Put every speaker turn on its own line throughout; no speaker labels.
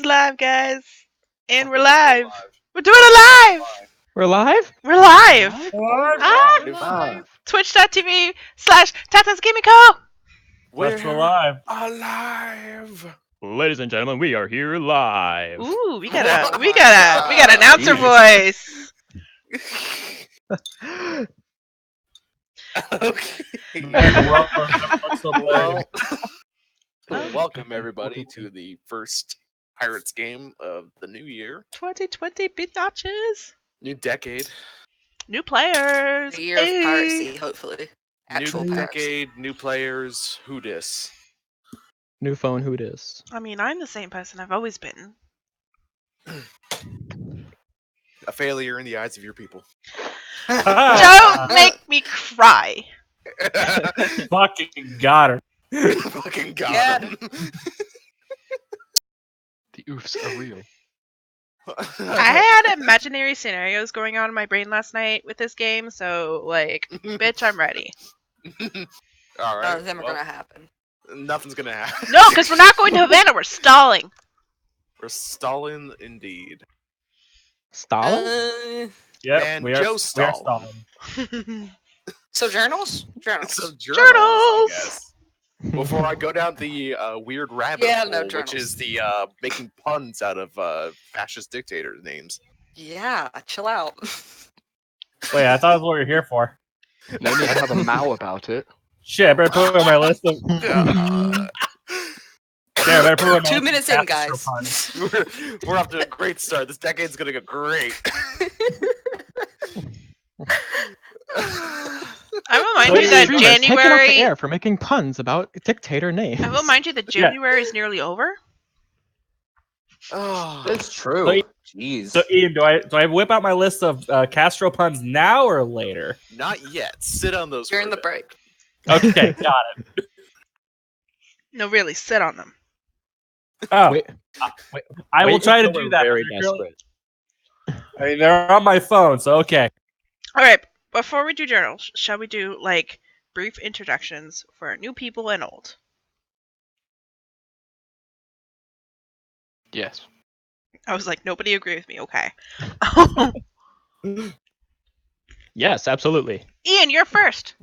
Live, guys. And we're live. We're doing it live.
We're live?
We're live.
Ah!
Ah.
Twitch.tv/Tata's Gaming Co.
We're alive.
Ladies and gentlemen, we are here live.
Ooh, we got announcer voice.
Welcome everybody to the first Pirates game of the new year.
2020 bitches.
New decade.
New players.
The year of piracy, hopefully. Actual
New
piracy.
decade, new players. Who dis?
New phone, who dis?
I mean, I'm the same person I've always been.
A failure in the eyes of your people.
Don't make me cry.
Fucking got her.
Fucking got
Yeah.
him.
The oofs are real.
I had imaginary scenarios going on in my brain last night with this game, so, like, bitch, I'm ready.
All right.
None of them are
well,
gonna happen.
Nothing's gonna happen.
No, because we're not going to Havana, we're stalling.
We're stalling indeed.
Stalin?
Yep,
And
we are,
Joe
we are
Stahl.
stalling.
So journals? Journals.
So
Journals!
I guess. Before I go down the weird rabbit
Yeah,
hole,
no
which
journals.
is the making puns out of fascist dictators' names.
Yeah, chill out.
Wait, I thought that's what we were here for.
No need to have a mow about it.
Shit, I better put it on my list of.
Uh,
Yeah, I better put it on my
2
list
minutes
of
in, guys.
puns.
we're off to a great start. This decade's gonna go great.
I will mind
So
you that
streamers
Taken off the
January.
air for making puns about dictator names.
I will mind you that
Yeah.
January is nearly over.
Oh,
It's true.
So-
Jeez.
So, Ian, do I whip out my list of Castro puns now or later?
not yet. Sit on those.
During
for
the
a
break.
Okay, got it.
No, really, sit on them.
Oh,
Wait,
I will
wait
try to
until
do
we're
that.
Very
They're currently-
desperate.
I mean, they're on my phone, so okay.
All right, before we do journals, shall we do like brief introductions for new people and old?
Yes.
I was like, nobody agree with me. Okay.
Yes, absolutely.
Ian, you're first.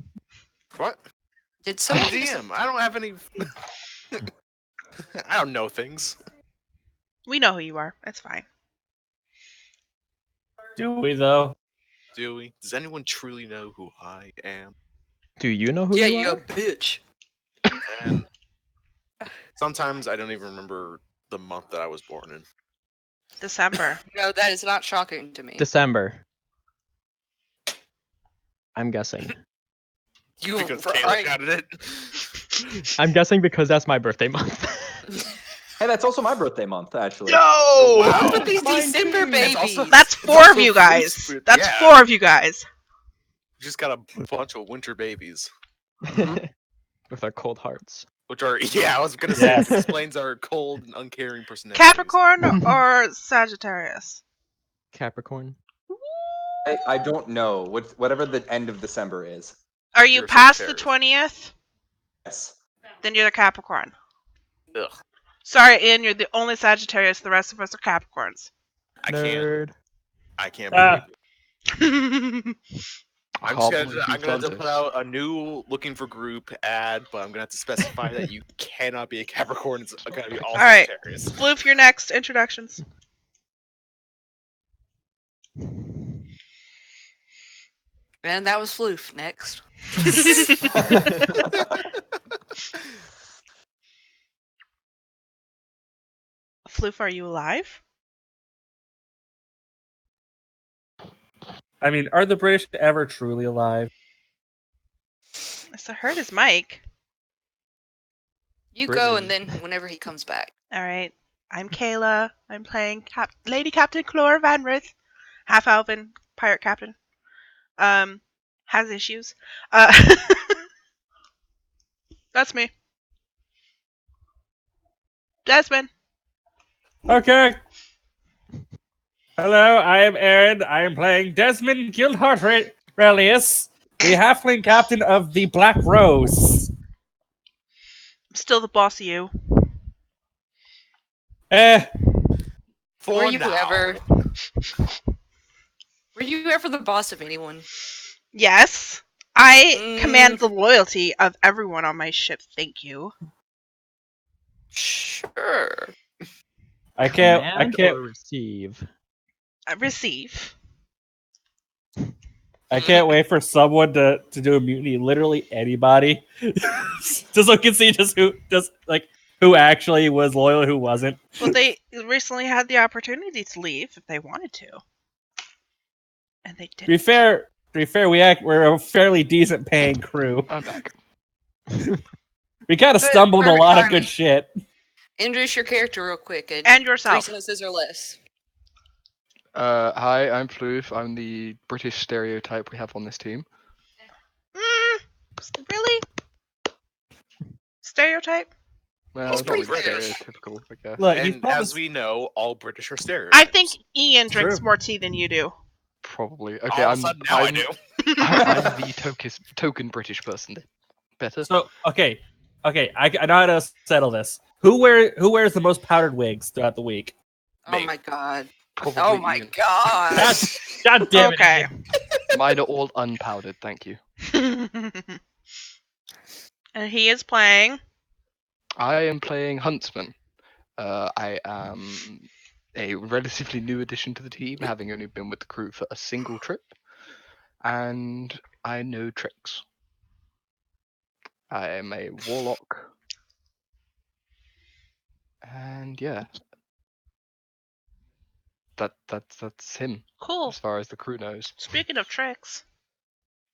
What?
Did
I'm
someone
DM. I don't have any. I don't know things.
We know who you are. That's fine.
Do we though?
Do we? Does anyone truly know who I am?
Do you know who
Yeah,
you
you
are?
bitch.
And sometimes I don't even remember the month that I was born in.
December.
No, that is not shocking to me.
December. I'm guessing.
You
Because
were
Taylor
right.
shouted it.
I'm guessing because that's my birthday month.
Hey, that's also my birthday month, actually.
No!
What's with these
Mine
December
too.
babies?
also-
That's
It's
four
also
of you
fruit
guys.
spoon-
That's
yeah.
four of you guys.
Just got a bunch of winter babies.
With our cold hearts.
Which are, yeah, I was gonna say,
Yes.
this explains our cold and uncaring personalities.
Capricorn or Sagittarius?
Capricorn.
I don't know. Whatever the end of December is.
Are you
You're a
past the
Sagittarius.
20th?
Yes.
Then you're the Capricorn.
Ugh.
Sorry, Ian, you're the only Sagittarius. The rest of us are Capricorns.
I can't.
Nerd.
I can't
Ah.
believe it. I'm
Can't
gonna
believe
have
you've done
to put
this.
out a new looking for group ad, but I'm gonna have to specify that you cannot be a Capricorn. It's gonna be all
Alright.
Sagittarius.
Floof, your next introductions.
And that was Floof. Next.
Floof, are you alive?
I mean, are the British ever truly alive?
I heard his mic.
You go, and
Britain.
then whenever he comes back.
Alright. I'm Kayla. I'm playing Lady Captain Clora Van Rith. Half elven pirate captain. Has issues. That's me. Desmond.
Okay. Hello, I am Aaron. I am playing Desmond Guildhart Relius, the halfling captain of the Black Rose.
I'm still the boss of you.
For
you
now.
ever? Were you ever the boss of anyone?
Yes. I
Mm.
command the loyalty of everyone on my ship. Thank you.
Sure.
I
Command
can't
or receive?
Receive.
I can't wait for someone to do a mutiny. Literally anybody, just so we can see who actually was loyal, and who wasn't.
Well, they recently had the opportunity to leave if they wanted to, and they
To be
didn't.
fair, we're a fairly decent paying crew.
I'm back.
We kind of
Good,
stumbled a
perfect
lot of
timing.
good shit.
Introduce your character real quick
And
3
yourself.
sentences or less.
Hi, I'm Floof. I'm the British stereotype we have on this team.
Really? Stereotype?
Well,
He's
it's not
pretty
really
British.
stereotypical, I guess.
Look, he's
And
probably
as we know, all British are stereotypes.
I think Ian drinks
True.
more tea than you do.
Probably.
All
Okay,
of a
I'm
sudden now I do.
I'm the token British person. Better.
So okay. I know how to settle this. Who wears the most powdered wigs throughout the week?
Oh
Me.
my god.
Probably
Oh my
Ian.
god.
God damn it!
Okay.
Ian.
Mine are all unpowdered, thank you.
And he is playing.
I am playing Huntsman. I am a relatively new addition to the team, having only been with the crew for a single trip, and I know tricks. I am a warlock, and yeah, that's him
Cool.
as far as the crew knows.
Speaking of tricks.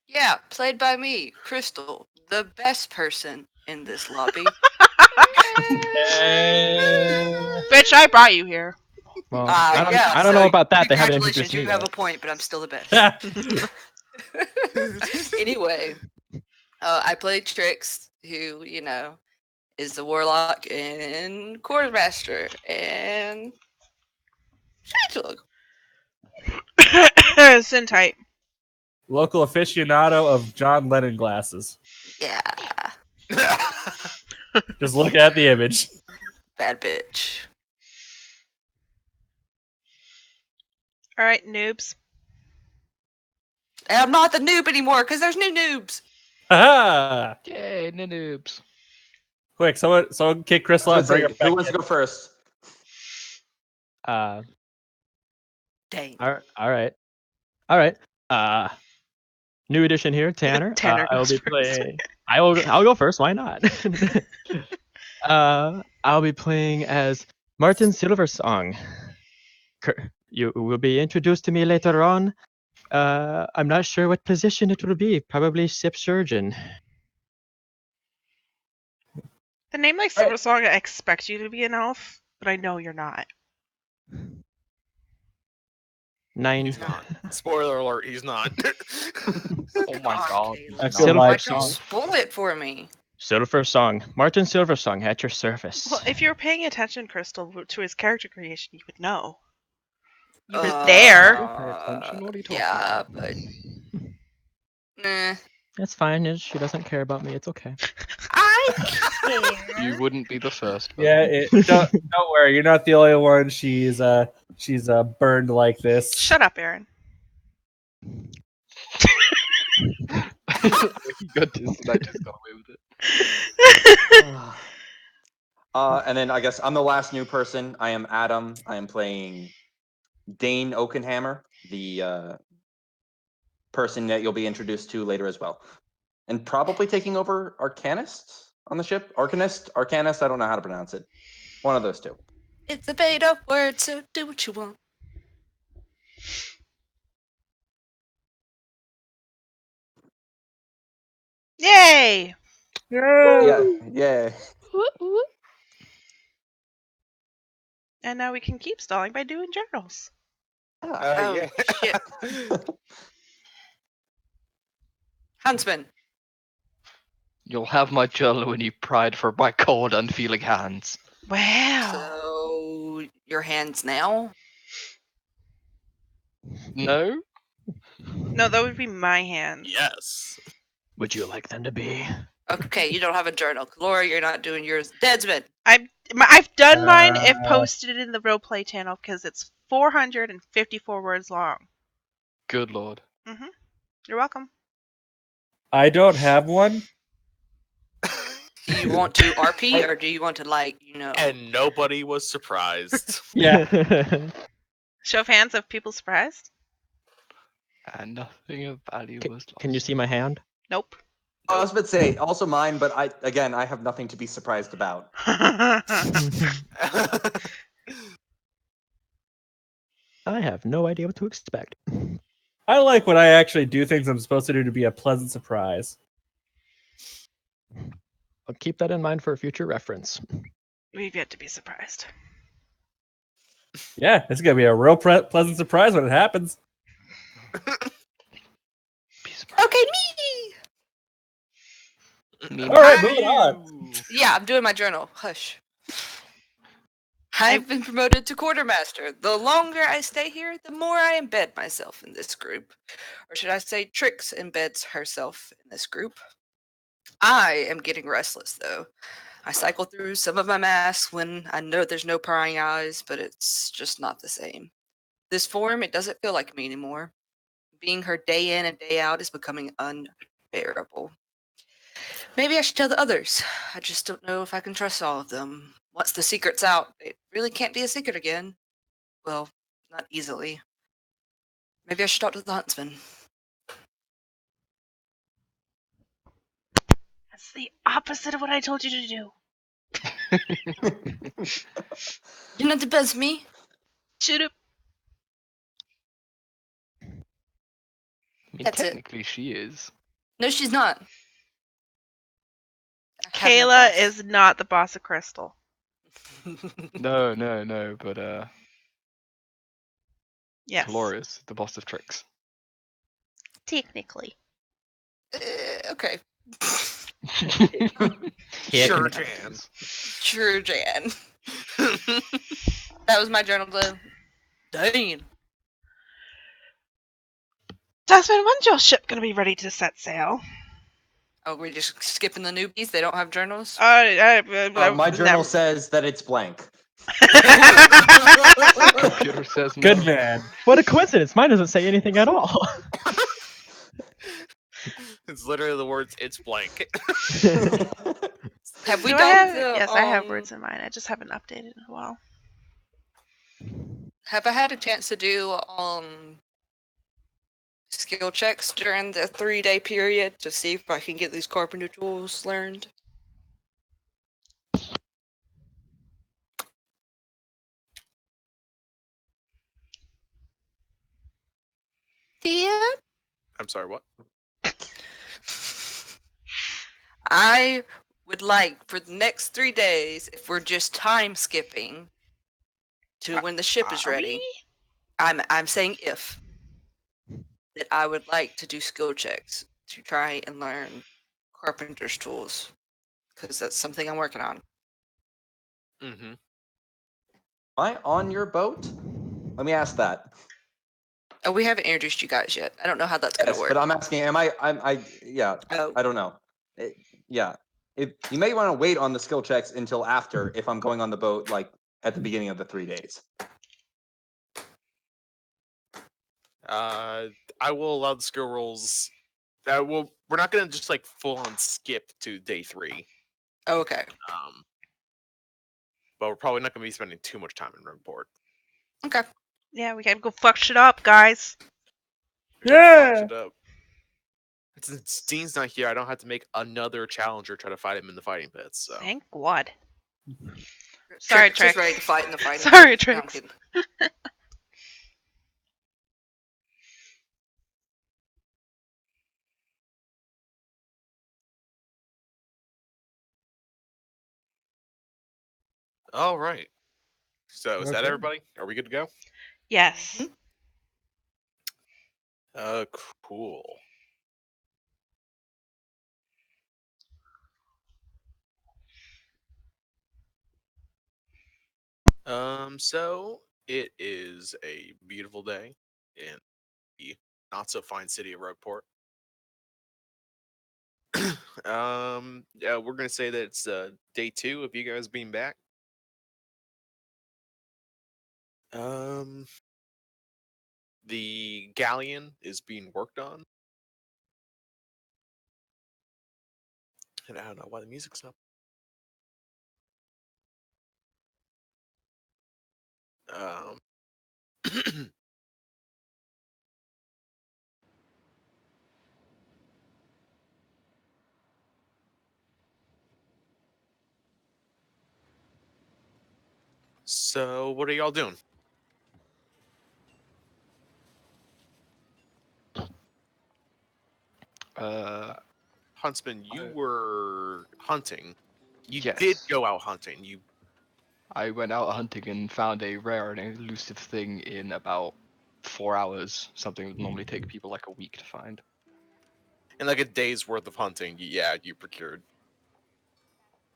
Yeah, played by me, Crystal, the best person in this lobby.
Bitch, I brought you here.
Well,
Yeah,
I don't know
so
about that. They haven't
congratulations,
introduced me
you have
yet.
a point, but I'm still the best. Anyway, I played Trix, who, is the warlock and quartermaster and Spatula.
Sin type.
Local aficionado of John Lennon glasses.
Yeah,
Just look at the image.
bad bitch.
Alright, noobs.
And I'm not the noob anymore because there's new noobs.
Haha!
Yay, noobs!
Quick, someone kick Crystal out and bring her back.
Who wants to
in.
go first?
Uh,
Dang.
all right. New addition here, Tanner.
Tanner
I'll
goes
be
first.
playing. I'll go first. Why not? I'll be playing as Martin Silversong. You will be introduced to me later on. I'm not sure what position it will be. Probably ship surgeon.
The name like Silver Song, I expect you to be an elf, but I know you're not.
9.
He's not. Spoiler alert, he's not.
Oh my god.
I feel
Silver
like
Song.
Spoil it for me.
Silversong. Martin Silversong at your service.
Well, if you're paying attention, Crystal, to his character creation, you would know. You were there.
Don't pay attention, what are you talking
Yeah,
about?
but nah.
That's fine. She doesn't care about me. It's okay.
I care.
You wouldn't be the first. but-
Yeah, don't worry. You're not the only one. She's burned like this.
Shut up, Aaron.
He got this, and I just got away with it.
And then I guess I'm the last new person. I am Adam. I am playing Dane Oakenhammer, the person that you'll be introduced to later as well. And probably taking over Arcanist on the ship. Arcanist, I don't know how to pronounce it. One of those two.
It's a made-up word, so do what you want.
Yay!
Yeah.
And now we can keep stalling by doing journals.
Oh,
yeah.
shit. Huntsman.
You'll have my journal when you pried for my cold, unfeeling hands.
Wow.
So, your hands now?
No?
No, that would be my hands.
Yes.
Would you like them to be?
Okay, you don't have a journal. Laura, you're not doing yours. Deadsman.
I've done mine. I've posted it in the roleplay channel because it's 454 words long.
Good lord.
You're welcome.
I don't have one.
Do you want to RP or do you want to
And nobody was surprised.
Yeah.
Show of hands of people surprised.
And nothing of value was lost.
Can you see my hand?
Nope.
I was about to say also mine, but I have nothing to be surprised about.
I have no idea what to expect.
I like when I actually do things I'm supposed to do to be a pleasant surprise.
I'll keep that in mind for future reference.
We've yet to be surprised.
Yeah, it's gonna be a real pleasant surprise when it happens.
Be surprised.
Okay, me.
All right, moving on.
Yeah, I'm doing my journal. Hush. I've been promoted to quartermaster. The longer I stay here, the more I embed myself in this group. Or should I say, Trix embeds herself in this group. I am getting restless, though. I cycle through some of my masks when I know there's no prying eyes, but it's just not the same. This form, it doesn't feel like me anymore. Being her day in and day out is becoming unbearable. Maybe I should tell the others. I just don't know if I can trust all of them. Once the secret's out, it really can't be a secret again. Well, not easily. Maybe I should talk to the huntsman.
That's the opposite of what I told you to do.
You're not the best me.
Shoot up.
I mean,
That's it.
technically she is.
No, she's not. I have no
Kayla
boss.
is not the boss of Crystal.
No, but
Yes.
Dolores, the boss of Trix.
Technically.
Okay.
Sure, Jan.
Sure, Jan. That was my journal, though. Dang.
Jasmine, when's your ship going to be ready to set sail?
Oh, we're just skipping the newbies? They don't have journals?
My journal
never-
says that it's blank.
Computer says no.
Good man.
What a coincidence! Mine doesn't say anything at all.
It's literally the words "it's blank."
Have we
Do I
done
have-
the,
Yes, I have words in mine. I just haven't updated in a while.
Have I had a chance to do skill checks during the 3-day period to see if I can get these carpenter tools learned? Dad?
I'm sorry, what?
I would like for the next 3 days, if we're just time skipping to when the ship is
Are
ready.
we?
I'm saying if that I would like to do skill checks to try and learn carpenter's tools because that's something I'm working on.
Mm-hmm.
Am I on your boat? Let me ask that.
Oh, we haven't introduced you guys yet. I don't know how that's gonna
Yes,
work.
but I'm asking, yeah,
Oh,
I don't know. Yeah. If you may want to wait on the skill checks until after if I'm going on the boat like at the beginning of the 3 days.
I will allow the skill rolls. We're not gonna just like full on skip to day 3.
oh, okay.
But we're probably not gonna be spending too much time in Rogueport.
Okay.
Yeah, we gotta go fuck shit up, guys.
Yeah.
Fuck it up. Since Dean's not here, I don't have to make another challenger try to fight him in the fighting pits. So
Thank God. Sorry,
Trix is ready
Trix.
to fight in the fighting.
Sorry,
pit. No, I'm
Trix.
kidding.
all right. So is that
Okay.
everybody? Are we good to go?
Yes.
Cool. So it is a beautiful day in the not so fine city of Rogueport. Yeah, we're gonna say that it's day 2 of you guys being back. The galleon is being worked on, and I don't know why the music's up. So, what are y'all doing? Huntsman, you were hunting. You did
Yes.
go out hunting.
I went out hunting and found a rare and elusive thing in about 4 hours. Something that would normally take people like a week to find.
In like a day's worth of hunting, you procured.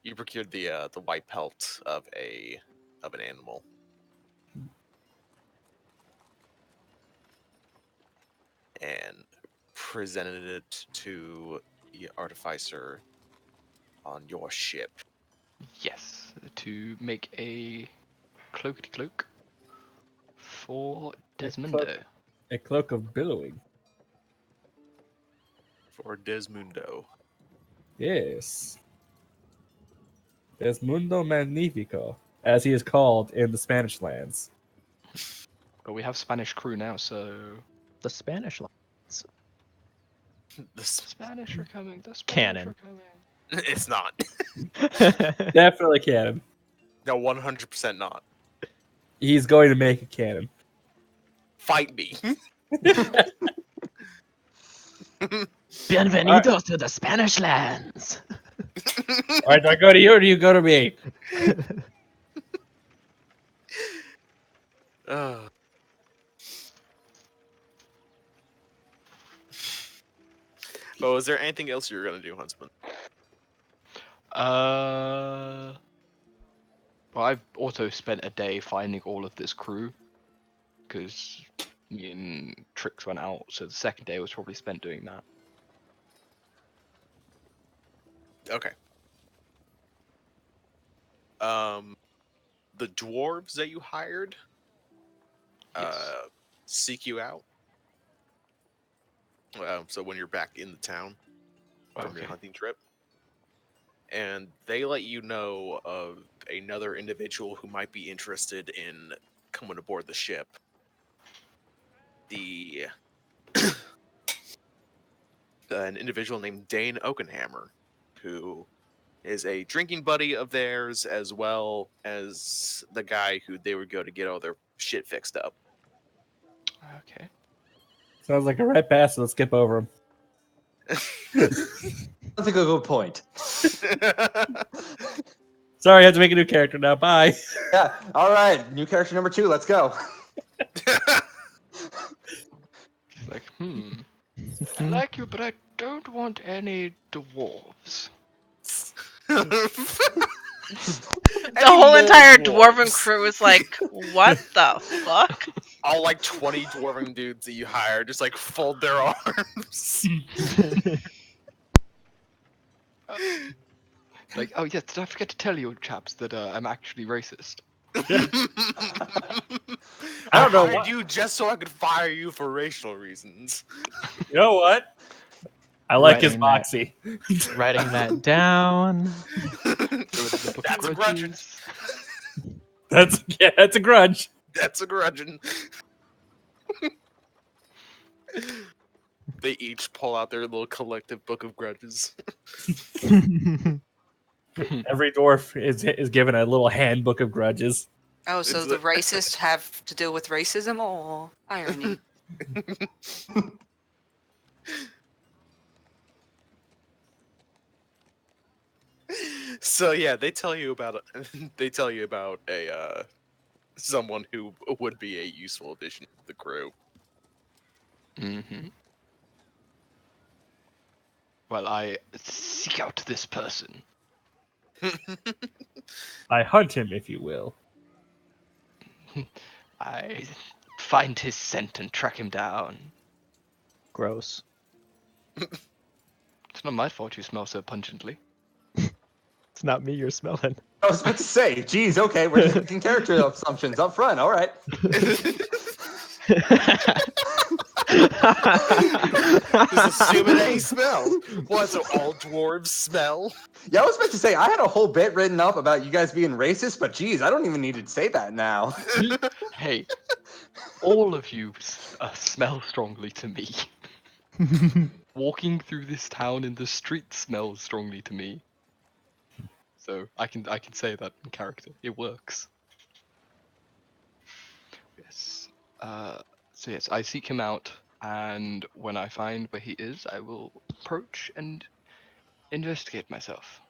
You procured the white pelt of an animal. And presented it to the artificer on your ship.
Yes, to make a cloakety cloak for Desmondo.
A cloak of billowing.
For Desmundo.
Yes. Desmundo Magnifico, as he is called in the Spanish lands.
But we have Spanish crew now, so
The Spanish lines.
The
Spanish are coming. The Spanish
Canon.
are coming.
It's not.
Definitely canon.
No, 100% not.
He's going to make a canon.
Fight me.
Bienvenido to the Spanish lands.
All right, do I go to you or do you go to me?
But was there anything else you were gonna do, Huntsman?
Well, I've also spent a day finding all of this crew because me and Trix went out, so the second day was probably spent doing that.
Okay. The dwarves that you hired
Yes.
seek you out. So when you're back in the town from your
Okay.
hunting trip, and they let you know of another individual who might be interested in coming aboard the ship. An individual named Dane Oakenhammer, who is a drinking buddy of theirs, as well as the guy who they would go to get all their shit fixed up.
Okay.
Sounds like a right pass, so let's skip over him.
That's a good point.
Sorry, I have to make a new character now. Bye.
Yeah. All right. New character number 2. Let's go.
Like, I like you, but I don't want any dwarves.
The whole entire dwarven crew is like, what the fuck?
All like 20 dwarven dudes that you hire just like fold their arms.
Like, oh yes, did I forget to tell you, chaps, that I'm actually racist?
I don't know
hired
what.
you just so I could fire you for racial reasons.
You know what? I like his
Writing
moxie.
Writing that down.
That's a grudging.
That's a grudge.
That's a grudging. They each pull out their little collective book of grudges.
Every dwarf is given a little handbook of grudges.
Oh, so
It's
the
a-
racists have to deal with racism? Oh, irony.
So yeah, they tell you about a someone who would be a useful addition to the crew.
Mm-hmm. Well, I seek out this person.
I hunt him, if you will.
I find his scent and track him down.
Gross.
It's not my fault you smell so pungently.
It's not me you're smelling.
I was about to say, geez, okay, we're just making character assumptions up front. All right.
Just assuming that he smells. What, so all dwarves smell?
Yeah, I was about to say, I had a whole bit written up about you guys being racist, but geez, I don't even need to say that now.
Hey, all of you smell strongly to me. Walking through this town in the street smells strongly to me. So I can say that in character. It works. Yes. So yes, I seek him out, and when I find where he is, I will approach and investigate myself.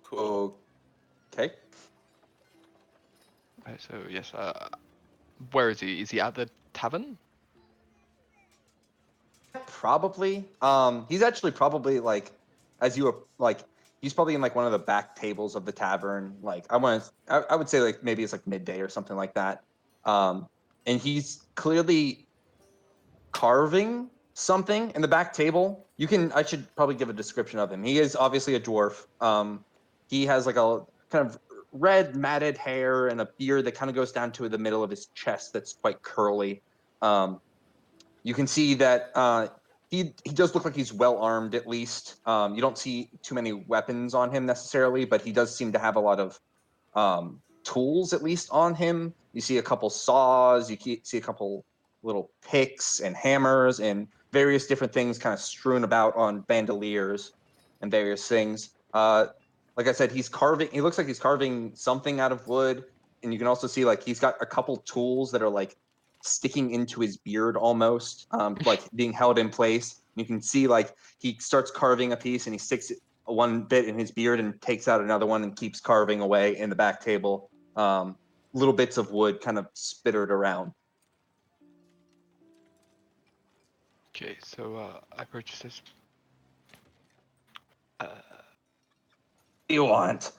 Cool.
Okay.
Right, so yes, where is he? Is he at the tavern?
Probably. He's actually probably like, as you were like, he's probably in like one of the back tables of the tavern. Like, I would say like maybe it's like midday or something like that. And he's clearly carving something in the back table. I should probably give a description of him. He is obviously a dwarf. He has like a kind of red matted hair and a beard that kind of goes down to the middle of his chest that's quite curly. You can see that he does look like he's well armed at least. You don't see too many weapons on him necessarily, but he does seem to have a lot of tools at least on him. You see a couple saws, see a couple little picks and hammers and various different things kind of strewn about on bandoliers and various things. Like I said, he looks like he's carving something out of wood, and you can also see like he's got a couple tools that are like sticking into his beard almost, like being held in place. You can see like he starts carving a piece and he sticks one bit in his beard and takes out another one and keeps carving away in the back table. Little bits of wood kind of spittered around.
Okay, so I purchased this.
What do you want?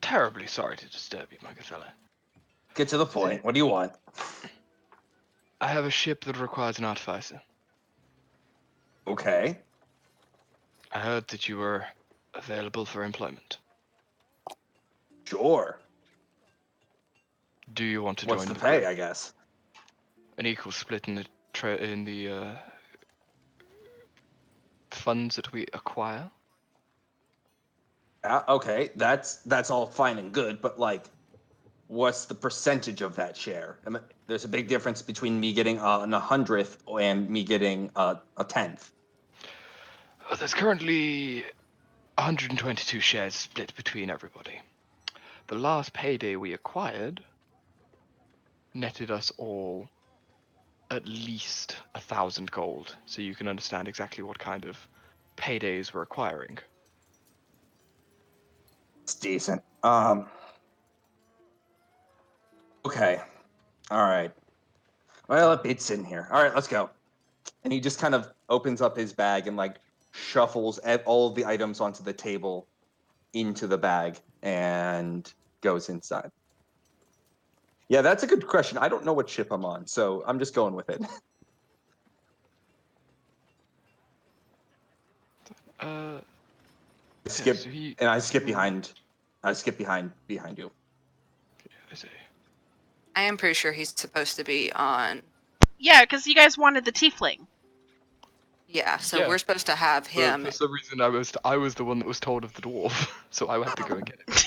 Terribly sorry to disturb you, my good fellow.
Get to the point. What do you want?
I have a ship that requires an artificer.
Okay.
I heard that you were available for employment.
Sure.
Do you want to
What's
join
the
crew?
pay, I guess?
An equal split in the funds that we acquire.
Okay, that's all fine and good, but like, what's the percentage of that share? I mean, there's a big difference between me getting an 100th and me getting a 10th.
There's currently 122 shares split between everybody. The last payday we acquired netted us all at least 1,000 gold, so you can understand exactly what kind of paydays we're acquiring.
It's decent. Okay. All right. Well, it beats in here. All right, let's go. And he just kind of opens up his bag and like shuffles all of the items onto the table into the bag and goes inside. Yeah, that's a good question. I don't know what ship I'm on, so I'm just going with it.
Yeah,
Skip
so he-
and I skip behind. I skip behind you.
I see.
I am pretty sure he's supposed to be on.
Yeah, because you guys wanted the tiefling.
Yeah, so
Yeah.
we're supposed to have him.
For some reason, I was the one that was told of the dwarf, so I had to go and get it.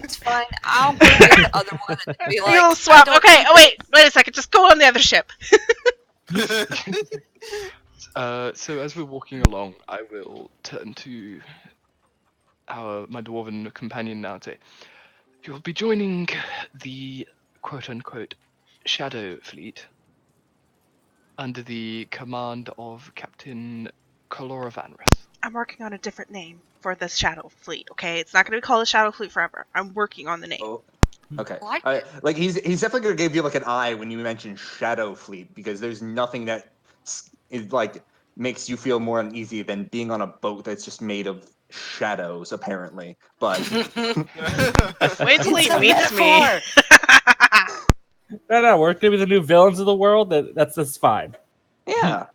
It's fine. I'll go get the other one and be like,
You'll
I
swap.
don't
Okay,
need-
oh wait a second. Just go on the other ship.
So as we're walking along, I will turn to my dwarven companion now and say, "You'll be joining the quote-unquote Shadow Fleet under the command of Captain Colora Vanrith."
I'm working on a different name for the Shadow Fleet. Okay, it's not going to be called the Shadow Fleet forever. I'm working on the name.
Oh, okay.
Like
I,
it.
like he's definitely gonna give you like an eye when you mention Shadow Fleet because there's nothing that is like makes you feel more uneasy than being on a boat that's just made of shadows, apparently. But
Wait till he
It's a
meets me.
metaphor.
No, we're gonna be the new villains of the world. That's fine.
yeah.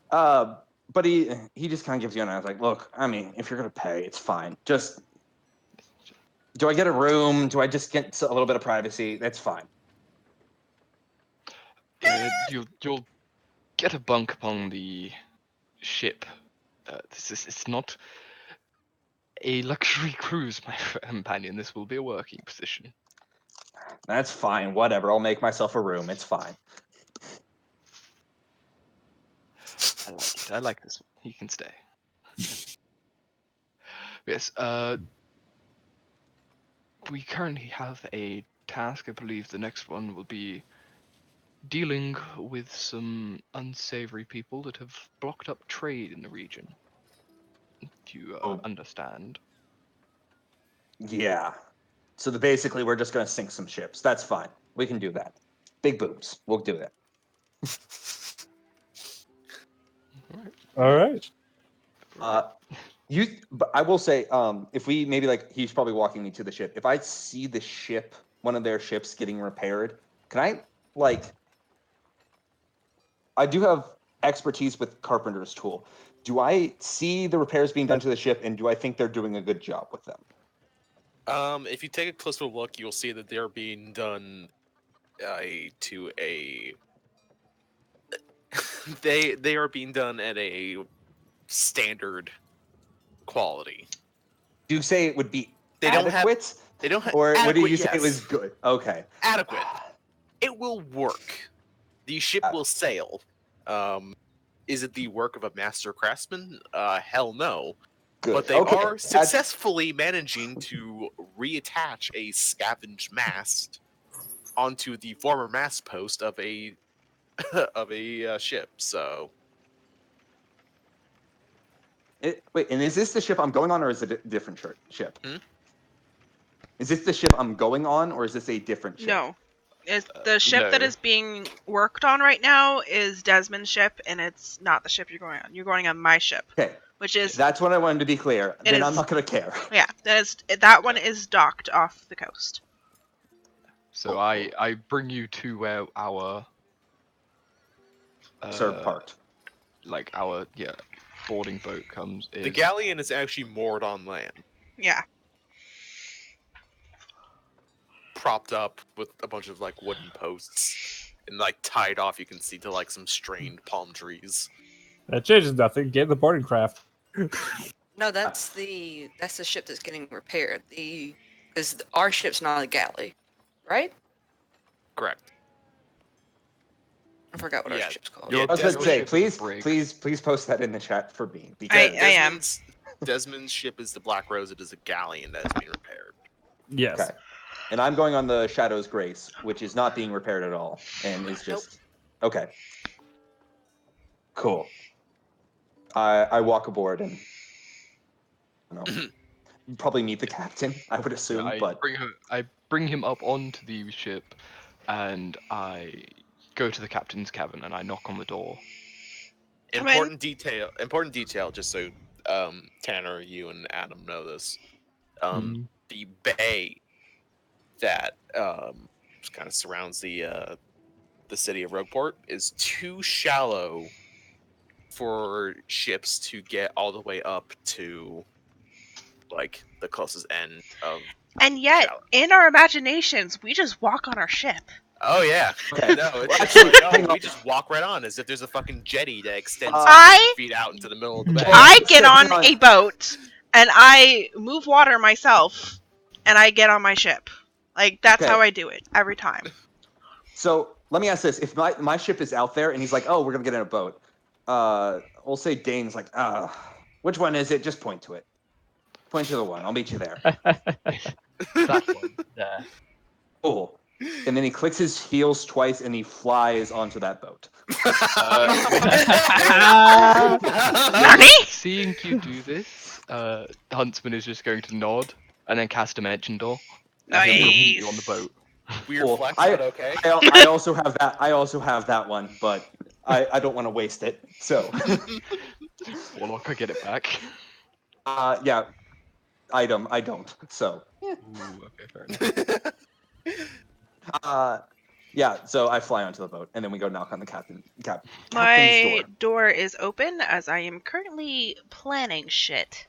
but he just kind of gives you an eye. I was like, look, I mean, if you're gonna pay, it's fine. Just, do I get a room? Do I just get a little bit of privacy? That's fine.
You'll get a bunk upon the ship. It's not a luxury cruise, my companion. This will be a working position.
That's fine. Whatever. I'll make myself a room. It's fine.
I like it. I like this one. He can stay. Yes. We currently have a task. I believe the next one will be dealing with some unsavory people that have blocked up trade in the region. Do you understand?
Yeah. So basically, we're just gonna sink some ships. That's fine. We can do that. Big boobs. We'll do that.
All right.
But I will say, if we maybe like, he's probably walking me to the ship. If I see the ship, one of their ships getting repaired, can I like? I do have expertise with carpenter's tool. Do I see the repairs being done to the ship, and do I think they're doing a good job with them?
If you take a closer look, you'll see that they're being done to a. they are being done at a standard quality.
Do you say it would be
They don't
adequate?
have. They don't have.
Or what do
adequate,
you say it
yes.
was good? Okay.
Adequate. It will work. The ship will sail. Is it the work of a master craftsman? Hell no.
Good.
But they
Okay,
are
that's-
successfully managing to reattach a scavenged mast onto the former mast post of a ship. So
Wait, and is this the ship I'm going on, or is it a different ship?
Hmm?
Is this the ship I'm going on, or is this a different ship?
No. It's the ship that
no.
is being worked on right now is Desmond's ship, and it's not the ship you're going on. You're going on my ship,
Okay,
which is
that's what I wanted to be clear.
It
Then I'm
is-
not gonna care.
that one is docked off the coast.
So
Cool,
I bring you to where our
Serve part.
like our boarding boat comes.
the
Is
galleon is actually moored on land,
Yeah.
propped up with a bunch of like wooden posts and like tied off. You can see to like some strained palm trees.
That changes nothing. Get the boarding craft.
No, that's the ship that's getting repaired. Because our ship's not a galley, right?
Correct.
I forgot what
Yeah,
our ship's called.
yeah,
I was going to say,
Desmond's ship is a
please
brig.
post that in the chat for me.
I
Because
am.
Desmond's ship is the Black Rose. It is a galleon that is being repaired.
Yes.
okay, and I'm going on the Shadow's Grace, which is not being repaired at all, and is just okay. Cool. I walk aboard and you probably meet the captain, I would assume, but
I bring him up onto the ship, and I go to the captain's cabin and I knock on the door.
Come
Important detail, just so Tanner, you and Adam know this. The bay that kind of surrounds the city of Rogueport is too shallow for ships to get all the way up to like the closest end of.
And yet,
Shallow.
in our imaginations, we just walk on our ship.
Oh yeah,
Okay.
no,
Well,
it's
actually,
like,
hang
we
on.
just walk right on as if there's a fucking jetty that extends
I-
50 feet out into the middle of the bay.
I get
hang
on
on.
a boat, and I move water myself, and I get on my ship. Like, that's
Okay.
how I do it, every time.
So let me ask this: if my ship is out there and he's like, "Oh, we're gonna get in a boat," we'll say Dane's like, which one is it? Just point to it. Point to the one. I'll meet you there.
That one there.
Cool. And then he clicks his heels twice and he flies onto that boat.
Nani?
Seeing you do this, the huntsman is just going to nod and then cast Dimension Door. And he'll meet you on the boat.
Weird
Cool.
flex,
I-
but okay.
I also have that. I also have that one, but I don't want to waste it. So
Warlock, I get it back.
yeah, item. I don't. So
Ooh, okay, fair enough.
Yeah, so I fly onto the boat, and then we go knock on the captain's
My
door.
door is open as I am currently planning shit.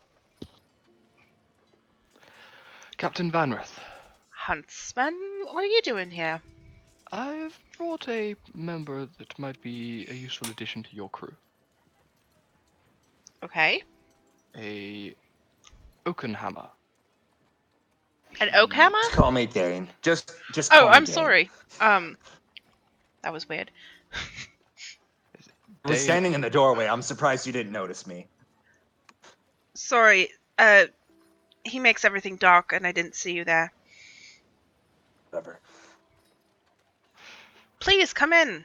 Captain Vanrith,
Huntsman, what are you doing here?
I've brought a member that might be a useful addition to your crew.
Okay.
A Oakenhammer.
An oak hammer?
Just call me Dane. Just
Oh,
call me
I'm
Dane.
sorry. That was weird.
I was
Dane-
standing in the doorway. I'm surprised you didn't notice me.
Sorry. He makes everything dark, and I didn't see you there.
Whatever.
Please come in.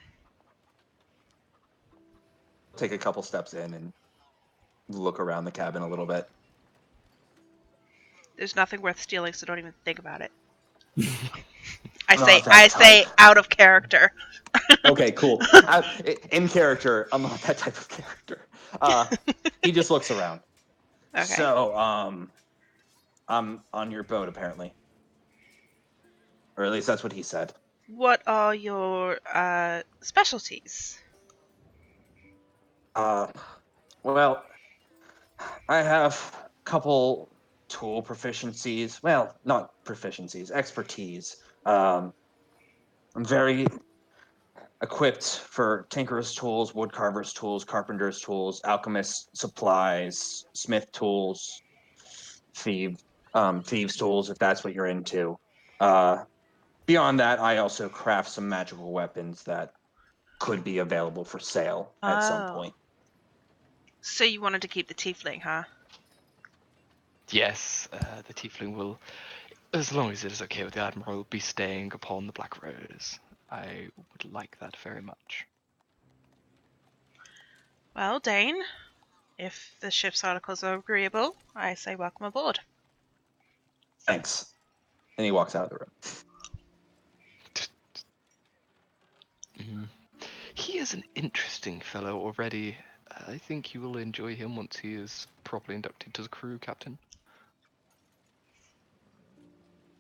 Take a couple steps in and look around the cabin a little bit.
There's nothing worth stealing, so don't even think about it.
I'm not that
I say
type.
out of character.
Okay, cool. In character, I'm not that type of character. He just looks around.
Okay.
So, I'm on your boat apparently, or at least that's what he said.
What are your specialties?
Well, I have a couple tool proficiencies. Well, not proficiencies, expertise. I'm very equipped for tinkerer's tools, woodcarver's tools, carpenter's tools, alchemist supplies, smith tools, thieves tools, if that's what you're into. Beyond that, I also craft some magical weapons that could be available for sale at some
Oh.
point.
So you wanted to keep the tiefling, huh?
Yes, the tiefling will, as long as it is okay with the Admiral, be staying upon the Black Rose. I would like that very much.
Well, Dane, if the ship's articles are agreeable, I say welcome aboard.
Thanks. And he walks out of the room.
He is an interesting fellow already. I think you will enjoy him once he is properly inducted to the crew, Captain.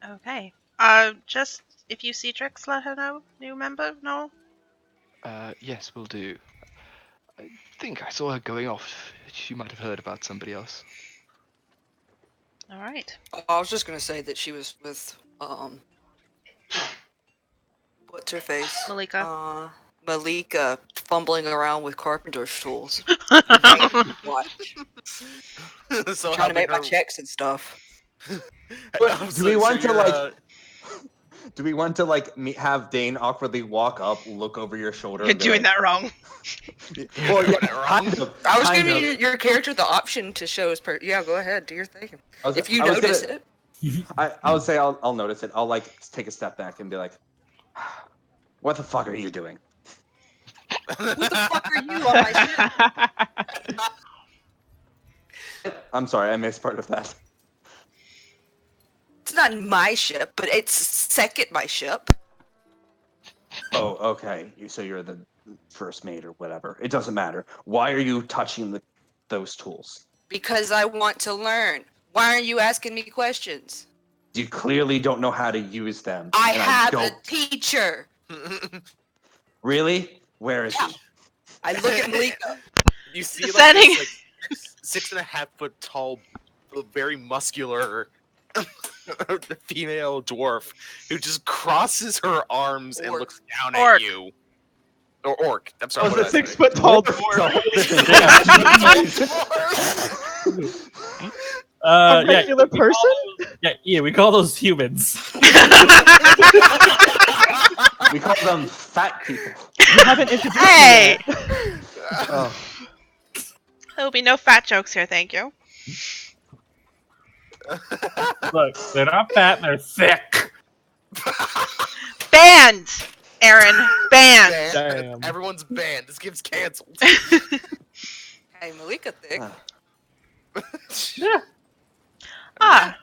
Okay. Just if you see Trix, let her know. New member? No?
Yes, will do. I think I saw her going off. She might have heard about somebody else.
Alright.
I was just gonna say that she was with what's her face?
Malika.
Malika fumbling around with carpenter's tools. Watch.
So
Trying to make my
her-
checks and stuff.
Do we want to
you're,
like? Do we want to like have Dane awkwardly walk up, look over your shoulder?
You're
and be
doing
like,
that wrong.
Well,
doing
yeah,
it wrong.
kind of.
I was
kind
giving
of.
your character the option to show his Yeah, go ahead, do your thing. If you notice it.
I would say I'll notice it. I'll like take a step back and be like, "What the fuck are you doing?"
Who the fuck are you on my ship?
I'm sorry, I missed part of that.
It's not my ship, but it's second my ship.
Oh, okay. So you're the first mate or whatever. It doesn't matter. Why are you touching those tools?
Because I want to learn. Why aren't you asking me questions?
You clearly don't know how to use them.
I
and
have a
don't.
teacher.
Really? Where is
Yeah.
he?
I look at Malika.
You see like
Setting.
this like 6.5 foot tall, very muscular female dwarf who just crosses her arms and
Orc.
looks down
Orc.
at you. Or orc. I'm sorry.
Was
what
a
did I say?
6 foot tall A
Yeah,
regular person?
yeah, we call those humans.
We call them fat people.
You haven't introduced
Hey!
me yet.
Oh.
There'll be no fat jokes here, thank you.
Look, they're not fat, they're thick.
Banned! Aaron, banned!
Damn.
Everyone's banned. This game's canceled.
Hey, Malika thick.
Yeah,
I've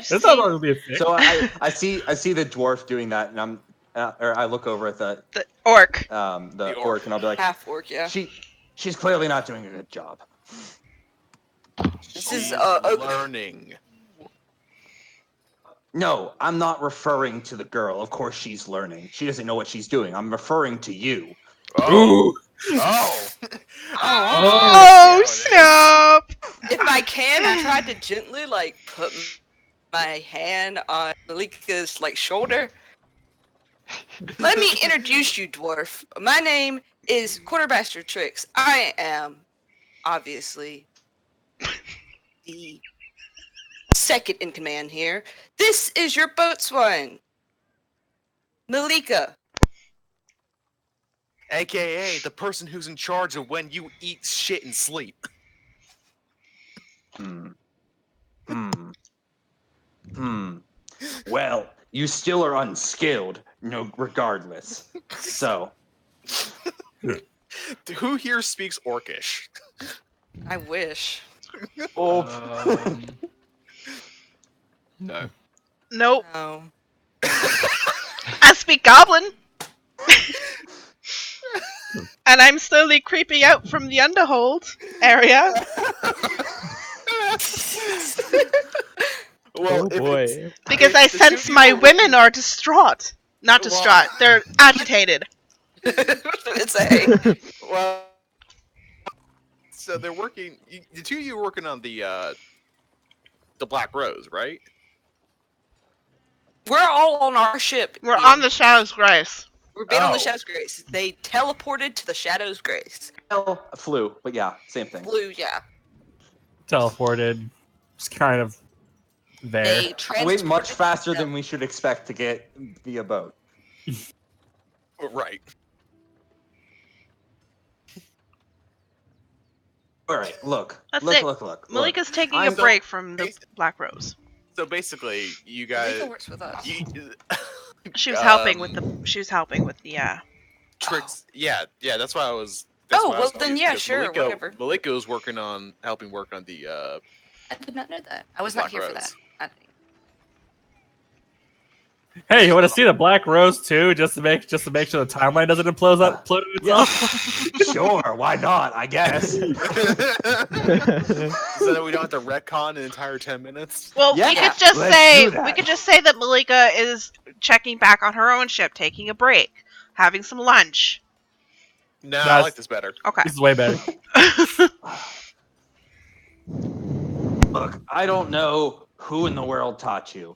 that's not
seen
going to be a thick.
So I see the dwarf doing that, and I'm or I look over at the
the orc.
the orc, and I'll be like,
Half orc, yeah.
she's clearly not doing a good job.
This is
She's
okay.
learning.
No, I'm not referring to the girl. Of course she's learning. She doesn't know what she's doing. I'm referring to you.
Oh.
Ooh.
Oh.
Oh,
I see
snap!
If I can, I tried to gently put my hand on Malika's shoulder. Let me introduce you, dwarf. My name is Quartermaster Trix. I am obviously the second in command here. This is your boatswain, Malika.
AKA the person who's in charge of when you eat shit and sleep.
Hmm. Hmm. Hmm. Well, you still are unskilled, no, regardless. So,
Who here speaks Orcish?
I wish.
oh,
No.
Nope.
No.
I speak Goblin. And I'm slowly creeping out from the underhold area
Well,
Oh
if
boy.
it's-
because
if
I
the two
sense
of you
my
are
women
working-
are distraught. Not distraught. They're agitated.
It's a
Well, so they're working. The two of you are working on the Black Rose, right?
We're all on our ship.
We're
Ian.
on the Shadow's Grace.
We're being on the
Oh.
Shadow's Grace. They teleported to the Shadow's Grace.
well, flew, but yeah, same thing.
Blue, yeah.
Teleported. It's kind of there.
They
Wait,
transported
much faster
them.
than we should expect to get via boat.
Right.
All right, look,
That's
look,
it.
look.
Malika's taking a
I'm-
break from the Black Rose.
So basically, you
Malika
guys.
works with us.
She was helping with the. She was helping with the.
Tricks. Yeah, that's why I was. That's
Oh,
why I was
well, then,
confused,
yeah,
because
sure, whatever.
Malika was helping work on the.
I did not know that. I was not
Black
here for
Rose.
that. I think.
Hey, you want to see the Black Rose too, just to make sure the timeline doesn't implode on
Yeah,
itself?
sure, why not? I guess.
So that we don't have to retcon an entire 10 minutes.
Well,
Yeah,
we could just
let's
say
do that.
we could just say that Malika is checking back on her own ship, taking a break, having some lunch.
No, I
That's-
like this better.
Okay.
This is way better.
Look, I don't know who in the world taught you,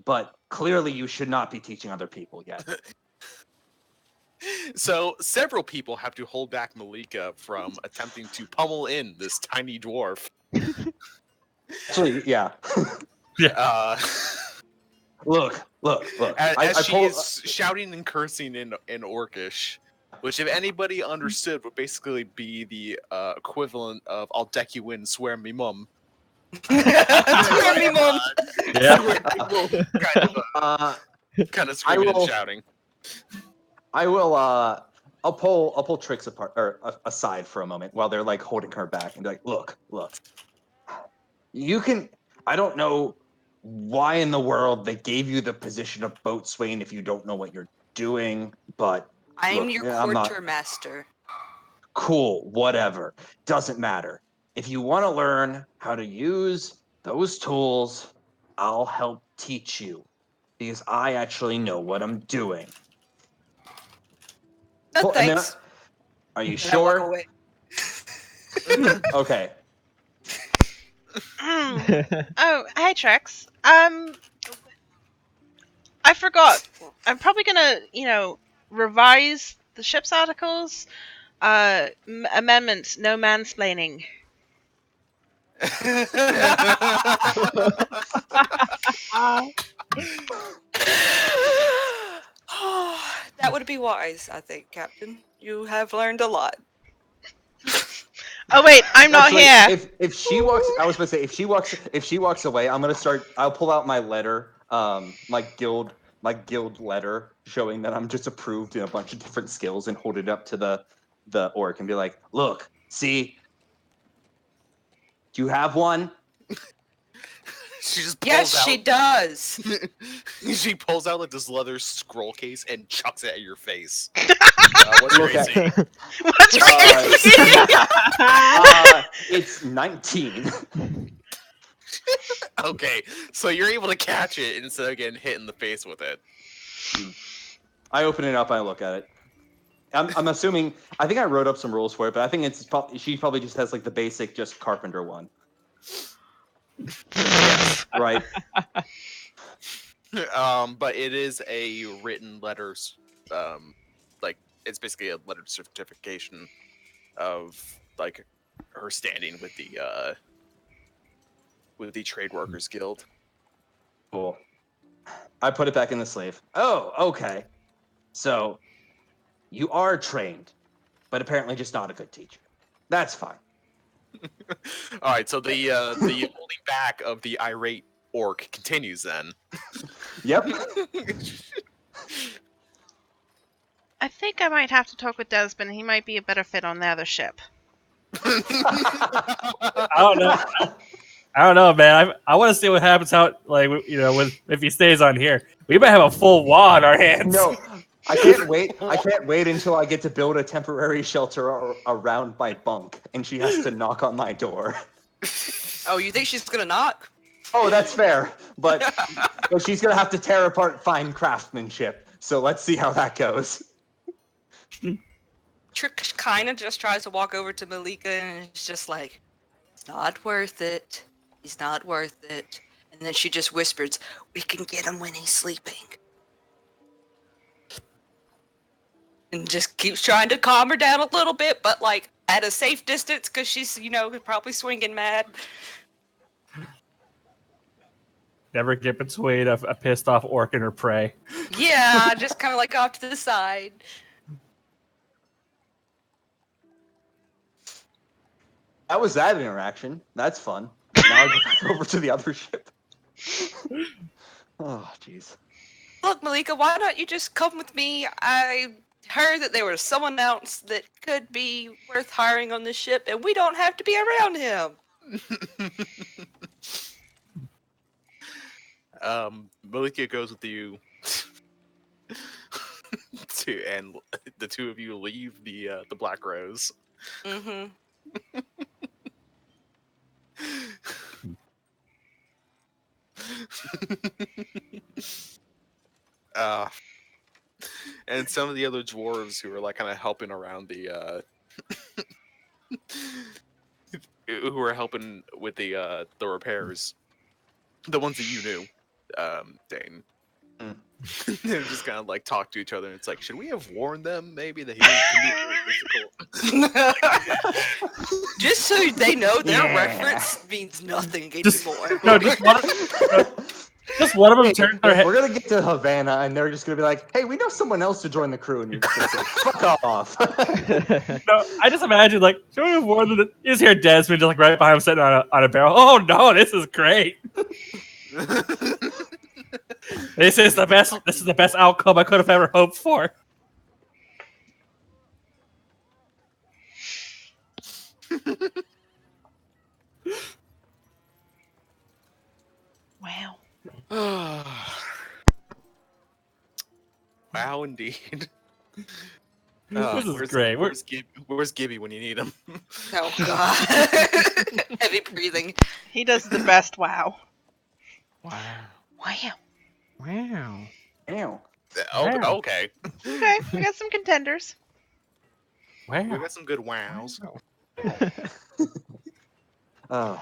but clearly you should not be teaching other people yet.
So several people have to hold back Malika from attempting to pummel in this tiny dwarf.
Actually, yeah.
Uh,
Look.
as she
pulled-
is shouting and cursing in Orcish, which, if anybody understood, would basically be the equivalent of "I'll deck you in, swear me mum."
Swear me, mum.
Yeah.
Kind of screaming
will-
and shouting.
I will. I'll pull Trix apart or aside for a moment while they're holding her back and be like, look. You can. I don't know why in the world they gave you the position of boatswain if you don't know what you're doing, but
I'm
look,
your
yeah, I'm not-
quartermaster.
cool, whatever. Doesn't matter. If you want to learn how to use those tools, I'll help teach you because I actually know what I'm doing.
No,
Cool, and then
thanks.
Are you
And I walk
sure?
away.
Okay.
Oh, hey Trex. I forgot. I'm probably gonna, revise the ship's articles. Amendment: no mansplaining.
That would be wise, I think, Captain. You have learned a lot.
Oh wait, I'm not
Actually,
here.
If she walks, I was gonna say if she walks away, I'm gonna start. I'll pull out my letter, my guild letter showing that I'm just approved in a bunch of different skills, and hold it up to the orc and be like, look, see, do you have one?
She just pulls
Yes,
out,
she does.
she pulls out this leather scroll case and chucks it at your face. What's your
Look
AC?
at-
What's
It's 19.
Okay, so you're able to catch it instead of getting hit in the face with it.
I open it up. I look at it. I'm assuming. I think I wrote up some rules for it, but I think she probably just has like the basic, just carpenter one.
Yes.
Right.
But it is a written letter. Like it's basically a letter certification of like her standing with the Trade Workers Guild.
Cool. I put it back in the sleeve. Oh, okay. So you are trained, but apparently just not a good teacher. That's fine.
All right, so the holding back of the irate orc continues then.
Yep.
I think I might have to talk with Desmond. He might be a better fit on the other ship.
I don't know. I don't know, man. I want to see what happens out, like, if he stays on here. We might have a full wall on our hands.
No, I can't wait. I can't wait until I get to build a temporary shelter around my bunk, and she has to knock on my door.
Oh, you think she's gonna knock?
Oh, that's fair, but she's gonna have to tear apart fine craftsmanship. So let's see how that goes.
Trick kind of just tries to walk over to Malika and it's just like, it's not worth it. He's not worth it. And then she just whispers, we can get him when he's sleeping. And just keeps trying to calm her down a little bit, but like at a safe distance because she's, probably swinging mad.
Never get between a pissed off orc and her prey.
Yeah, just kind of like off to the side.
That was that interaction. That's fun. Now I go back over to the other ship. Oh, jeez.
Look, Malika, why don't you just come with me? I heard that there was someone else that could be worth hiring on this ship, and we don't have to be around him.
Malika goes with you, and the two of you leave the Black Rose.
Mm-hmm.
And some of the other dwarves who are like kind of helping around who are helping with the repairs, the ones that you knew, Dane. They're just kind of like talk to each other, and it's like, should we have warned them maybe that he can be very difficult?
Just so they know, their reference means nothing anymore.
No, just one of them turns their head.
We're gonna get to Havana, and they're just gonna be like, "Hey, we know someone else to join the crew," and you're just gonna say, "Fuck off."
No, I just imagine like, should we have warned them? You just hear Desmond just like right behind him sitting on a barrel. Oh no, this is great. This is the best. This is the best outcome I could have ever hoped for.
Wow.
Wow, indeed.
This is great.
Where's Gibby when you need him?
Oh god. Heavy breathing.
He does the best wow.
Wow.
Wow.
Wow.
Ew.
Oh, okay.
Okay, we got some contenders.
We
Wow.
got some good wows.
Oh.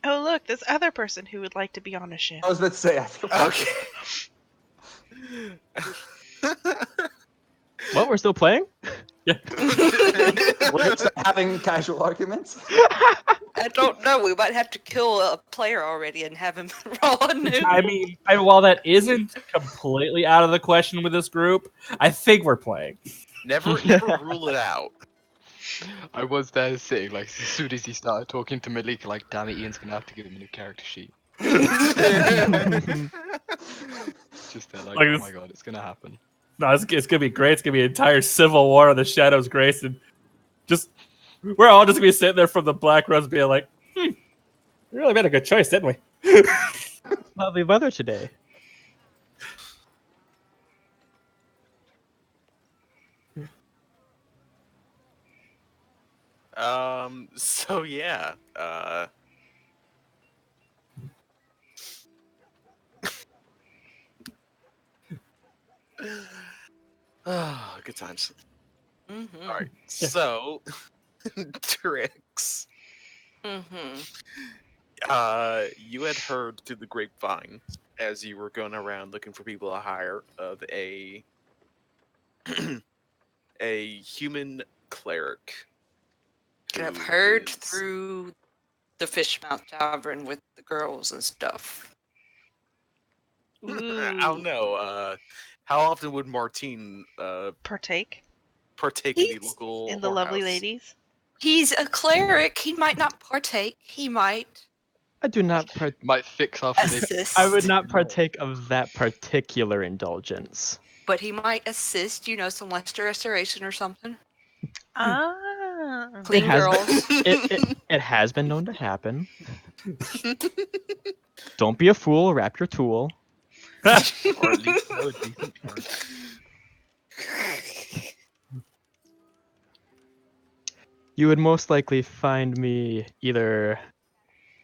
Oh, look, this other person who would like to be on a ship.
I was about to say, I feel
Okay.
What, we're still playing?
Yeah.
we're just having casual arguments.
I don't know. We might have to kill a player already and have him roll a new.
I mean, while that isn't completely out of the question with this group, I think we're playing.
Never rule it out.
I was there sitting, like, as soon as he started talking to Malika, like, damn it, Ian's gonna have to give him a new character sheet. Just there, like, oh my god, it's gonna happen.
No, it's gonna be great. It's gonna be an entire civil war of the Shadows Grace, and we're all just gonna be sitting there from the Black Rose, being like, we really made a good choice, didn't we?
Lovely weather today.
So yeah. Oh, good times.
Mm-hmm.
All right.
Yeah.
So, Trix,
Mm-hmm.
you had heard through the grapevine as you were going around looking for people to hire of a a human cleric
And I've
who
heard
is
through the Fishmouth Tavern with the girls and stuff.
I don't
Ooh,
know. How often would Martine
partake
partake in the
He's
local
in the lovely
whorehouse?
ladies.
he's a cleric. He might not partake. He might
I do not.
Might fix our finish.
I would
assist.
not partake of that particular indulgence.
But he might assist, some luster restoration or something.
Ah.
It
Clean
has been.
girls.
It has been known to happen. Don't be a fool. Wrap your tool.
Or at least know a decent term.
You would most likely find me either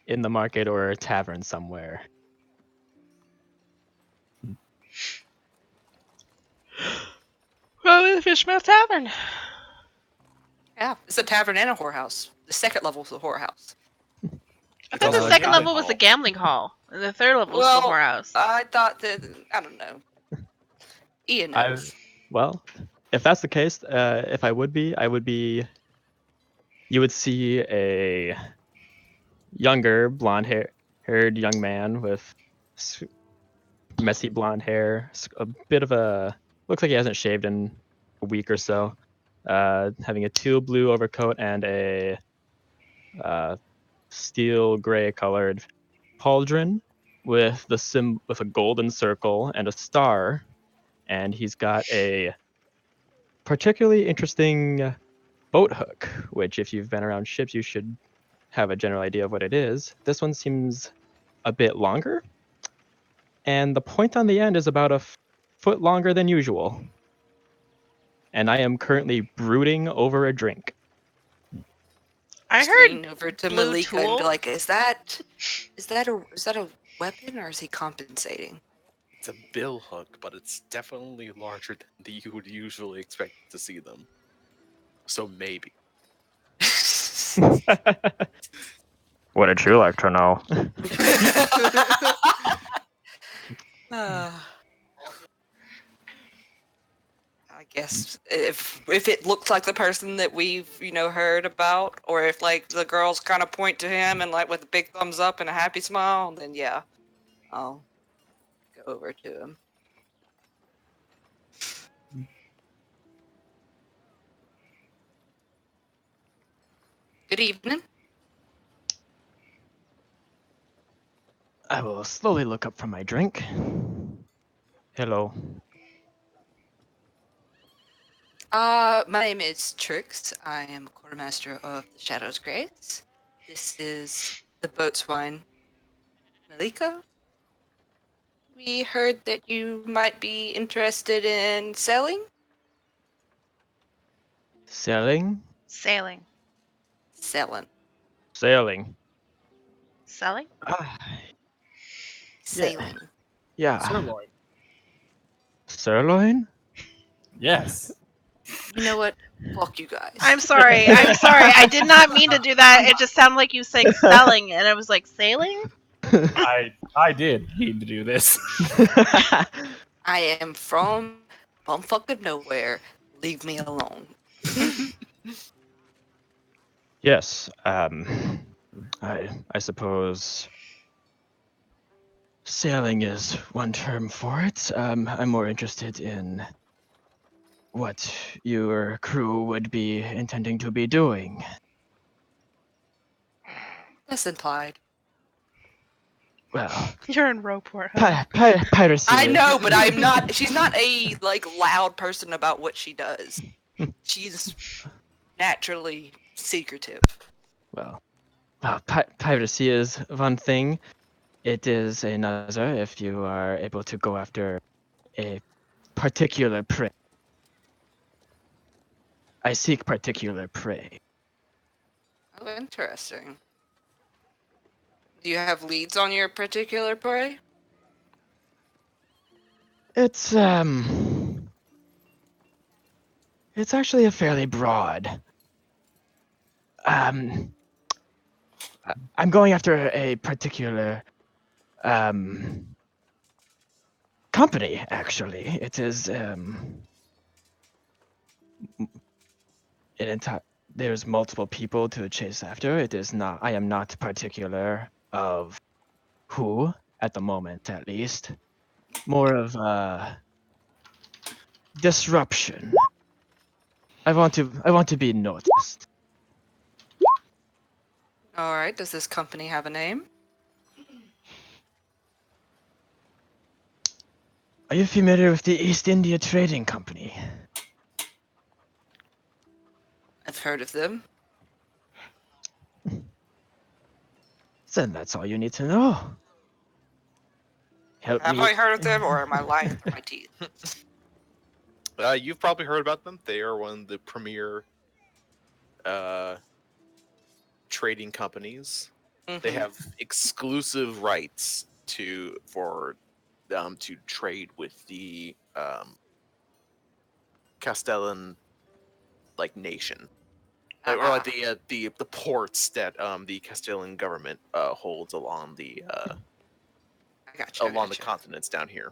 in the market or a tavern somewhere.
Probably the Fishmouth Tavern.
Yeah, it's a tavern and a whorehouse. The second level is the whorehouse.
I
It's
thought the
also a
second
gambling
level was the
hall.
gambling hall, and the third level was the
Well,
whorehouse.
I thought that I don't know. Ian
I
knows.
well, if that's the case, if I would be. You would see a younger, blonde-haired young man with messy blonde hair, a bit of a looks like he hasn't shaved in a week or so, having a teal blue overcoat and a steel gray colored pauldron with with a golden circle and a star, and he's got a particularly interesting boat hook, which if you've been around ships, you should have a general idea of what it is. This one seems a bit longer, and the point on the end is about a foot longer than usual. And I am currently brooding over a drink.
I
Just
heard
lean over to
blue
Malika and be
tool.
like, is that a weapon or is he compensating?
It's a bill hook, but it's definitely larger than you would usually expect to see them. So maybe.
Would you like to know?
Ah, I guess if it looks like the person that we've heard about, or if like the girls kind of point to him and like with a big thumbs up and a happy smile, then yeah, I'll go over to him. Good evening.
I will slowly look up from my drink. Hello.
My name is Trix. I am quartermaster of the Shadows Grace. This is the boatswain, Malika. We heard that you might be interested in sailing.
Selling?
Sailing.
Selling.
Sailing.
Selling?
Ah, yeah.
Sailing.
Yeah.
Sirloin.
Sirloin?
Yes.
You know what? Fuck you guys.
I'm sorry. I'm sorry. I did not mean to do that. It just sounded like you saying selling, and I was like, sailing?
I did mean to do this.
I am from bumfucking nowhere. Leave me alone.
Yes. I suppose sailing is one term for it. I'm more interested in what your crew would be intending to be doing.
That's implied.
Well,
You're in Roport, huh?
piracy.
I know, but I'm not. She's not a loud person about what she does. She's naturally secretive.
Well, piracy is one thing. It is another if you are able to go after a particular prey. I seek particular prey.
Oh, interesting. Do you have leads on your particular prey?
It's actually a fairly broad. I'm going after a particular company. Actually, it is there's multiple people to chase after. It is not. I am not particular of who at the moment, at least. More of disruption. I want to be noticed.
All right. Does this company have a name?
Are you familiar with the East India Trading Company?
I've heard of them.
Then that's all you need to know. Help
Have
me.
I heard of them, or am I lying through my teeth?
You've probably heard about them. They are one of the premier trading companies. They
Mhm.
have exclusive rights to trade with the Castellan nation, or like the ports that the Castellan government holds along the
I gotcha.
continents down here.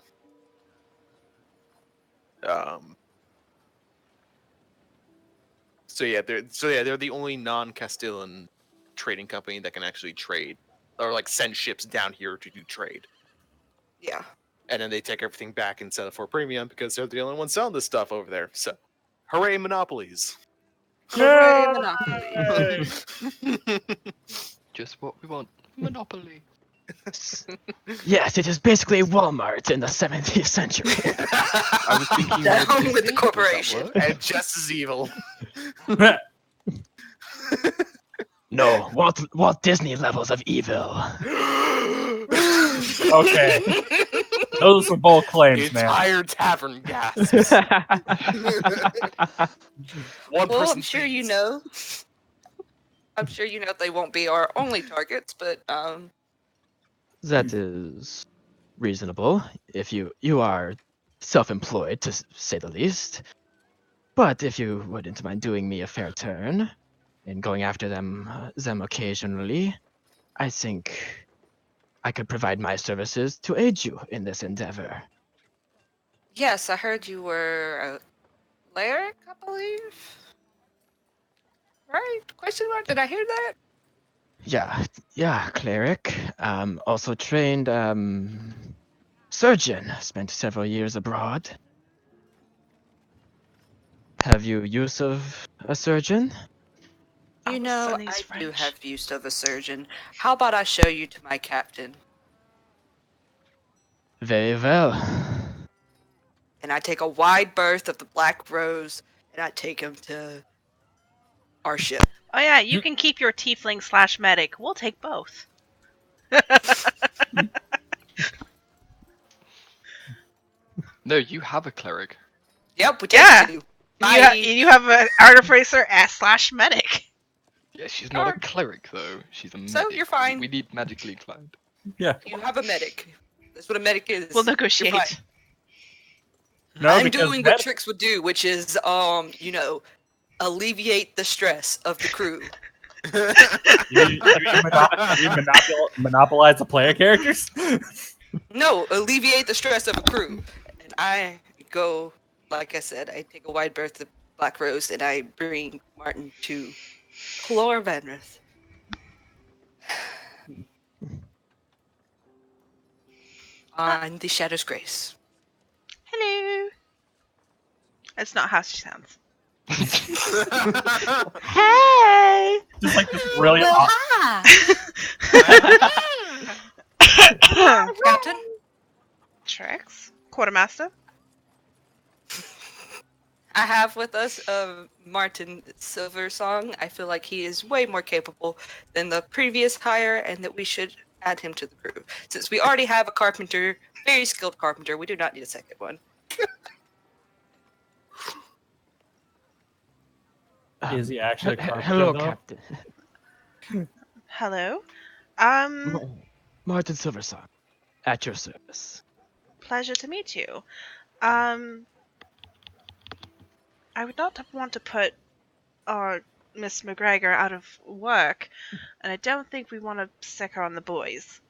Um, they're the only non-Castellan trading company that can actually trade or send ships down here to do trade.
Yeah.
And then they take everything back and sell it for a premium because they're the only ones selling this stuff over there. So, hooray, monopolies!
Hooray, Monopoly.
Just what we want. Monopoly.
Yes, it is basically Walmart in the 17th century.
I was thinking
Down
more
with the
Disney. Does that
corporation.
work?
And just as evil.
No, Walt Disney levels of evil.
Okay. Those are some bold
The
claims, man.
entire tavern gasps. One
Well,
person
I'm sure you
sees.
know. I'm sure you know they won't be our only targets, but
That is reasonable if you are self-employed, to say the least. But if you wouldn't mind doing me a fair turn and going after them occasionally, I think I could provide my services to aid you in this endeavor.
yes, I heard you were a cleric, I believe. Right? Question mark? Did I hear that?
Yeah, cleric. Also trained surgeon. Spent several years abroad. Have you use of a surgeon?
You
Our
know,
Sonny's
I do
French.
have use of a surgeon. How about I show you to my captain?
Very well.
And I take a wide berth of the Black Rose, and I take him to our ship.
Oh yeah, you can keep your tiefling / medic. We'll take both.
No, you have a cleric.
Yep, we
Yeah.
take two.
You have an artificer / medic.
Yeah, she's not a
Alright.
cleric though. She's a medic.
So you're fine.
We need magically inclined.
Yeah.
You have a medic. That's what a medic is.
We'll
You're
negotiate.
fine.
No,
I'm
because
doing what Trix would do, which is, alleviate the stress of the crew.
you monopolize the player characters.
No, alleviate the stress of a crew. And I go, like I said, I take a wide berth of Black Rose and I bring Martin to Clor Vanrith. On the Shadow's Grace.
Hello. That's not how she sounds.
Hey!
Just like this really.
Captain?
Trix, quartermaster.
I have with us Martin Silversong. I feel like he is way more capable than the previous hire, and that we should add him to the crew. Since we already have a carpenter, very skilled carpenter, we do not need a second one.
Is he actually a carpenter,
Hello,
though?
Captain.
Hello.
Martin Silversong, at your service.
Pleasure to meet you. Um, I would not want to put our Miss McGregor out of work, and I don't think we want to stick her on the boys.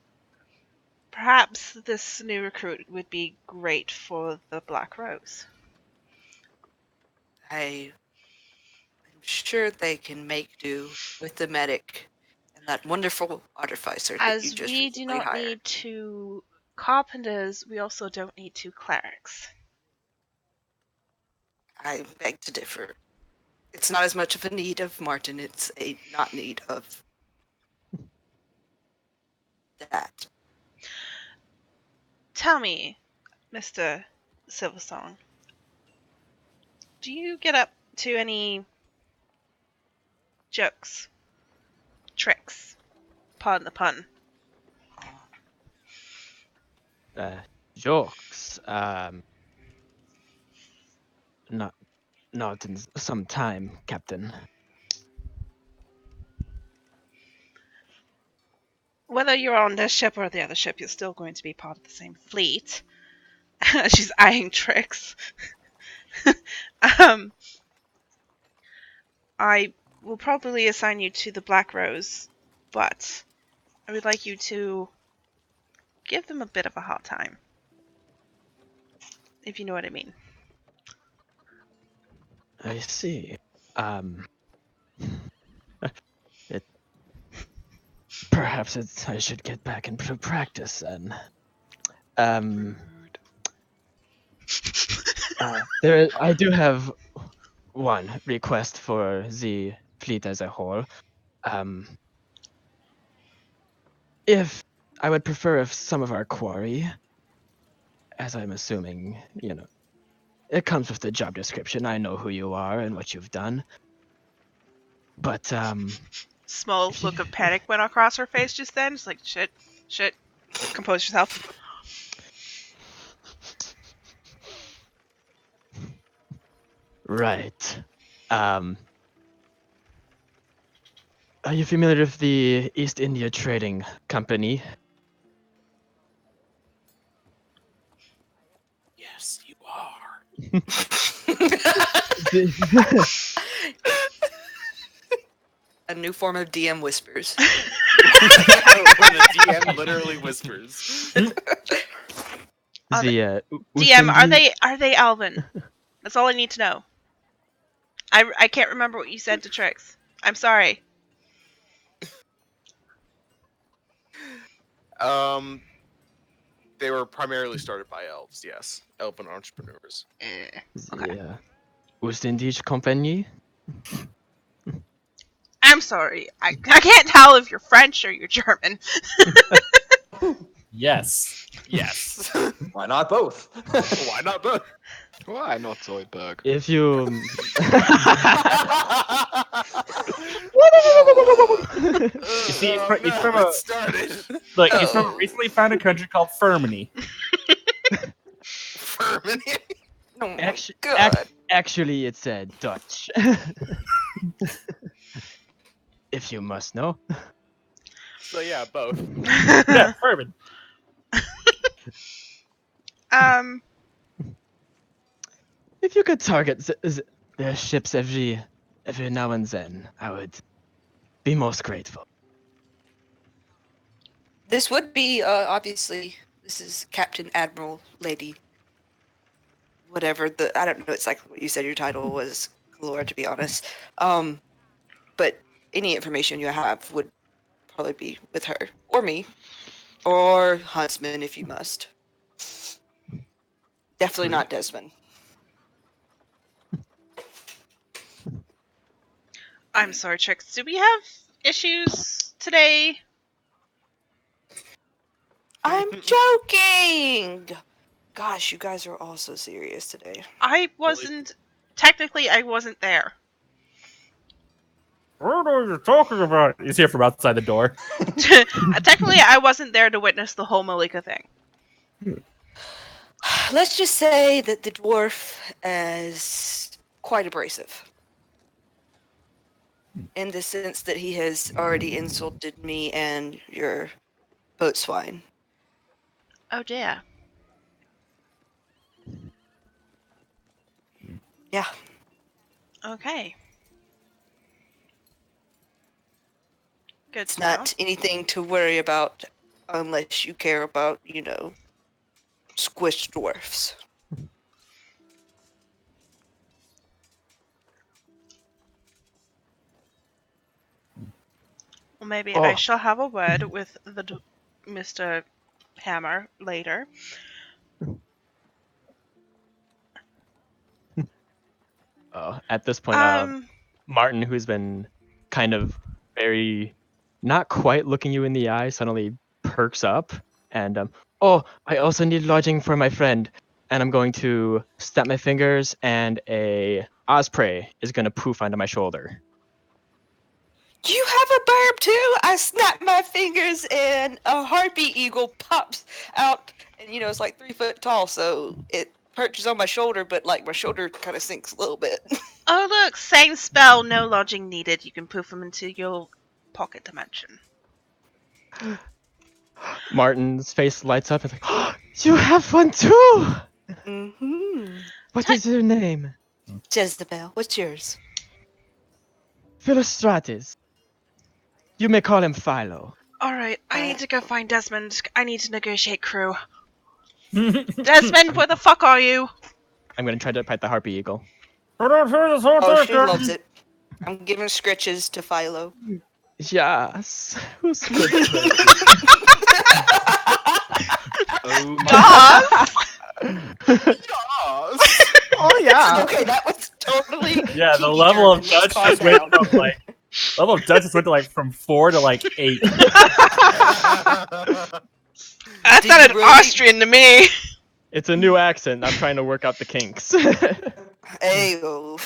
Perhaps this new recruit would be great for the Black Rose.
I'm sure they can make do with the medic and that wonderful artificer that you
As
just
we do
recently
not
hired.
need two carpenters, we also don't need two clerics.
I beg to differ. It's not as much of a need of Martin, it's a not need of that.
Tell me, Mr. Silversong, do you get up to any jokes, tricks, pardon the pun?
Jokes. Not not in some time, Captain.
Whether you're on this ship or the other ship, you're still going to be part of the same fleet. She's eyeing tricks. um, I will probably assign you to the Black Rose, but I would like you to give them a bit of a hard time. If you know what I mean.
I see. It perhaps I should get back into practice then. I do have one request for the fleet as a whole. If I would prefer if some of our quarry, as I'm assuming, it comes with the job description. I know who you are and what you've done. But
Small
if you,
look of panic went across her face just then. Just like, shit, compose yourself.
right. Are you familiar with the East India Trading Company?
Yes, you are.
A new form of DM whispers.
When the DM literally whispers.
The
DM,
Usindi-
are they Alvin? That's all I need to know. I can't remember what you said to Trix. I'm sorry.
They were primarily started by elves, yes. Elven entrepreneurs.
Okay.
the Ustindisch Company?
I'm sorry. I can't tell if you're French or you're German.
Yes.
Yes.
Why not both?
Why not both?
Why not Zoidberg?
If you
You see,
Oh,
he's
no,
from
it
a
started.
he's from a
Oh.
recently founded country called Fermany.
Ferment.
Oh my
actually,
god.
actually it's Dutch. If you must know.
So yeah, both.
Yeah, Ferman.
um,
If you could target their ships every now and then, I would be most grateful.
This would be, obviously, this is Captain Admiral Lady. Whatever I don't know exactly what you said your title was, Laura, to be honest. But any information you have would probably be with her. Or me. Or Huntsman, if you must. Definitely not Desmond.
I'm sorry, Trix. Do we have issues today?
I'm joking! Gosh, you guys are all so serious today.
I wasn't. Technically, I wasn't there.
What are you talking about? He's here from outside the door.
Technically, I wasn't there to witness the whole Malika thing.
Let's just say that the dwarf is quite abrasive. in the sense that he has already insulted me and your boat swine.
Oh dear.
Yeah.
Okay. Good
It's
to know.
not anything to worry about unless you care about, squished dwarfs.
Well, maybe I
Oh.
shall have a word with Mr. Hammer later.
At this point,
Um,
Martin, who's been kind of very not quite looking you in the eye, suddenly perks up and oh, I also need lodging for my friend, and I'm going to snap my fingers, and a osprey is going to poof onto my shoulder.
You have a burp too? I snap my fingers and a harpy eagle pops out, and it's like 3 foot tall, so it perches on my shoulder, but like my shoulder kind of sinks a little bit.
oh look, same spell, no lodging needed. You can poof them into your pocket dimension.
Martin's face lights up and like, oh, you have one too.
Mm-hmm.
What is your name?
Jezebel, what's yours?
Philostratus. You may call him Philo.
Alright, I
Uh,
need to go find Desmond. I need to negotiate crew. Desmond, where the fuck are you?
I'm going to try to fight the harpy eagle.
Oh, she loves it. I'm giving scritches to Philo.
Yes. Who's
Oh my
Dogs?
Oh yeah.
Okay, that was totally.
Yeah, the
cheeky,
level of
German. Just
Dutch
calm
just went
down.
from level of Dutch just went to from 4 to 8.
That
Did you
sounded
really-
Austrian to me.
It's a new accent. I'm trying to work out the kinks.
Hey, oh.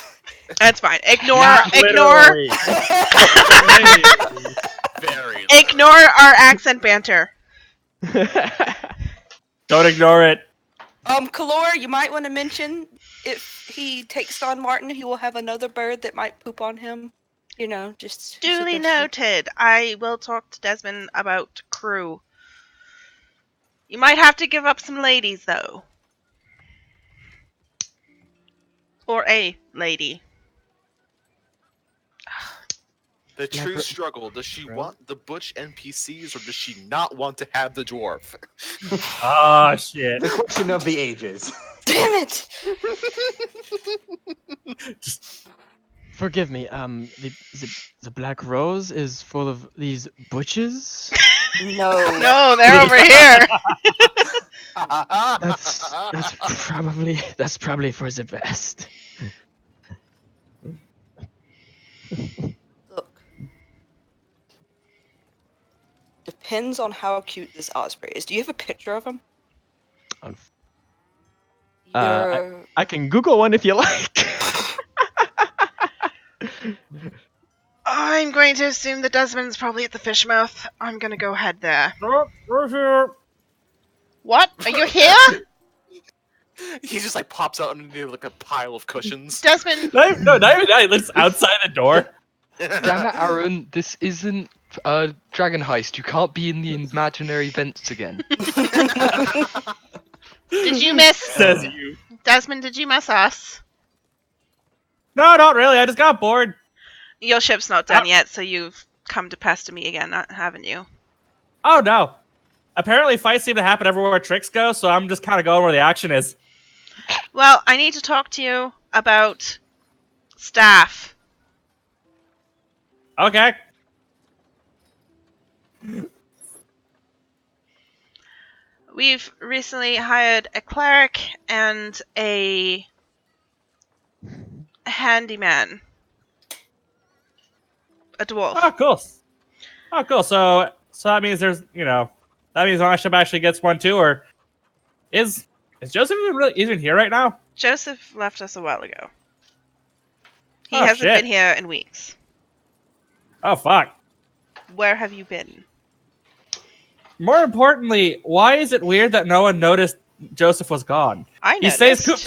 That's fine. Ignore
Literally.
Very.
ignore our accent banter.
Don't ignore it.
Kalor, you might want to mention if he takes on Martin, he will have another bird that might poop on him. Just
Duly
suggestion.
noted. I will talk to Desmond about crew. You might have to give up some ladies, though. Or a lady.
The true
Never-
struggle. Does she
Bro.
want the butch NPCs or does she not want to have the dwarf?
Oh shit.
The question of the ages.
Damn it!
Forgive me. The Black Rose is full of these butches.
No.
No, they're over here.
That's probably for the best.
Look. Depends on how cute this osprey is. Do you have a picture of him?
Unf-
You're...
I can Google one if you like.
I'm going to assume that Desmond's probably at the fish mouth. I'm going to go head there. What? Are you here?
He just pops out underneath a pile of cushions.
Desmond,
Not even that. He lives outside the door.
Damn it, Aaron! This isn't a dragon heist. You can't be in the imaginary vents again.
did you miss...
Says you.
Desmond, did you miss us?
No, not really. I just got bored.
Your ship's not done yet, so you've come to pester me again, haven't you?
Oh no. Apparently fights seem to happen everywhere tricks go, so I'm just kind of going where the action is.
Well, I need to talk to you about staff.
Okay.
We've recently hired a cleric and a handyman. A dwarf.
Oh, cool. Oh, cool. So that means that means my ship actually gets one too, or is Joseph even here right now?
Joseph left us a while ago. He
Oh,
hasn't
shit.
been here in weeks.
Oh, fuck.
Where have you been?
More importantly, why is it weird that no one noticed Joseph was gone.
I
He stays
noticed.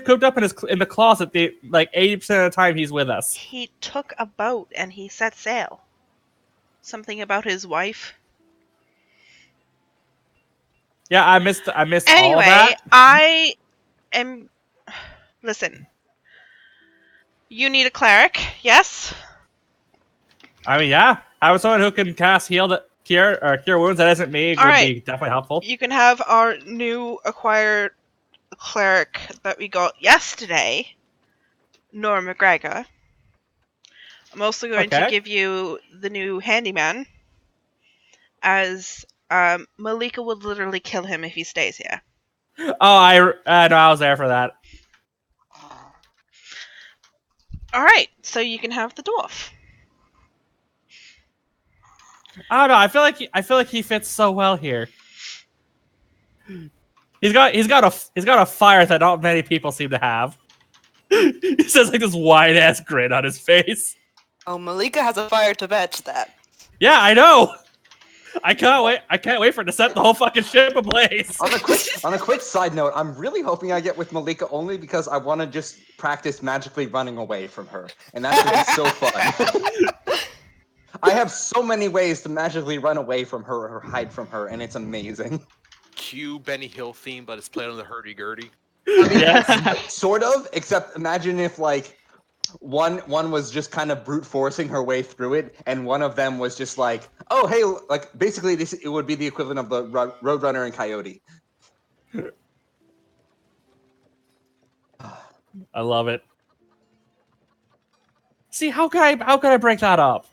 cooped up in the closet. 80% of the time he's with us.
He took a boat and he set sail. Something about his wife.
Yeah, I missed all of
Anyway,
that.
I am. Listen. You need a cleric, yes?
I mean, yeah, having someone who can cast cure wounds that isn't me would
Alright.
be definitely helpful.
You can have our new acquired cleric that we got yesterday, Nora McGregor. I'm also going to
Okay.
give you the new handyman, as Malika would literally kill him if he stays here.
Oh, I know I was there for that.
Alright, so you can have the dwarf.
I don't know. I feel like he fits so well here. He's got a fire that not many people seem to have. He says like this wide ass grin on his face.
Oh, Malika has a fire to match that.
Yeah, I know. I can't wait for it to set the whole fucking ship ablaze.
On a quick side note, I'm really hoping I get with Malika only because I want to just practice magically running away from her, and that would be so fun. I have so many ways to magically run away from her or hide from her, and it's amazing.
Cue Benny Hill theme, but it's played on the hurdy-gurdy.
I mean,
Yeah.
sort of, except imagine if like one was just kind of brute forcing her way through it, and one of them was just like, oh hey, like basically it would be the equivalent of the Roadrunner and Coyote.
I love it. See, how can I break that up?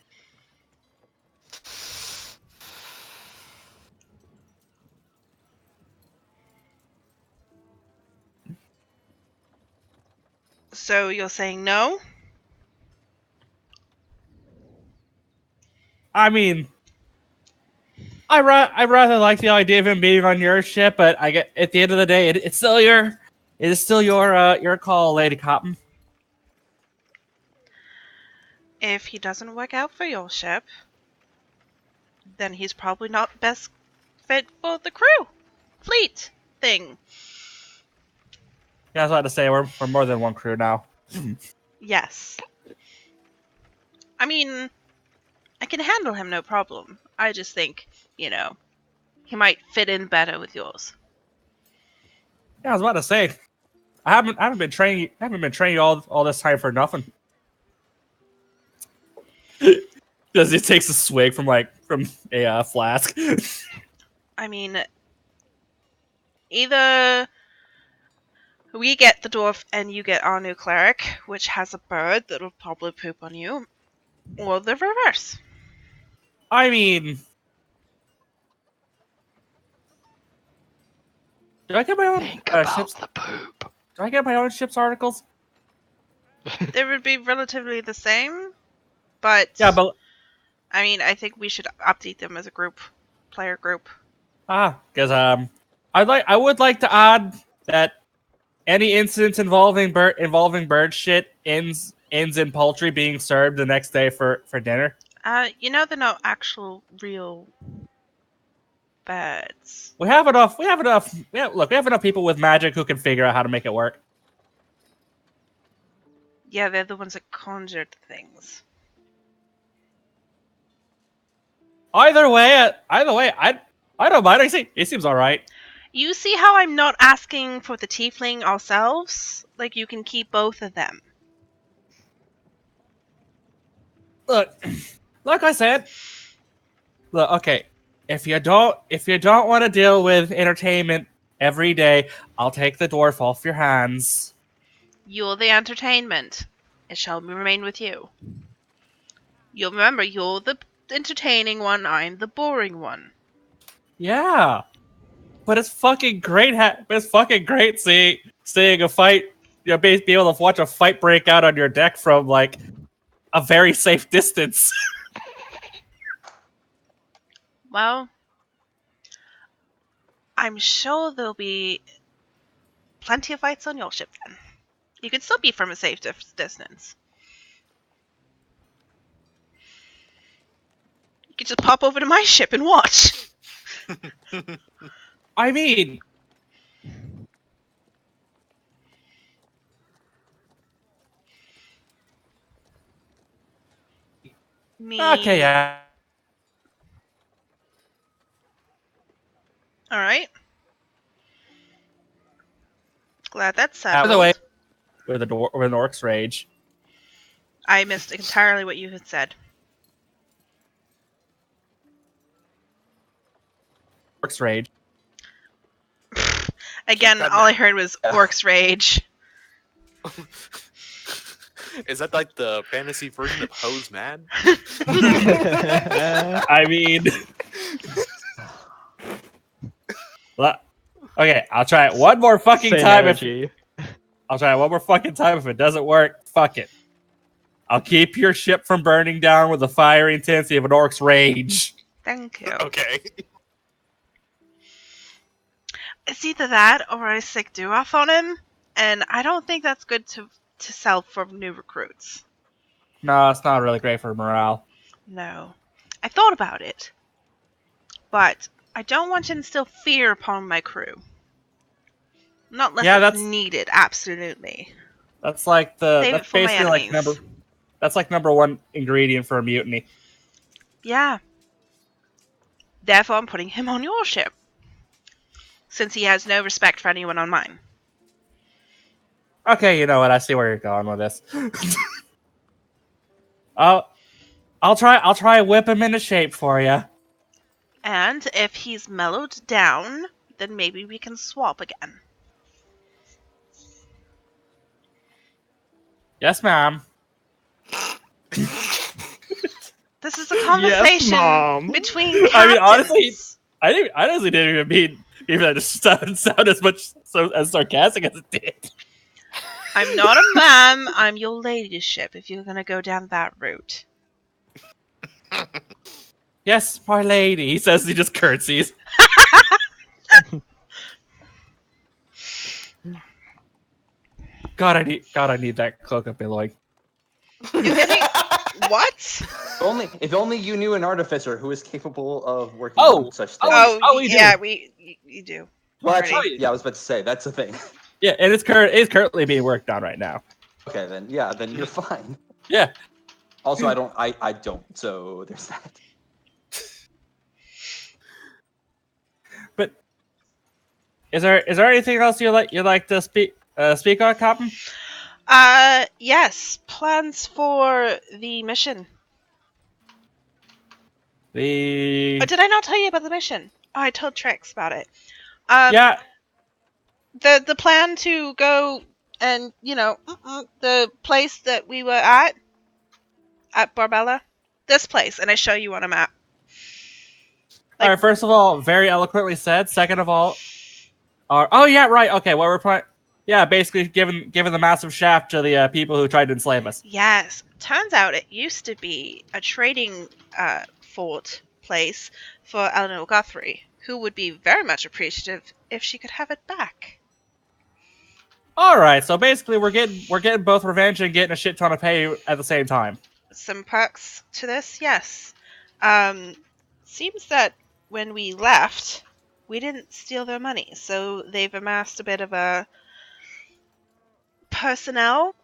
So you're saying no?
I mean, I rather like the idea of him being on your ship, but I get at the end of the day, it is still your call, Lady Cotton.
If he doesn't work out for your ship, then he's probably not best fit for the crew. Fleet thing.
Yeah, I was about to say we're more than one crew now.
Yes. I mean, I can handle him no problem. I just think, he might fit in better with yours.
Yeah, I was about to say, I haven't been training you all this time for nothing. Because it takes a swig from a flask.
I mean, either we get the dwarf and you get our new cleric, which has a bird that will probably poop on you, or the reverse.
I mean, do I get my own
Think about
ships?
the poop.
Do I get my own ships articles?
They would be relatively the same, but
Yeah, but
I mean, I think we should update them as a player group.
because I would like to add that any incidents involving bird shit ends in poultry being served the next day for dinner.
They're not actual real birds.
We have enough. We have enough people with magic who can figure out how to make it work.
Yeah, they're the ones that conjured things.
Either way, I don't mind. It seems all right.
You see how I'm not asking for the tiefling ourselves? Like, you can keep both of them.
Look, like I said, look. Okay, if you don't want to deal with entertainment every day, I'll take the dwarf off your hands.
You're the entertainment. It shall remain with you. You'll remember, you're the entertaining one, I'm the boring one.
Yeah, but it's fucking great. It's fucking great seeing a fight. Be able to watch a fight break out on your deck from like a very safe distance.
Well, I'm sure there'll be plenty of fights on your ship then. You can still be from a safe distance. You could just pop over to my ship and watch.
I mean,
me.
Okay, yeah.
All right. Glad that's
By the way,
settled.
with an orc's rage.
I missed entirely what you had said.
Orc's rage.
Again,
that
all I
in
heard was
Yeah.
Orc's Rage.
Is that like the fantasy version of Hose Mad?
I mean, okay, I'll try it one more fucking
Same
time.
energy.
I'll try it one more fucking time. If it doesn't work, fuck it. I'll keep your ship from burning down with the fiery intensity of an orc's rage.
Thank you.
Okay.
It's either that or I sick do off on him, and I don't think that's good to sell for new recruits.
No, it's not really great for morale.
No. I thought about it, but I don't want to instill fear upon my crew. Not unless
Yeah,
it's
that's-
needed, absolutely.
That's like
Save it
that's
for my
basically like
enemies.
that's like number one ingredient for a mutiny.
Yeah. Therefore, I'm putting him on your ship, since he has no respect for anyone on mine.
Okay, you know what? I see where you're going with this. I'll try whip him into shape for you.
And if he's mellowed down, then maybe we can swap again.
Yes, ma'am.
This is a conversation
Mom.
between captains.
I mean, honestly, I honestly didn't even mean even that. It just sound as much as sarcastic as it did.
I'm not a ma'am. I'm your ladyship. If you're gonna go down that route.
Yes, my lady. He says he just curtsies. God, I need that cloak of billowing.
What?
If only you knew an artificer who is capable of working
Oh!
on such things.
Oh,
we do.
yeah, you do.
Well,
Already.
actually, yeah, I was about to say that's the thing.
Yeah, and it's currently being worked on right now.
Okay, then you're fine.
Yeah.
Also, I don't, so there's that.
But is there anything else you'd like to speak on, Captain?
Yes. Plans for the mission.
The
Oh, did I not tell you about the mission? Oh, I told Trix about it.
yeah.
The plan to go and, the place that we were at Barbella. This place, and I show you on a map.
All right. First of all, very eloquently said. Second of all, oh yeah, right. Okay, well we're playing. Yeah, basically giving the massive shaft to the people who tried to enslave us.
Yes. Turns out it used to be a trading fort place for Eleanor Guthrie, who would be very much appreciative if she could have it back.
All right, so basically we're getting both revenge and getting a shit ton of pay at the same time.
Some perks to this, yes. Seems that when we left, we didn't steal their money, so they've amassed a bit of a personnel.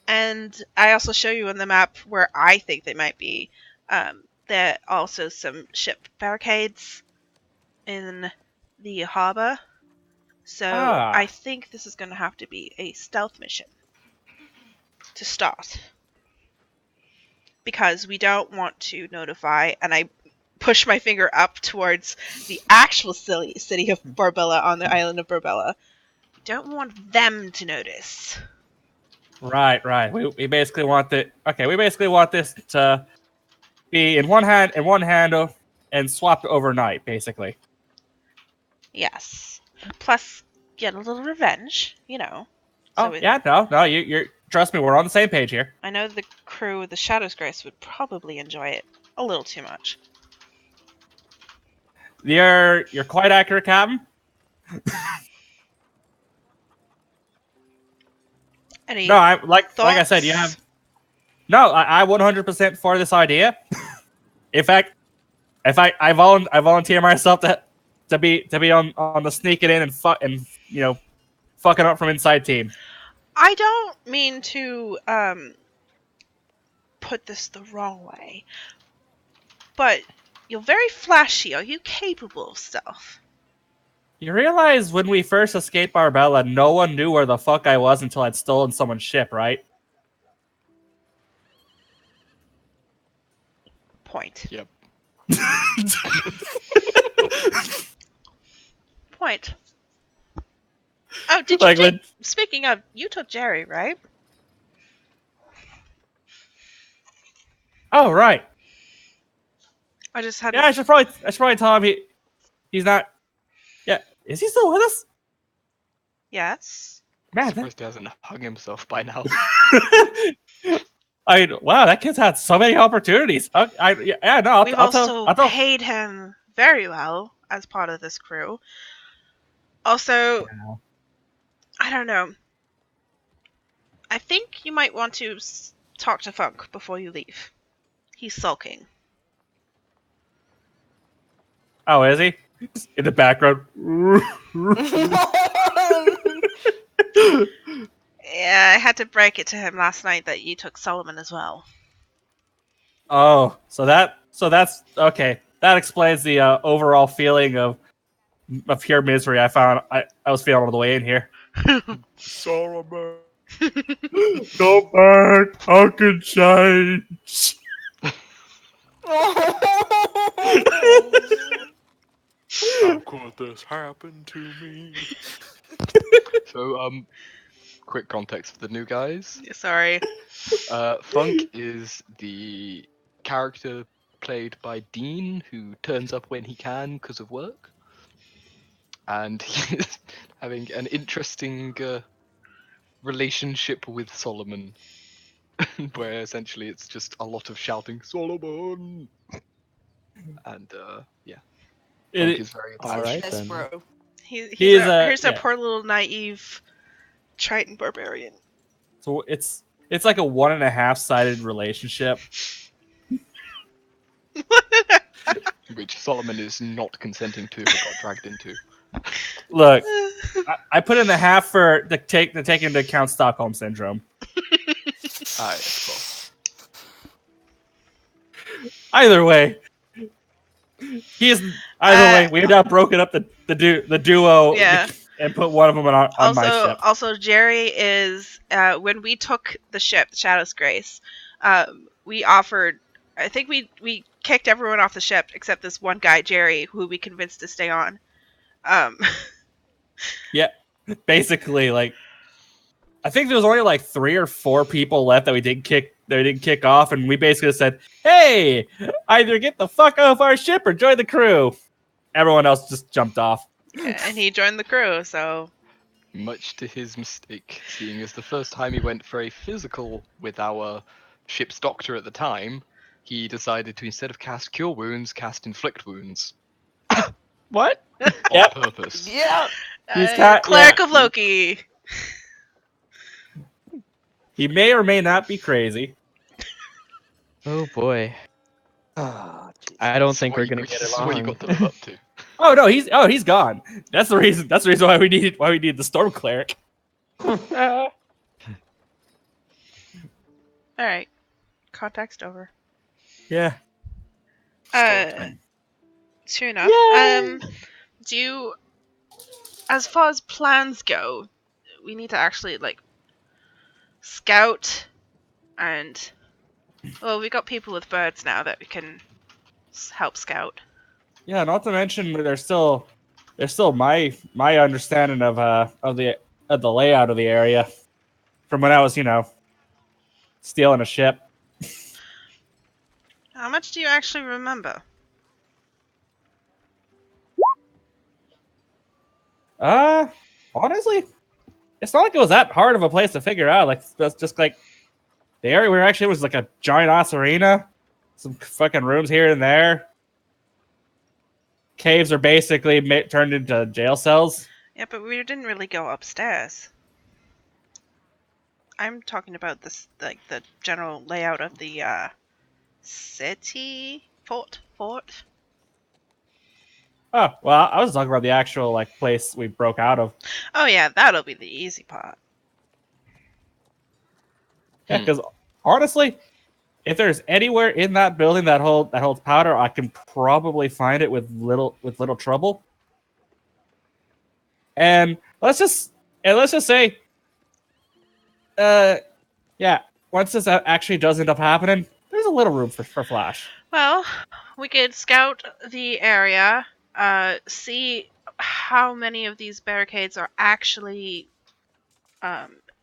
And I also show you on the map where I think they might be. There are also some ship barricades in the harbor. So I think this is going to have to be a stealth mission to start. Because we don't want to notify, and I push my finger up towards the actual city of Barbella on the island of Barbella. We don't want them to notice.
Right. We basically want we basically want this to be in one hand and swapped overnight, basically.
Yes. Plus, get a little revenge, So
No, you're trust me, we're on the same page here.
I know the crew of the Shadow's Grace would probably enjoy it a little too much.
You're quite accurate, Captain.
Any
No, like I said,
thoughts?
you have. No, I 100% for this idea. In fact, I volunteer myself to be on the sneaking in and fucking up from inside team.
I don't mean to put this the wrong way, but you're very flashy. Are you capable of stuff?
You realize when we first escaped Barbella, no one knew where the fuck I was until I'd stolen someone's ship, right?
Point.
Yep.
Point. Oh, did you
Like,
take...
when-
Speaking of, you took Jerry, right?
Oh, right.
I just had...
Yeah, I should probably tell him he's not. Yeah, is he still with us?
Yes.
Man,
Surprised he hasn't hung himself by now.
wow, that kid's had so many opportunities. No,
We've
I'll
also
tell.
paid him very well as part of this crew. Also,
Yeah.
I don't know. I think you might want to talk to Funk before you leave. He's sulking.
Oh, is he? In the background.
Yeah, I had to break it to him last night that you took Solomon as well.
Oh, so that's okay. That explains the overall feeling of pure misery I was feeling on the way in here.
Solomon.
Go back, I can change.
How could this happen to me?
So, quick context for the new guys.
Sorry.
Funk is the character played by Dean, who turns up when he can because of work, and he is having an interesting relationship with Solomon, where essentially it's just a lot of shouting Solomon, and yeah, Funk is very
All
attached.
right,
Yes,
then.
bro.
He's a
yeah.
poor little naive Triton barbarian.
So it's like a 1.5 sided relationship.
Which Solomon is not consenting to, but got dragged into.
Look, I put in the half for to take into account Stockholm syndrome.
Ah, yes,
Either way, we have now broken up the duo.
Yeah.
And put one of them on my ship.
Also, Jerry is when we took the ship, Shadow's Grace. We offered. I think we kicked everyone off the ship except this one guy, Jerry, who we convinced to stay on.
Yeah, basically, like, I think there was only like 3 or 4 people left that we didn't kick off, and we basically said, "Hey, either get the fuck off our ship or join the crew." Everyone else just jumped off.
and he joined the crew, so
much to his mistake, seeing as the first time he went for a physical with our ship's doctor at the time, he decided to, instead of cast Cure Wounds, cast Inflict Wounds.
What?
On
Yep.
purpose.
Yeah.
Cleric of Loki.
He may or may not be crazy.
Oh boy.
Ah, jeez.
I don't
This is
think
what
we're
you-
gonna get
This is what you
along.
got to live up to.
Oh no, he's gone. That's the reason why we need the storm cleric.
All right, context over.
Yeah.
True enough. Do you, as far as plans go, we need to actually like scout, and well, we got people with birds now that we can help scout.
Yeah, not to mention there's still my understanding of the layout of the area from when I was, stealing a ship.
How much do you actually remember?
Honestly, it's not like it was that hard of a place to figure out. Like, that's just like the area where actually it was like a giant ass arena, some fucking rooms here and there. Caves are basically turned into jail cells.
Yeah, but we didn't really go upstairs. I'm talking about this, like the general layout of the city fort.
Oh, well, I was talking about the actual like place we broke out of.
Oh yeah, that'll be the easy part.
Yeah, because honestly, if there's anywhere in that building that holds powder, I can probably find it with little trouble. And let's just say, yeah, once this actually does end up happening, there's a little room for Flash.
Well, we could scout the area, see how many of these barricades are actually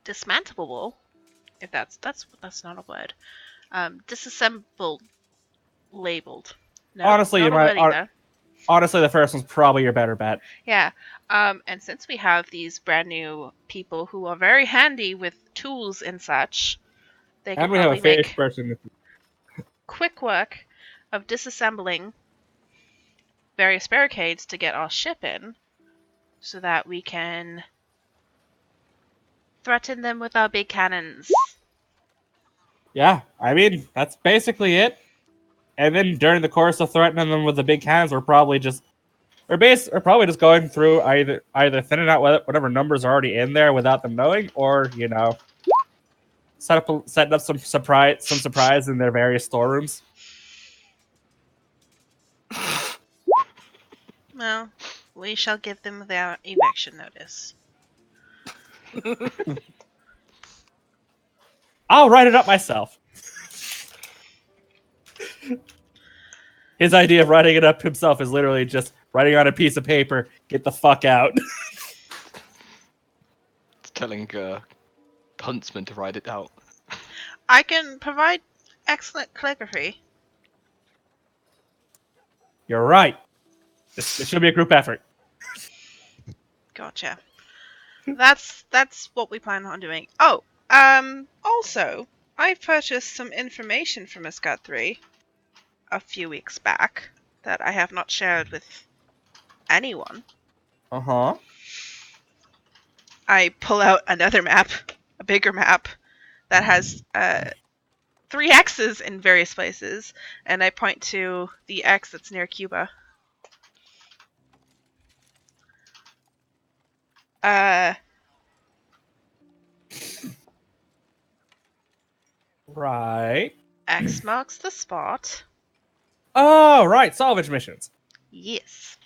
dismantleable. If that's not a word. Disassembled, labeled. No,
Honestly,
not
you
a
might.
word either.
Honestly, the first one's probably your better bet.
Yeah. And since we have these brand new people who are very handy with tools and such, they could
And we have a
probably
fish
make
person.
quick work of disassembling various barricades to get our ship in, so that we can threaten them with our big cannons.
Yeah, I mean that's basically it. And then during the course of threatening them with the big cannons, we're probably just going through either thinning out whatever numbers are already in there without them knowing, or setting up some surprise in their various storerooms.
Well, we shall give them their eviction notice.
I'll write it up myself. His idea of writing it up himself is literally just writing on a piece of paper, "Get the fuck out."
It's telling Huntsman to write it out.
I can provide excellent calligraphy.
You're right. This should be a group effort.
Gotcha. That's what we plan on doing. Oh, also, I purchased some information from Miss Guthrie a few weeks back that I have not shared with anyone.
Uh-huh.
I pull out another map, a bigger map, that has 3 X's in various places, and I point to the X that's near Cuba.
Right.
X marks the spot.
Oh, right. Salvage missions.
Yes.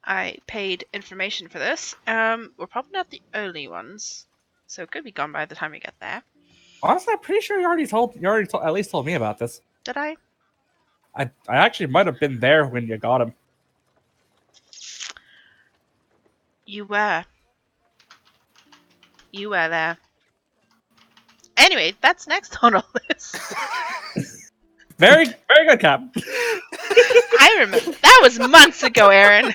I paid information for this. We're probably not the only ones, so it could be gone by the time we get there.
Honestly, I'm pretty sure you already at least told me about this.
Did I?
I actually might have been there when you got him.
You were. You were there. Anyway, that's next on our list.
Very good, Cap.
I remember. That was months ago, Aaron.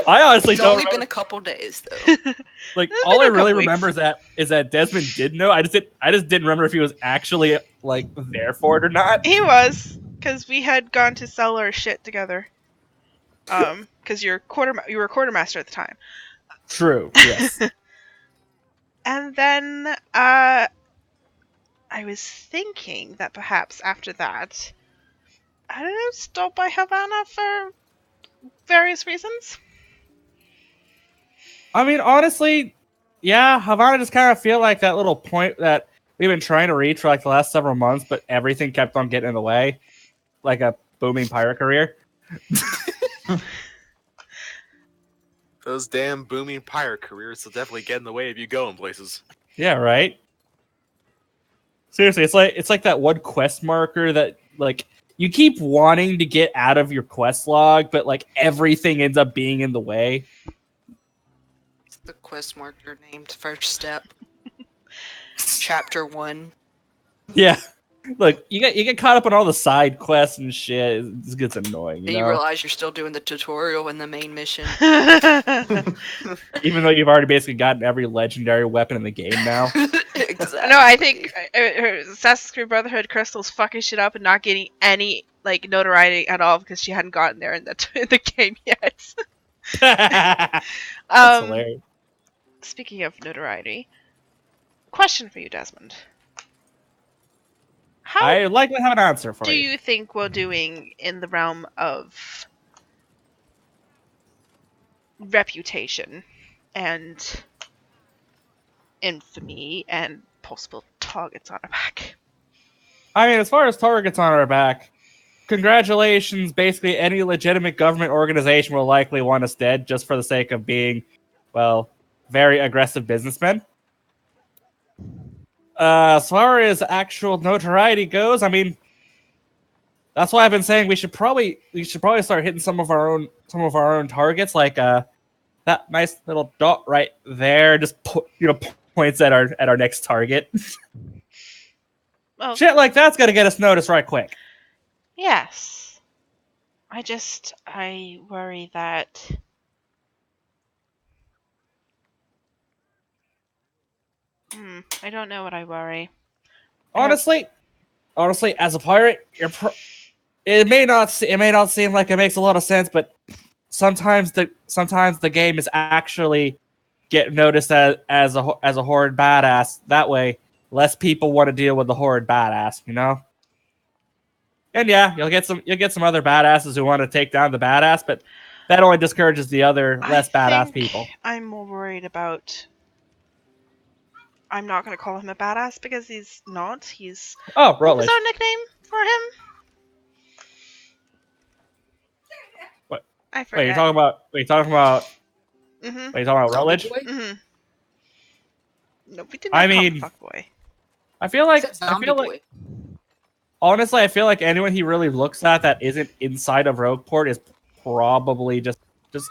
I honestly
It's
don't
only been
remember.
a couple days though.
Like,
It's
all
been
I
a
really
couple
remember is that Desmond did know. I just didn't remember if he was actually like there for it or not.
He was, because we had gone to sell our shit together. Because you were quartermaster at the time.
True. Yes.
And then, I was thinking that perhaps after that, I don't know, stop by Havana for various reasons.
I mean, honestly, yeah, Havana just kind of feel like that little point that we've been trying to reach for like the last several months, but everything kept on getting in the way, like a booming pirate career.
Those damn booming pirate careers will definitely get in the way of you going places.
Yeah, right. Seriously, it's like that one quest marker that like you keep wanting to get out of your quest log, but like everything ends up being in the way.
The quest marker named First Step. Chapter 1.
Yeah. Look, you get caught up on all the side quests and shit. It just gets annoying,
You realize you're still doing the tutorial and the main mission.
Even though you've already basically gotten every legendary weapon in the game now.
Exactly.
No, I think Assassin's Creed Brotherhood Crystal's fucking shit up and not getting any like notoriety at all because she hadn't gotten there in the game yet.
That's
Um,
hilarious.
Speaking of notoriety, question for you, Desmond. How
I likely have an answer for
do
you.
you think we're doing in the realm of reputation and infamy and possible targets on our back.
I mean, as far as targets on our back, congratulations. Basically, any legitimate government organization will likely want us dead just for the sake of being, well, very aggressive businessmen. As far as actual notoriety goes, I mean, that's why I've been saying we should probably start hitting some of our own targets, like that nice little dot right there, just points at our next target.
Well,
Shit like that's gonna get us noticed right quick.
yes. I worry that. I don't know what I worry.
Honestly, as a pirate, it may not seem like it makes a lot of sense, but sometimes the game is actually get noticed as a horrid badass. That way, less people want to deal with the horrid badass, you know. And yeah, you'll get some other badasses who want to take down the badass, but that only discourages the other less badass people.
I'm more worried about. I'm not going to call him a badass because he's not. He's. What was
Rutledge.
our nickname for him?
What?
I forget.
Wait, you're talking about?
Mm-hmm.
Wait, you're talking about Rutledge?
Mm-hmm. No, we did not
I
call
mean,
him fuckboy.
I feel like
Boy.
honestly, I feel like anyone he really looks at that isn't inside of Rogueport is probably just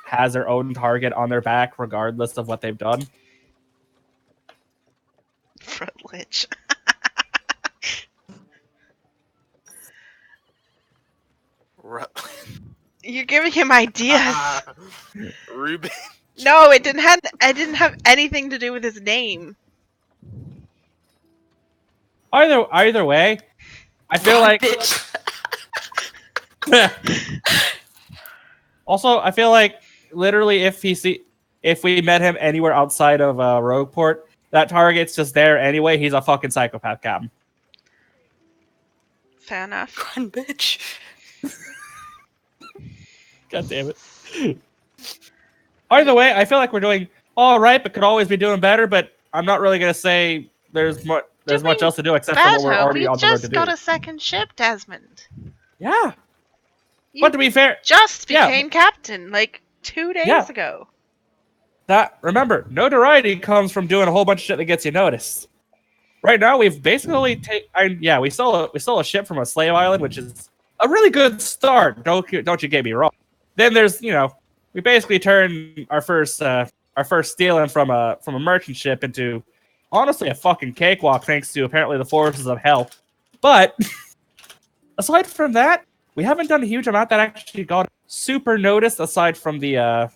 has their own target on their back, regardless of what they've done.
Rutledge. You're giving him ideas.
Ruben.
No, it didn't have anything to do with his name.
Either way, I feel like. Also, I feel like literally if we met him anywhere outside of Rogueport, that target's just there anyway. He's a fucking psychopath, Captain.
Fair enough.
Run, bitch.
God damn it. Either way, I feel like we're doing all right, but could always be doing better. But I'm not really gonna say there's much else to do except for what we're already
we
on the road to
just
do.
got a second ship, Desmond.
Yeah.
You
But to be fair,
just became captain like 2 days ago.
Remember, notoriety comes from doing a whole bunch of shit that gets you noticed. Right now, we've basically we stole a ship from a slave island, which is a really good start. Don't you get me wrong. Then there's we basically turned our first stealing from a merchant ship into honestly a fucking cakewalk, thanks to apparently the forces of hell. But aside from that, we haven't done a huge amount that actually got super noticed aside from the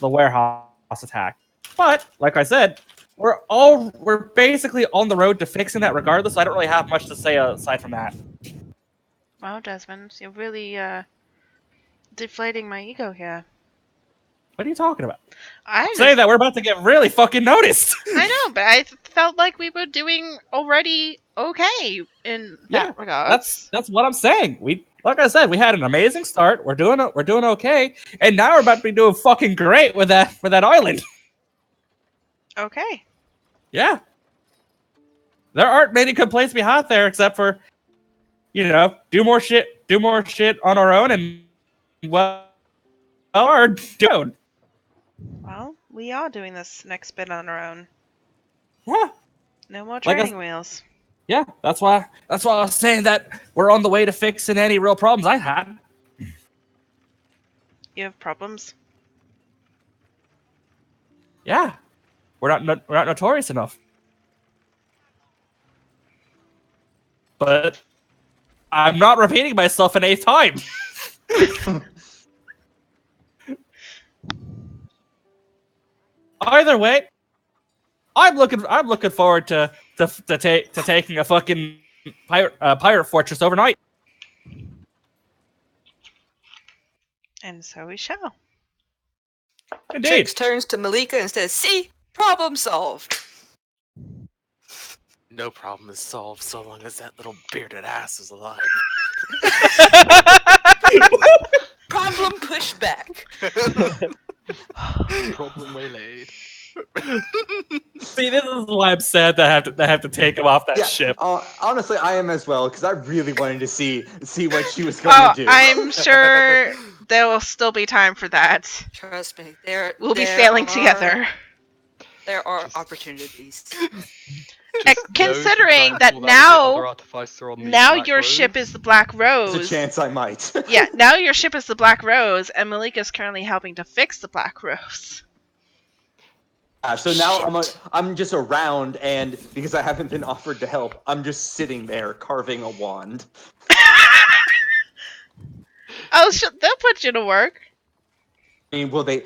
warehouse attack. But like I said, we're basically on the road to fixing that regardless. I don't really have much to say aside from that.
Wow, Desmond, you're really deflating my ego here.
What are you talking about?
I'm
saying that we're about to get really fucking noticed.
I know, but I felt like we were doing already okay in that regard.
That's what I'm saying. Like I said, we had an amazing start. We're doing okay, and now we're about to be doing fucking great with that island.
Okay.
Yeah. There aren't many complaints we have there except for, do more shit on our own, and our dude.
Well, we are doing this next bit on our own.
Yeah.
No more training wheels.
Yeah, that's why I was saying that we're on the way to fixing any real problems I had.
You have problems?
Yeah. We're not notorious enough. But I'm not repeating myself an 8th time. Either way, I'm looking forward to taking a fucking pirate fortress overnight.
And so we shall.
Indeed.
Trix turns to Malika and says, "See, problem solved."
No problem is solved so long as that little bearded ass is alive.
Problem pushed back.
Problem waylaid.
See, this is why I'm sad that I have to take him off that
Yeah,
ship.
honestly, I am as well because I really wanted to see what she was going
Oh,
to do.
I'm sure there will still be time for that.
Trust me,
We'll be sailing together.
There are
Just-
opportunities.
Just know if you try
Considering
and
that
pull with the other
now,
artificer on the
now
Black
your
Rose.
ship is the Black
There's
Rose.
a chance I might.
Yeah, now your ship is the Black Rose, and Malika's currently helping to fix the Black Rose.
So now I'm just around, and because I haven't been offered to help, I'm just sitting there carving a wand.
Oh, they'll put you to work.
I mean, will they?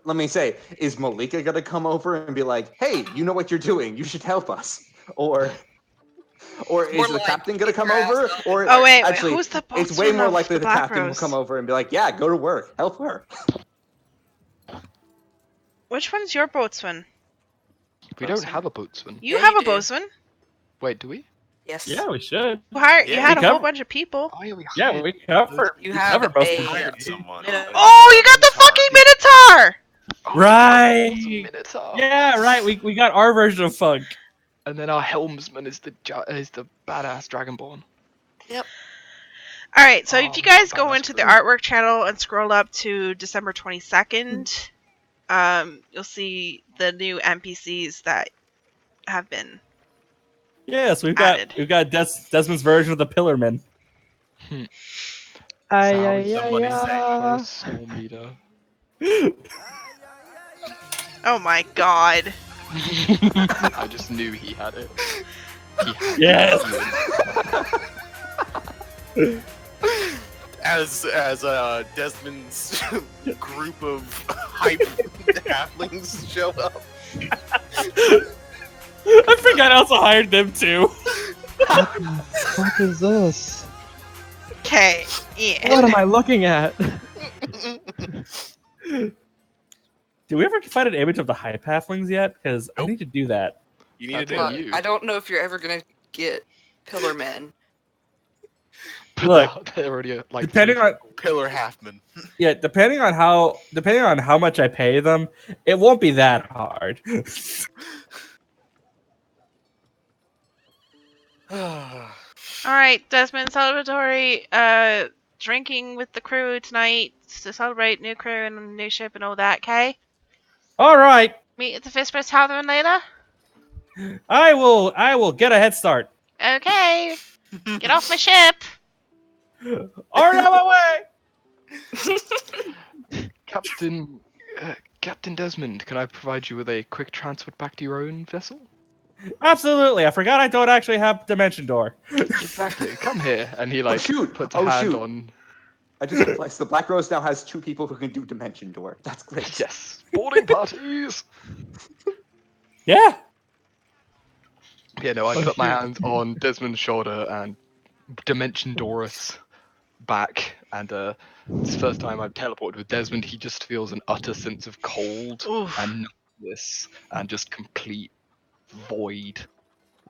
Let me say, is Malika gonna come over and be like, "Hey, you know what you're doing? You should help us," or is
More
the
like,
captain gonna
"Get
come
your ass
over?
up
Or
and
Oh wait,
actually,
who's the
it's way
boatswain
more
of
likely
the
the
Black
captain will
Rose?
come over and be like, "Yeah, go to work, help her."
Which one's your boatswain?
We don't have a boatswain.
You
Yeah,
have
you
a
do.
boatswain.
Wait, do we?
Yes.
Yeah, we should.
You
Yeah,
had
we
a whole
cover-
bunch of people.
Oh, yeah, we
Yeah,
hired
we cover.
You
we
have
cover most
a-
of the
hired
time.
someone.
Minute-
Oh, you got the fucking Minotaur!
Oh,
Right.
it's a Minotaur.
Yeah, right. We got our version of funk.
And then our helmsman is the badass Dragonborn.
All right, so
Oh,
if you
we got
guys go
badass
into the
crew.
artwork channel and scroll up to December 22nd, you'll see the new NPCs that have been.
Yes,
Added.
we've got Desmond's version of the Pillarman.
Somebody say.
Soul meter.
Oh my god.
I just knew he had it. He had
Yes.
it.
As Desmond's group of hype halflings show up.
I forgot I also hired them too.
What is this?
Okay, yeah.
What am I looking at?
Did we ever find an image of the hype halflings yet? Because I
Nope.
need to do that.
You need to
That's
do
on
it.
you.
I don't know if you're ever gonna get Pillar Men.
But
Look,
they're already like
depending on
Pillar Halfman.
depending on how much I pay them, it won't be that hard.
Alright, Desmond, celebratory drinking with the crew tonight to celebrate new crew and new ship and all that, okay?
All right,
Meet at the Fish Tavern later?
I will get a head start.
Okay. Get off my ship!
On my way.
Captain Desmond, can I provide you with a quick transport back to your own vessel?
Absolutely. I forgot I don't actually have Dimension Door.
Exactly. Come here, and he like
shoot.
puts
Oh,
a hand
shoot.
on.
I just realized the Black Rose now has 2 people who can do Dimension Door. That's great.
Yes, boarding parties.
Yeah.
Yeah, no, I
Oh,
put my
shoot.
hand on Desmond's shoulder and Dimension Doris back, and it's the first time I've teleported with Desmond. He just feels an utter sense of cold
Oof.
and nothingness and just complete void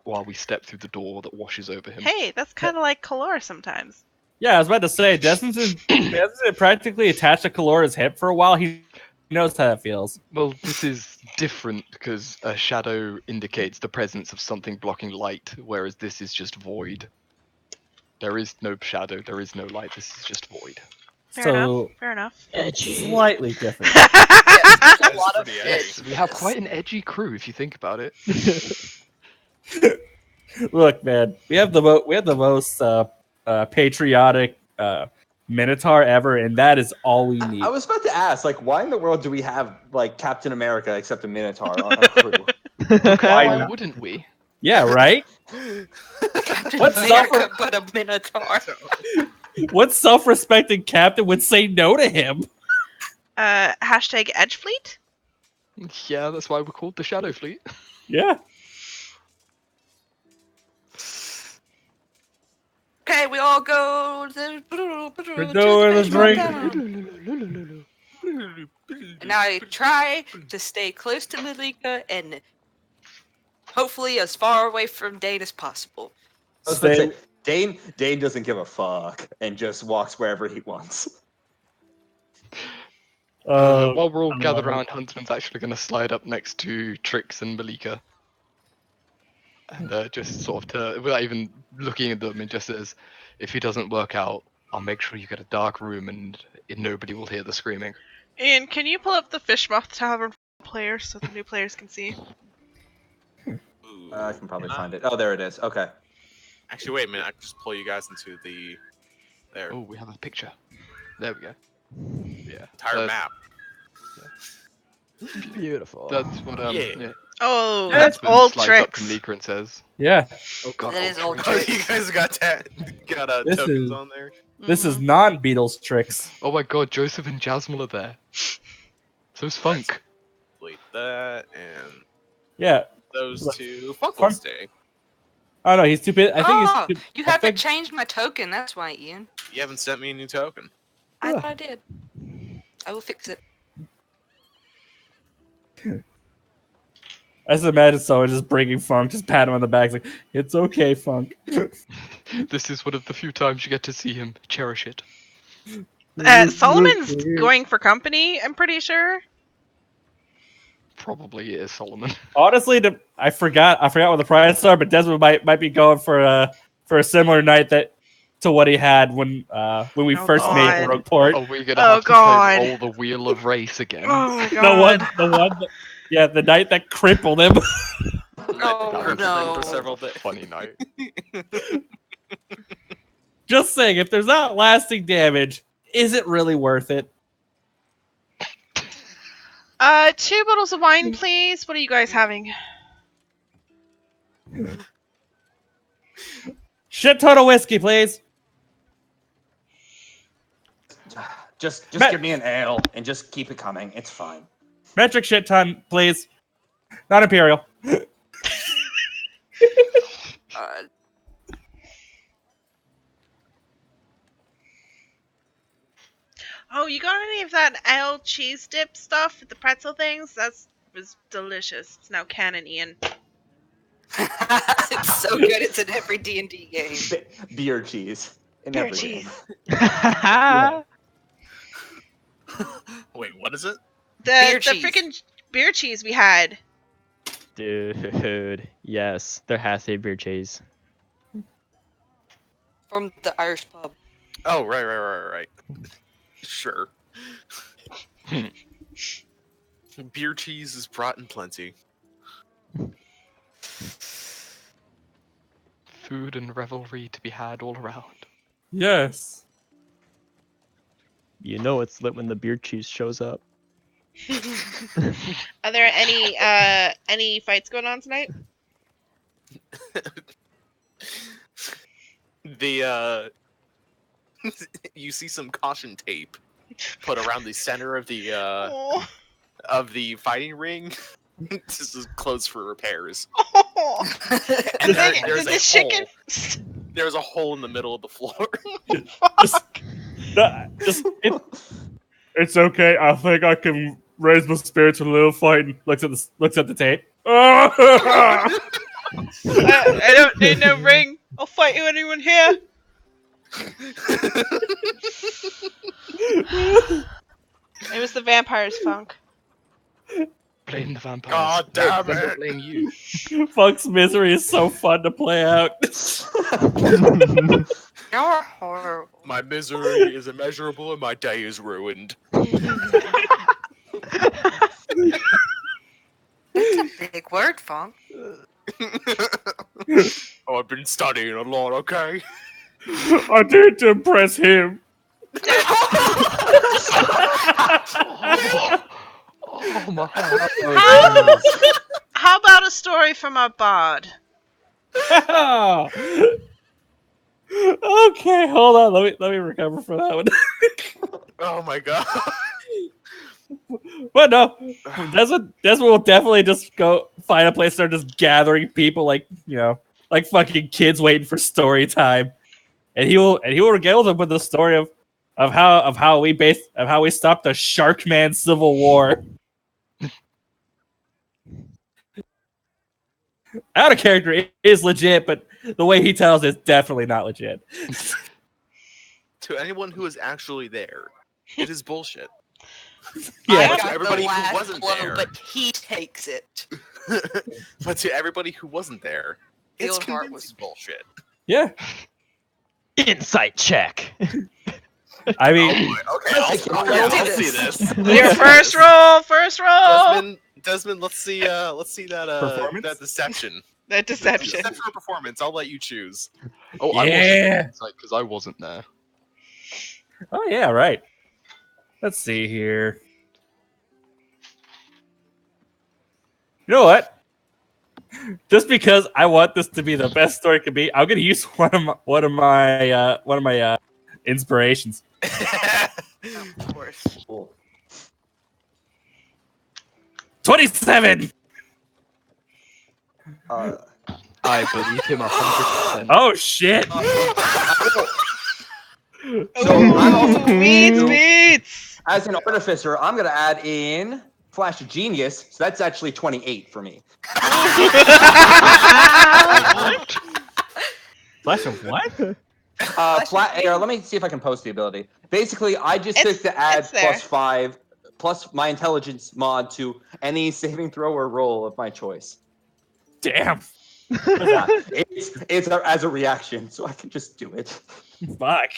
while we step through the door that washes over him.
Hey, that's kind of like Kalor sometimes.
Yeah, I was about to say, Desmond's practically attached to Kalora's hip for a while. He knows how that feels.
Well, this is different because a shadow indicates the presence of something blocking light, whereas this is just void. There is no shadow, there is no light, this is just void.
So
Fair enough.
slightly different.
Yes, there's a lot of
pretty
shit.
edgy.
We have quite an edgy crew if you think about it.
Look, man, we have the most patriotic Minotaur ever, and that is all we need.
I was about to ask, like, why in the world do we have like Captain America except a Minotaur on our crew?
Why wouldn't we?
Yeah, right.
Captain
What's
America, but a Minotaur.
What self-respecting captain would say no to him?
Hashtag Edgefleet?
Yeah, that's why we're called the Shadow Fleet.
Yeah.
Okay, we all go to the
door, let's drink.
And I try to stay close to Malika and hopefully as far away from Dane as possible.
I was about to say, Dane doesn't give a fuck and just walks wherever he wants.
While we're all gathered around, Huntsman's actually going to slide up next to Trix and Malika. And just sort of, without even looking at them, it just says, if he doesn't work out, I'll make sure you get a dark room and nobody will hear the screaming.
Ian, can you pull up the Fishmouth Tavern players so the new players can see?
Ooh.
I can probably find it. Oh, there it is. Okay.
Actually, wait a minute. I can just pull you guys into the there
Oh, we have a picture. There we go. Yeah.
entire map.
Beautiful.
That's what,
Yeah.
Oh,
Huntsman
that's old
slides up to
tricks.
Malika and says,
Yeah,
oh god.
That is old
Oh,
tricks.
you guys got
This
tokens
is-
on there.
this is
Mhm.
non-Beatles tricks.
Oh my god, Joseph and Jasmine are there. So's Funk.
Delete that and
Yeah.
those
Look,
two. Funk
Funk-
will stay.
Oh no, he's too busy. I think
Oh,
he's too,
you
I
haven't
think-
changed my token. That's why, Ian.
You haven't sent me a new token.
I
Ugh.
thought I did. I will fix it.
I just imagine someone just bringing Funk, just pat him on the back, like, it's okay, Funk.
This is one of the few times you get to see him. Cherish it.
Solomon's going for company, I'm pretty sure.
Probably is Solomon.
Honestly, I forgot what the prices are, but Desmond might be going for a similar night to what he had when we
Oh,
first made
God.
the report.
Oh, we're gonna
Oh,
have to
God.
play Roll the Wheel of Race again.
Oh my
the
god.
one, the night that crippled him.
Oh,
That
no.
for several days.
Funny night.
Just saying, if there's not lasting damage, is it really worth it?
2 bottles of wine, please. What are you guys having?
Shit ton of whiskey, please.
Just
Matt-
give me an ale and just keep it coming. It's fine.
Metric shit ton, please. Not imperial.
Oh, you got any of that ale cheese dip stuff with the pretzel things? That was delicious. It's now canon, Ian.
It's so good. It's in every D&D game.
Beer cheese. In
Beer
every
cheese.
game.
Yeah.
Wait, what is it?
The
cheese.
freaking beer cheese we had.
Dude, yes, there has to be beer cheese.
From the Irish pub.
Oh, right. Sure. Beer cheese is brought in plenty.
Food and revelry to be had all around.
Yes.
You know it's lit when the beer cheese shows up.
Are there any fights going on tonight?
The you see some caution tape put around the center of
Oh.
the fighting ring. This is closed for repairs.
Oh.
And
then
there's
the
a
chicken.
There's a hole in the middle of the floor.
It's okay. I think I can raise my spirits with a little fight. And looks at the tape.
I don't need no ring. I'll fight you, anyone here. It was the vampire's Funk.
Blame the vampires.
God damn
Then they'll
it.
blame you.
Funk's misery is so fun to play out.
You're horrible.
My misery is immeasurable and my day is ruined.
That's a big word, Funk.
Oh, I've been studying a lot, okay?
I did to impress him.
Oh my heart.
How about a story from our bard?
Okay, hold on. Let me recover from that one.
Oh my god.
But no, Desmond will definitely just go find a place and start just gathering people like fucking kids waiting for story time, and he will regale them with the story of how we stopped the Sharkman Civil War. Out of character, it is legit, but the way he tells it's definitely not legit.
To anyone who is actually there, it is bullshit.
Yeah.
I
But
got
to everybody
the
who
last
wasn't
blow,
there,
but he takes it.
but to everybody who wasn't there, it's
Field heart
convincing
was
bullshit.
Yeah.
Insight check.
I mean,
Okay,
Let's
I'll
do
see
this.
this.
Your
Let's see
first
this.
roll, first roll.
Desmond, let's see that
Performance?
that deception.
That deception.
Deception or performance, I'll let you choose.
Oh, I
Yeah.
wasn't because I wasn't there.
oh yeah, right. Let's see here. You know what? Just because I want this to be the best story it could be, I'm gonna use one of my inspirations.
Of course.
Cool.
27.
I believe him 100%.
Oh shit.
So I'm also
Meats.
as an artificer, I'm gonna add in Flash of Genius, so that's actually 28 for me.
Flash of what?
Let me see if I can post the ability. Basically, I just took
It's-
to add
it's there.
+5 plus my intelligence mod to any saving throw or roll of my choice.
Damn.
Yeah, it's as a reaction, so I can just do it.
Fuck.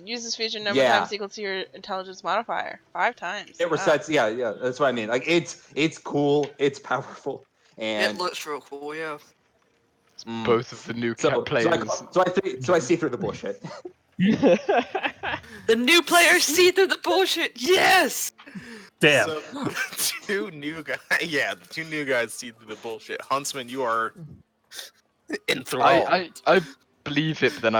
Uses feature number
Yeah.
times equal to your intelligence modifier. 5 times.
It
Wow.
resets. Yeah, that's what I mean. Like it's cool, it's powerful, and
It looks real cool, yeah.
Both of the new
so
players.
I see through the bullshit.
The new players see through the bullshit. Yes.
Damn.
So, two new guys. Yeah, the 2 new guys see through the bullshit. Huntsman, you are enthralled.
I believe it, but then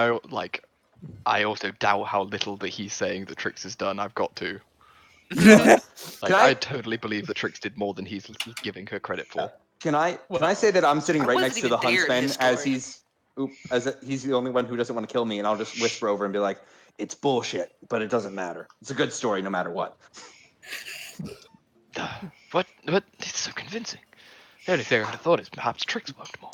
I also doubt how little that he's saying that Trix has done. I've got to.
Can
I totally believe that Trix did more than he's giving her credit for.
Can I say that I'm sitting
I
right
wasn't
next to the
even there in
huntsman
his
as he's the only one who doesn't want to kill me, and I'll just whisper over and be like, "It's bullshit, but it doesn't matter. It's a good story no matter what."
What? It's so convincing. The only thing I'd have thought is perhaps Trix worked more.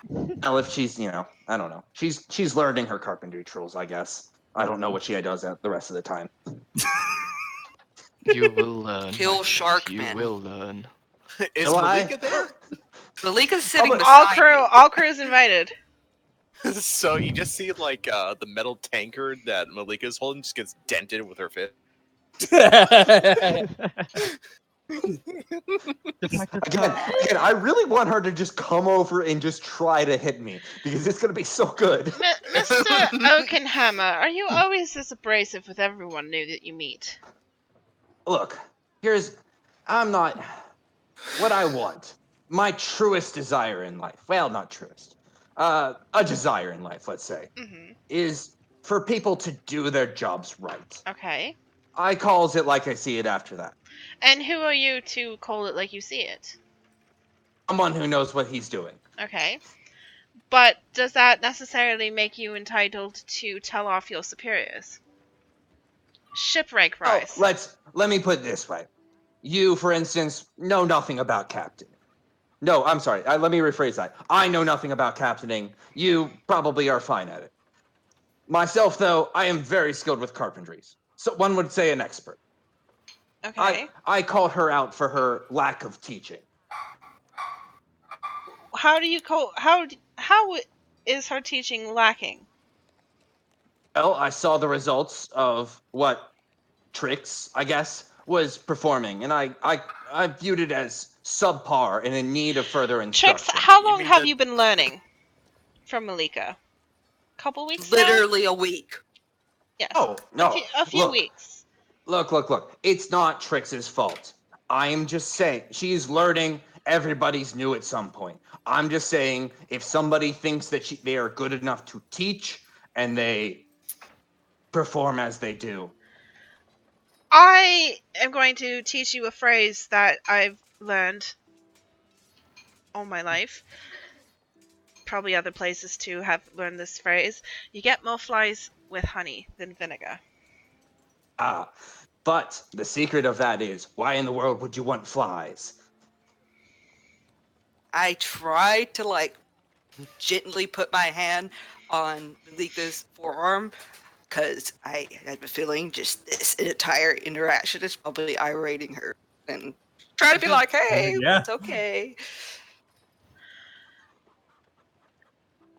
Well, if she's, I don't know. She's learning her carpentry tools, I guess. I don't know what she does the rest of the time.
You will learn.
Kill
my friend,
Sharkman.
You will learn.
Is
Will I?
Malika there?
Malika's sitting
but
beside me.
All crews invited.
So you just see the metal tankard that Malika's holding just gets dented with her fist.
Again, I really want her to just come over and just try to hit me because it's gonna be so good.
Mr. Oakenhammer, are you always this abrasive with everyone new that you meet?
Look, I'm not what I want. My truest desire in life. Well, not truest. A desire in life, let's say,
Mm-hmm.
is for people to do their jobs right.
Okay.
I calls it like I see it after that.
And who are you to call it like you see it?
Someone who knows what he's doing.
Okay. But does that necessarily make you entitled to tell off your superiors? Shipwreck rise.
Let me put it this way. You, for instance, know nothing about captaining. No, I'm sorry. Let me rephrase that. I know nothing about captaining. You probably are fine at it. Myself, though, I am very skilled with carpentries. So one would say an expert.
Okay.
I called her out for her lack of teaching.
How is her teaching lacking?
Well, I saw the results of what Trix, I guess, was performing, and I viewed it as subpar and in need of further instruction.
Trix, how
You
long
mean
have
that-
you been learning from Malika? Couple weeks now?
Literally a week.
Yes.
Oh, no.
A few
Look.
weeks.
Look. It's not Trix's fault. I am just saying, she's learning. Everybody's new at some point. I'm just saying, if somebody thinks that they are good enough to teach and they perform as they do.
I am going to teach you a phrase that I've learned all my life. Probably other places too have learned this phrase. You get more flies with honey than vinegar.
But the secret of that is, why in the world would you want flies?
I tried to gently put my hand on Malika's forearm, because I have a feeling just this entire interaction is probably irating her and try to be like, hey,
Yeah.
it's okay.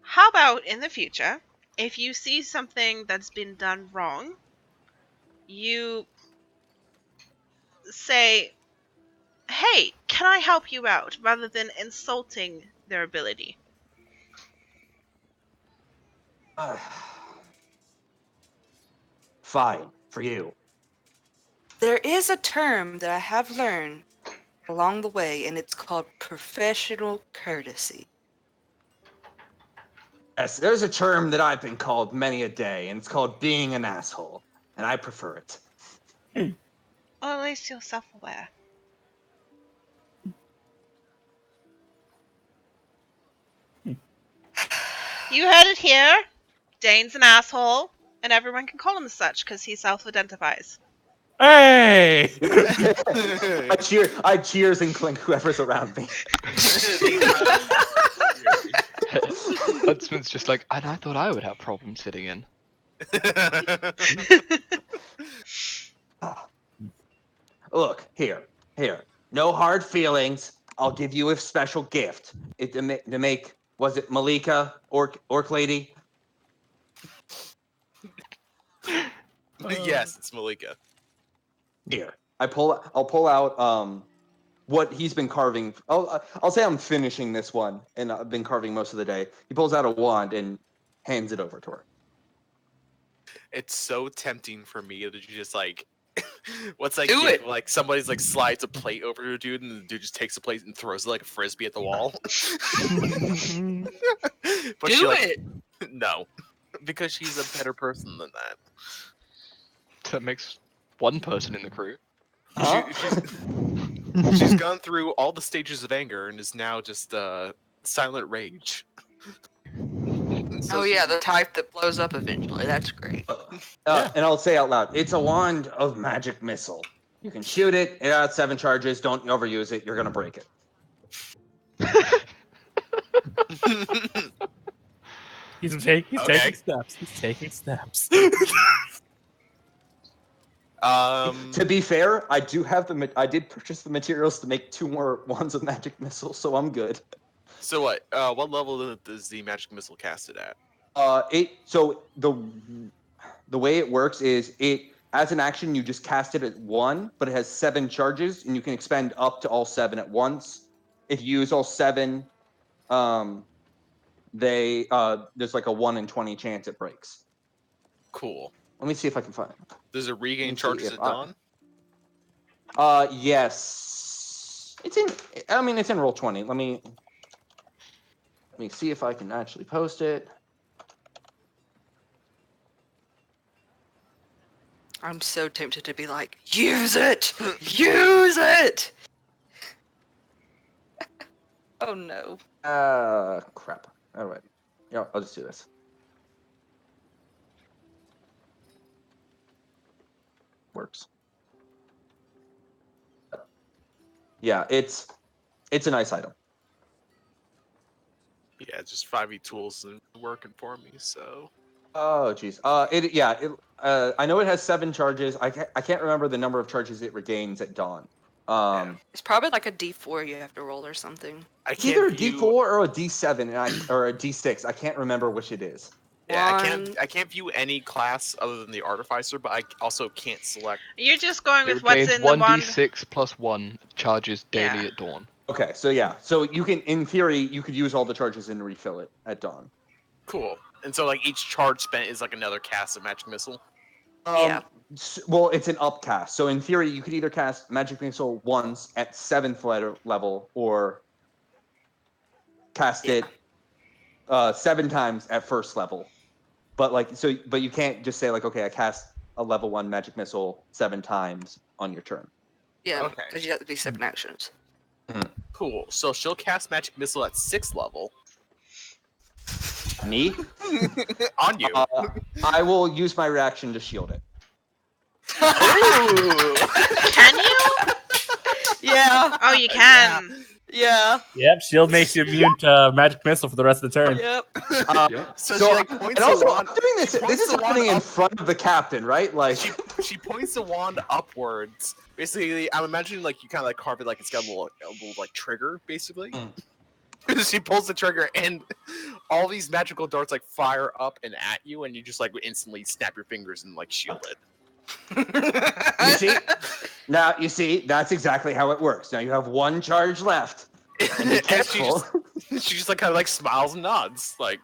How about in the future, if you see something that's been done wrong, you say, hey, can I help you out? Rather than insulting their ability.
Fine, for you.
There is a term that I have learned along the way, and it's called professional courtesy.
Yes, there's a term that I've been called many a day, and it's called being an asshole, and I prefer it.
Well, at least you're self-aware. You heard it here. Dane's an asshole, and everyone can call him as such because he self-identifies.
Hey!
I cheers and clink whoever's around me.
Huntsman's just like, and I thought I would have problems fitting in.
Look, here. No hard feelings. I'll give you a special gift. To make, was it Malika, orc lady?
Yes, it's Malika.
Here. I'll pull out what he's been carving. I'll say I'm finishing this one, and I've been carving most of the day. He pulls out a wand and hands it over to her.
It's so tempting for me to just like, what's that?
Do
gif?
it.
Like somebody's like slides a plate over to a dude, and the dude just takes the plate and throws it like a frisbee at the wall. But
Do
she, like,
it.
no, because she's a better person than that.
That makes one person in the crew.
Huh?
She's gone through all the stages of anger and is now just silent rage. So
Oh yeah, the type that blows up eventually. That's great.
And I'll say out loud, it's a wand of magic missile. You can shoot it. It has 7 charges. Don't overuse it. You're gonna break it.
He's taking
Okay.
steps. He's taking steps.
To be fair, I did purchase the materials to make 2 more wands of magic missile, so I'm good.
So what? What level is the magic missile casted at?
So the way it works is as an action you just cast it at 1, but it has 7 charges, and you can expend up to all 7 at once. If you use all 7, there's like a 1 in 20 chance it breaks.
Cool.
Let me see if I can find it.
Does it regain
Let me see
charges
if
at dawn?
Yes. It's in roll 20. Let me see if I can actually post it.
I'm so tempted to be like, use it! Use it! Oh no.
Crap. All right. Yeah, I'll just do this. Works. Yeah, it's a nice item.
Yeah, it's just 5e tools and working for me. So
Oh, jeez. I know it has 7 charges. I can't remember the number of charges it regains at dawn.
It's probably like a D4 you have to roll or something.
I
It's either a
can't view.
D4 or a D7, or a D6. I can't remember which it is.
Yeah,
One-
I can't view any class other than the artificer, but I also can't select.
You're just going
It
with what's
regains
in the wand.
1d6 plus 1 charges daily
Yeah.
at dawn.
Okay, so yeah, so you can, in theory, you could use all the charges and refill it at dawn.
Cool. And so like each charge spent is like another cast of magic missile.
Yeah.
Well, it's an upcast, so in theory, you could either cast magic missile once at 7th level, or cast it 7 times at 1st level. But you can't just say like, okay, I cast a level 1 magic missile 7 times on your turn.
Yeah.
Okay.
Because you have to do 7 actions.
Cool. So she'll cast magic missile at 6th level
Me?
on you.
I will use my reaction to shield it.
Ooh.
Can you?
Yeah.
Oh, you can.
Yeah.
Yep, shield makes you immune to magic missile for the rest of the turn.
Yep.
Yep.
So,
So,
she like
and
points
also,
the
I'm
wand.
doing this.
she
This
points
is
the wand
happening in
up-
front of the captain, right? Like,
She points the wand upwards. Basically, I'm imagining like you kind of like carve it like it's got a little like trigger, basically. She pulls the trigger and all these magical darts like fire up and at you, and you just like instantly snap your fingers and like shield it.
you see, you see, that's exactly how it works. Now you have one charge left, and be
And
careful.
she just like kind of like smiles and nods, like.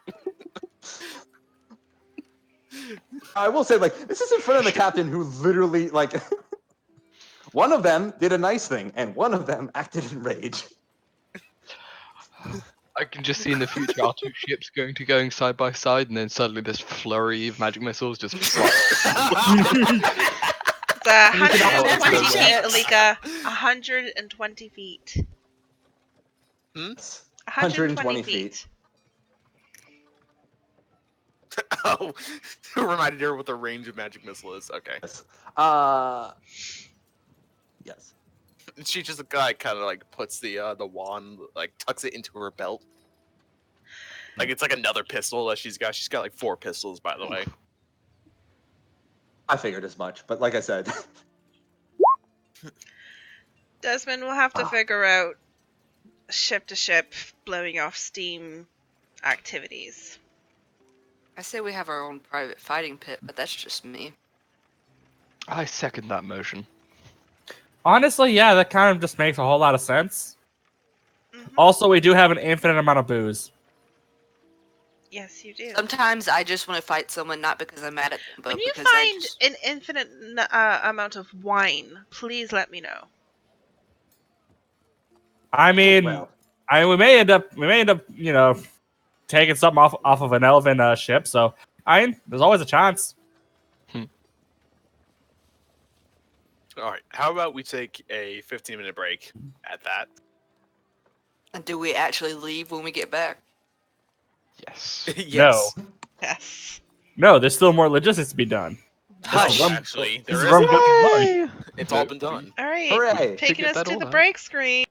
I will say, like, this is in front of the captain, who literally, like, one of them did a nice thing, and one of them acted in rage.
I can just see in the future our two ships going side by side, and then suddenly this flurry of magic missiles just fly.
It's 120
also-
feet, Alika. 120 feet. 120 feet.
Oh, reminded her what the range of magic missile is. Okay.
Yes. Yes.
She just kind of like puts the wand, like tucks it into her belt. Like it's like another pistol that she's got. She's got like 4 pistols, by the way.
I figured as much, but like I said,
Desmond will have to
Ah.
figure out ship to ship blowing off steam activities.
I say we have our own private fighting pit, but that's just me.
I second that motion.
Honestly, yeah, that kind of just makes a whole lot of sense.
Mhm.
Also, we do have an infinite amount of booze.
Yes, you do.
Sometimes I just want to fight someone not because I'm mad at them, but
When you
because I
find
just...
an infinite amount of wine, please let me know.
I mean,
well,
we may end up, you know, taking something off of an elven ship. So, there's always a chance.
All right. How about we take a 15-minute break at that?
And do we actually leave when we get back?
Yes.
Yes.
Yes.
No, there's still more logistics to be done.
Hush.
Actually,
This
there
is
is.
rum good blood.
It's all been done.
All right.
hooray!
Taking
get
us
that
to
all
the
out.
break screen.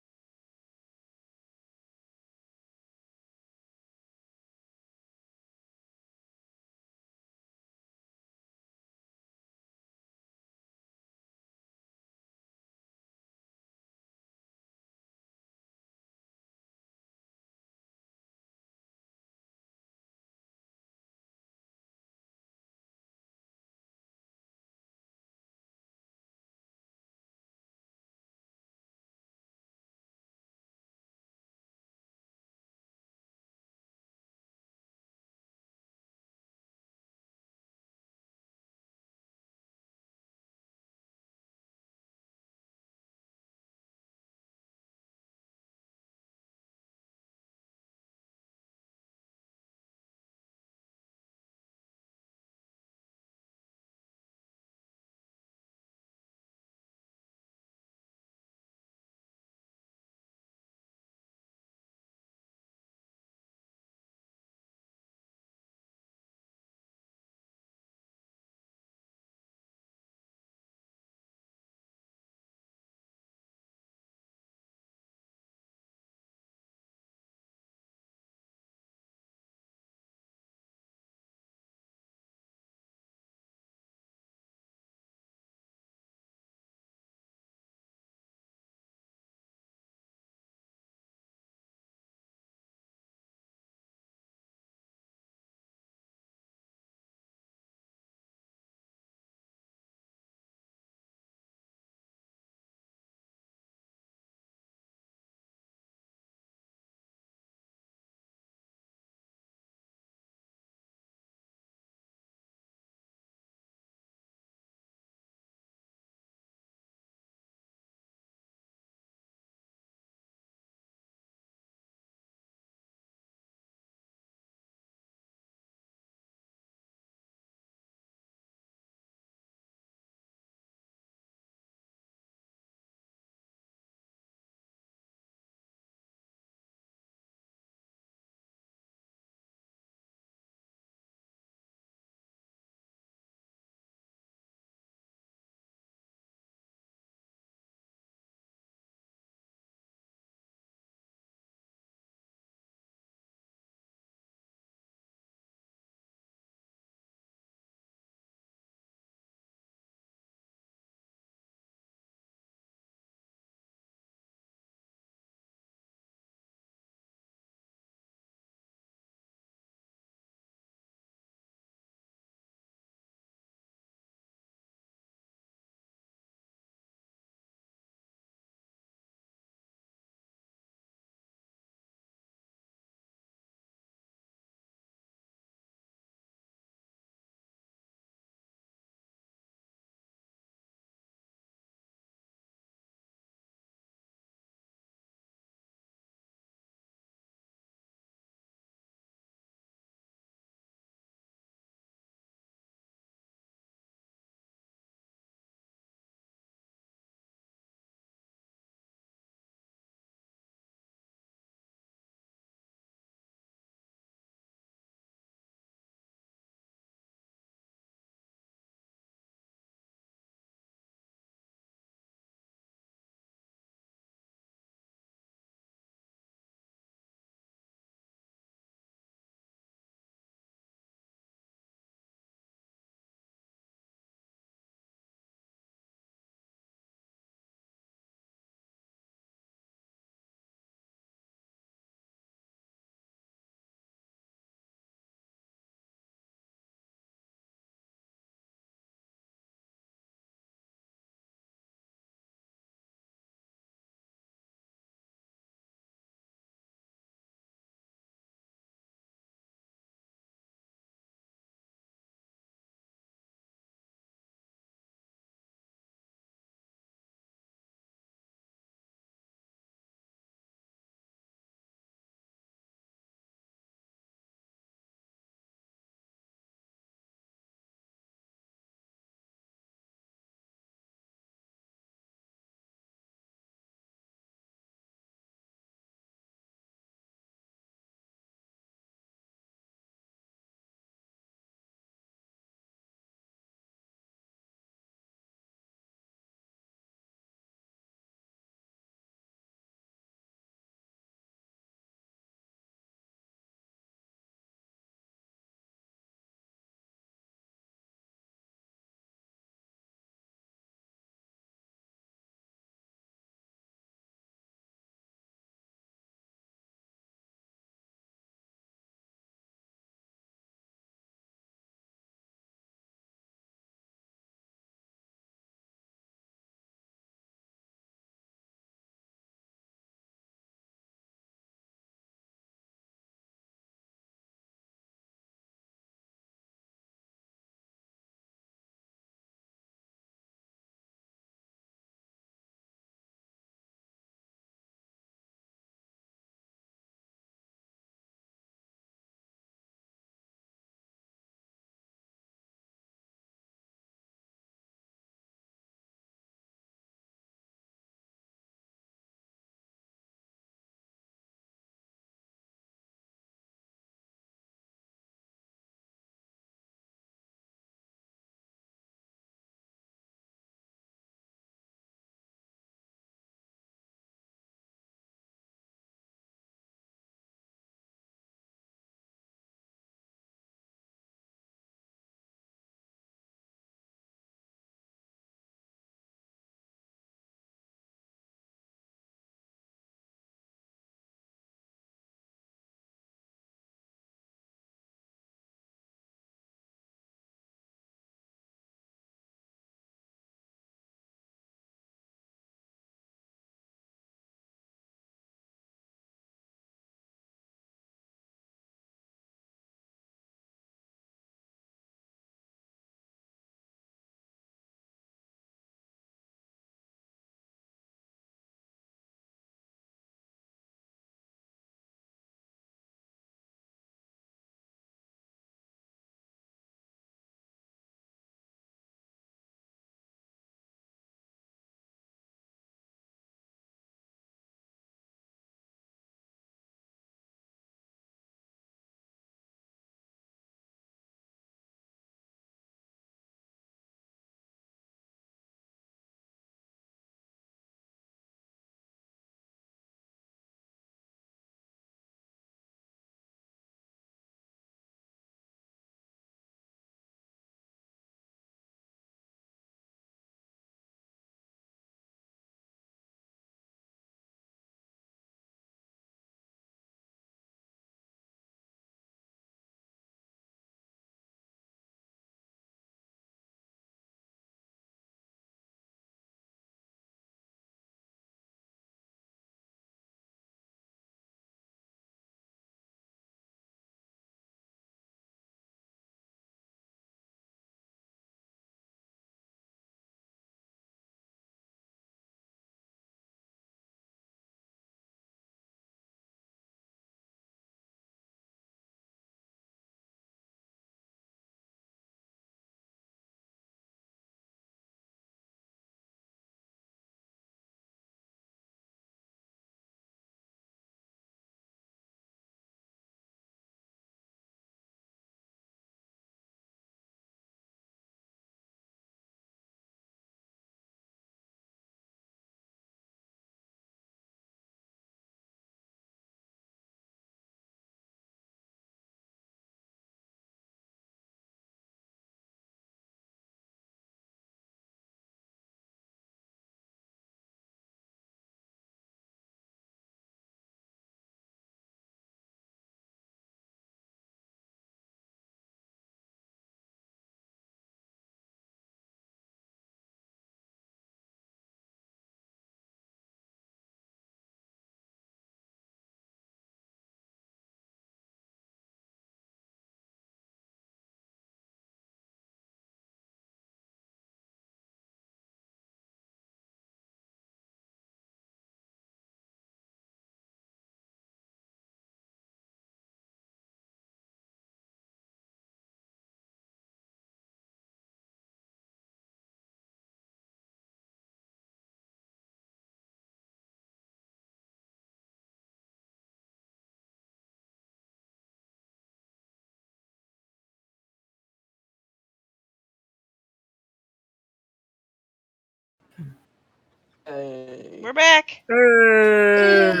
We're back.
Yay!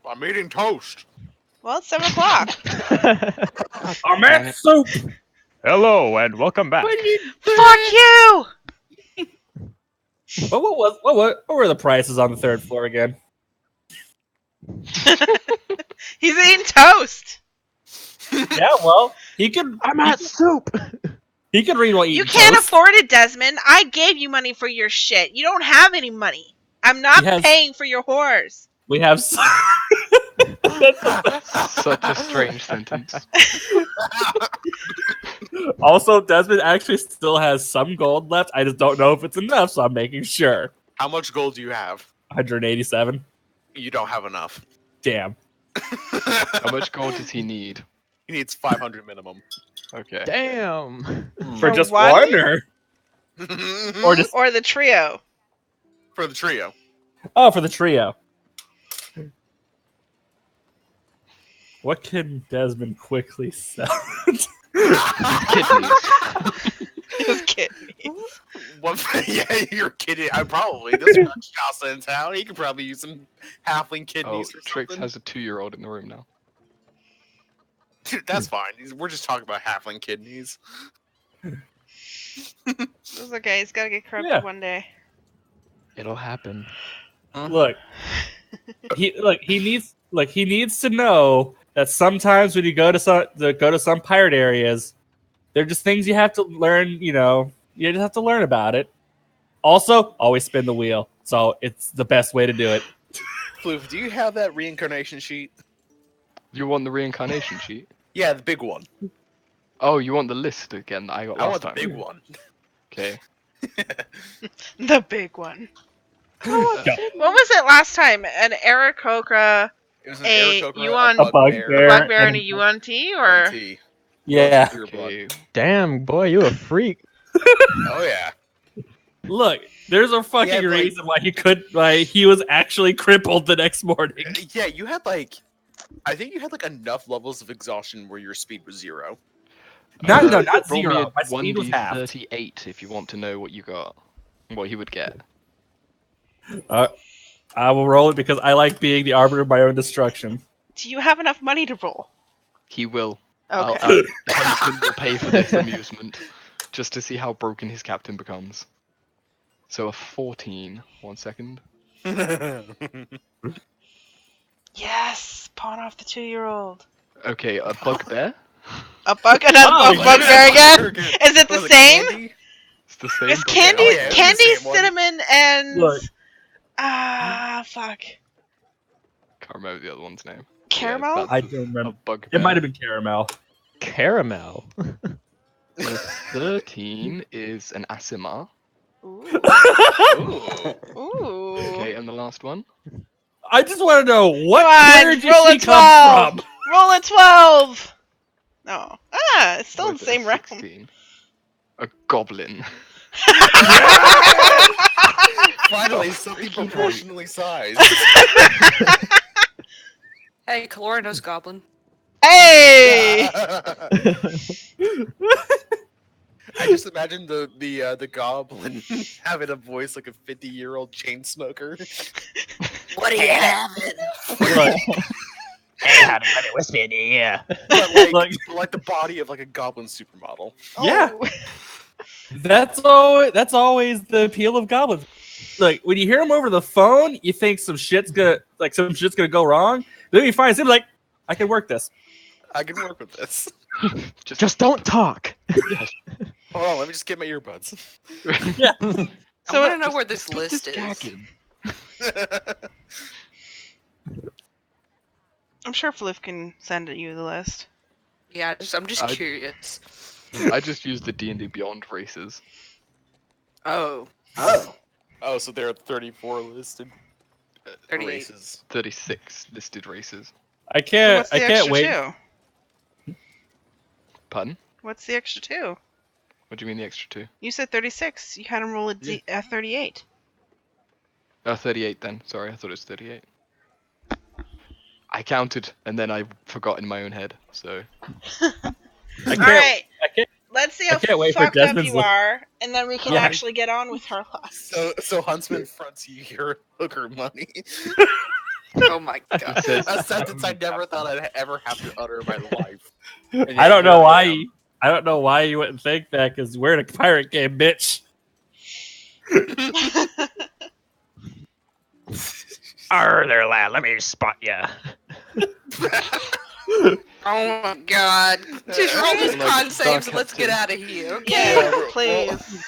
I'm eating toast.
Well, it's 7 o'clock.
I'm
Damn
at
it.
soup.
Hello and welcome back.
Fuck you!
What were the prices on the third floor again?
He's eating toast.
Yeah, well, he could.
I'm at soup.
He could read while eating
You can't
toast.
afford it, Desmond. I gave you money for your shit. You don't have any money. I'm not
He has-
paying for your whores.
We have.
Such a strange sentence.
Also, Desmond actually still has some gold left. I just don't know if it's enough, so I'm making sure.
How much gold do you have?
187.
You don't have enough.
Damn.
How much gold does he need?
He needs 500 minimum.
Okay.
Damn.
For
For
just
one?
one, or just
Or the trio.
For the trio.
for the trio. What can Desmond quickly sell?
Kidneys.
Just kidding.
What? Yeah, you're kidding. I probably. This one's Shasta in town. He could probably use some halfling
Oh,
kidneys or
Trix
something.
has a 2-year-old in the room now.
Dude, that's fine. We're just talking about halfling kidneys.
It's okay. He's got to get corrupted
Yeah.
one day.
It'll happen.
Look, he needs to know that sometimes when you go to some pirate areas, they're just things you have to learn. You know, you just have to learn about it. Also, always spin the wheel. So it's the best way to do it.
Floof, do you have that reincarnation sheet?
You want the reincarnation sheet?
Yeah, the big one.
Oh, you want the list again that I got
I
last
want the
time?
big one.
Okay.
The big one.
Go.
What was it last time? An Aarakocra,
It was an
A
Aarakocra,
yuan-
A bugbear.
a bugbear, and a
and-
UNT, or
tea.
Yeah.
Pure blood.
Okay.
Damn, boy, you a freak.
Oh yeah.
Look, there's a fucking
had, like-
reason why he was actually crippled the next morning.
Yeah, you had like, I think you had like enough levels of exhaustion where your speed was 0.
Not
roll me
zero.
a
My speed was half.
1d38 if you want to know what you got. What he would get.
I will roll it because I like being the arbiter of my own destruction.
do you have enough money to roll?
He will.
Okay.
Huntsman will pay for this amusement. Just to see how broken his captain becomes. So a 14. 1 second.
Yes, pawn off the 2-year-old.
Okay, a bugbear.
Another
Oh,
bugbear again. Is it the
Was
same?
Candy?
It's the same.
It's
bugbear.
candy,
Oh, yeah, it's the
candy,
same one.
cinnamon, and
Look.
fuck,
Can't remember the other one's name.
caramel.
that's
I don't remember.
A bugbear.
It might have been caramel.
Caramel.
The 13 is an Asimar.
Ooh.
Ooh.
Ooh.
Okay, and the last one.
I just want to know what
Come on,
player did
roll
she
a
come
12.
from?
Roll a 12. No. It's still
What
the
is it,
same round.
16? A goblin.
Finally, something proportionally sized.
Hey, Calorino's goblin.
Hey!
I just imagine the goblin having a voice like a 50-year-old chain smoker.
What are you having?
Look,
Hey, howdy, buddy, what's the idea?
But
Look.
like the body of like a goblin supermodel.
Yeah.
Oh.
that's always the appeal of goblins. Like when you hear them over the phone, you think some shit's gonna go wrong. Then you find something like, I can work this.
I can work with this.
Just don't talk.
Hold on, let me just get my earbuds.
Yeah.
I want to know where this list is.
Jacket.
I'm sure Flip can send you the list.
Yeah, I'm just
I-
curious.
I just used the D&D Beyond races.
Oh,
Oh, so there are 34 listed
38.
races.
36 listed races.
I
So
can't.
what's the
I can't
extra
wait.
2?
Pardon?
What's the extra 2?
What do you mean the extra 2?
You said 36. You had him roll a 38.
38 then. Sorry, I thought it was 38. I counted and then I forgot in my own head. So
I can't.
All right.
I can't
Let's see
I
how
can't wait for
fucked up
Desmond's
you are, and then we can
Yeah.
actually get on with our lives.
So Huntsman fronts you your hooker money.
Oh my
He
god.
says,
A sentence I never thought I'd ever have to utter in my life.
I don't know
here I
why.
am.
I don't know why you wouldn't think that, because we're in a pirate game, bitch.
Arr there, lad. Let me spot ya.
Oh my god. Just roll these
Like
con
Star
saves and let's get
Captain.
out of here. Okay.
Yeah,
roll-
please.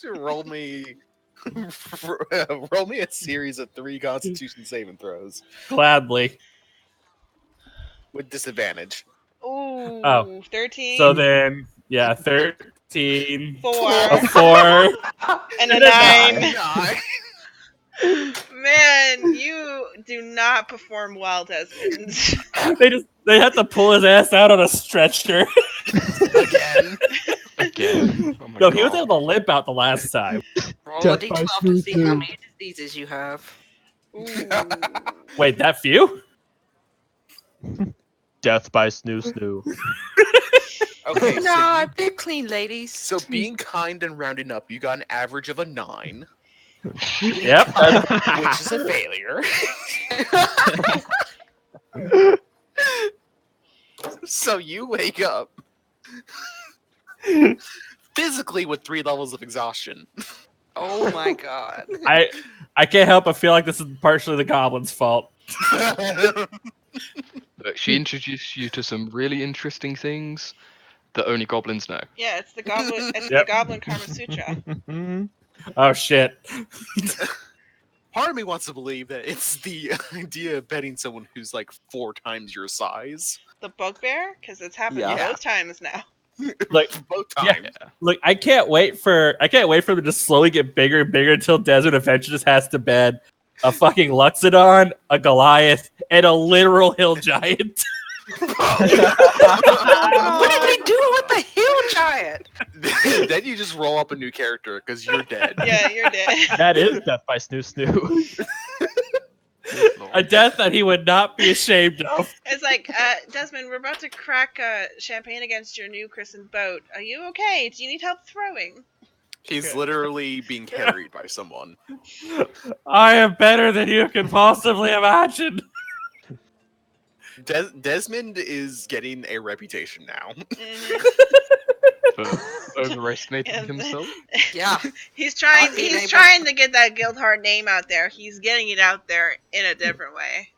roll me. Roll me a series of 3 Constitution saving throws
Gladly.
with disadvantage.
Ooh,
Oh.
13.
So then, yeah, 13,
4
a 4.
and a
and a
9.
9.
Man, you do not perform well, Desmond.
They have to pull his ass out on a stretcher.
Again.
again. Oh my
No,
god.
he was able to limp out the last time.
Roll a
Death
d12
by
to see how
snoo-snoo.
many diseases you have.
Ooh.
Wait, that few?
Death by snoo.
Okay,
No, I pick clean, ladies.
so being kind and rounding up, you got an average of a 9,
Yep.
which is a failure. So you wake up physically with 3 levels of exhaustion.
Oh my god.
I can't help but feel like this is partially the goblin's fault.
Look, she introduced you to some really interesting things that only goblins know.
Yeah, it's the goblin. It's
Yep.
the Goblin Karma Sutra.
Oh shit.
Part of me wants to believe that it's the idea of betting someone who's like 4 times your size.
The bugbear, because it's happened
Yeah.
both times now.
Like,
Both
yeah.
times.
Look, I can't wait for them to just slowly get bigger and bigger until Desmond eventually just has to bed a fucking Luxodon, a Goliath, and a literal hill giant.
What did we do with the hill giant?
Then you just roll up a new character because you're dead.
Yeah, you're dead.
That is death by snoo.
A death that he would not be ashamed of.
It's like, Desmond, we're about to crack champagne against your new christened boat. Are you okay? Do you need help throwing?
He's literally being carried by someone.
I am better than you can possibly imagine.
Desmond is getting a reputation now.
Mhm.
For overestimating
Yeah.
himself.
Yeah.
He's trying.
Not being
He's
able-
trying to get that Guildhard name out there. He's getting it out there in a different way.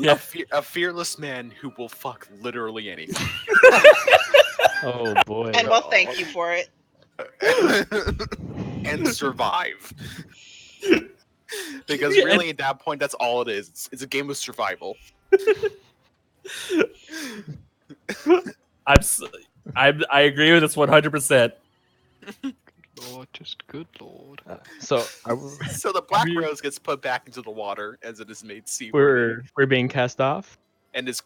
Yeah.
A fearless man who will fuck literally anything.
Oh boy.
And we'll thank you for it.
And survive. Because really, at that point, that's all it is. It's a game of survival.
I agree with this 100%.
Lord, just good lord.
So
So the black
Are you-
rose gets put back into the water as it is made seaworthy.
we're being cast off.
And it's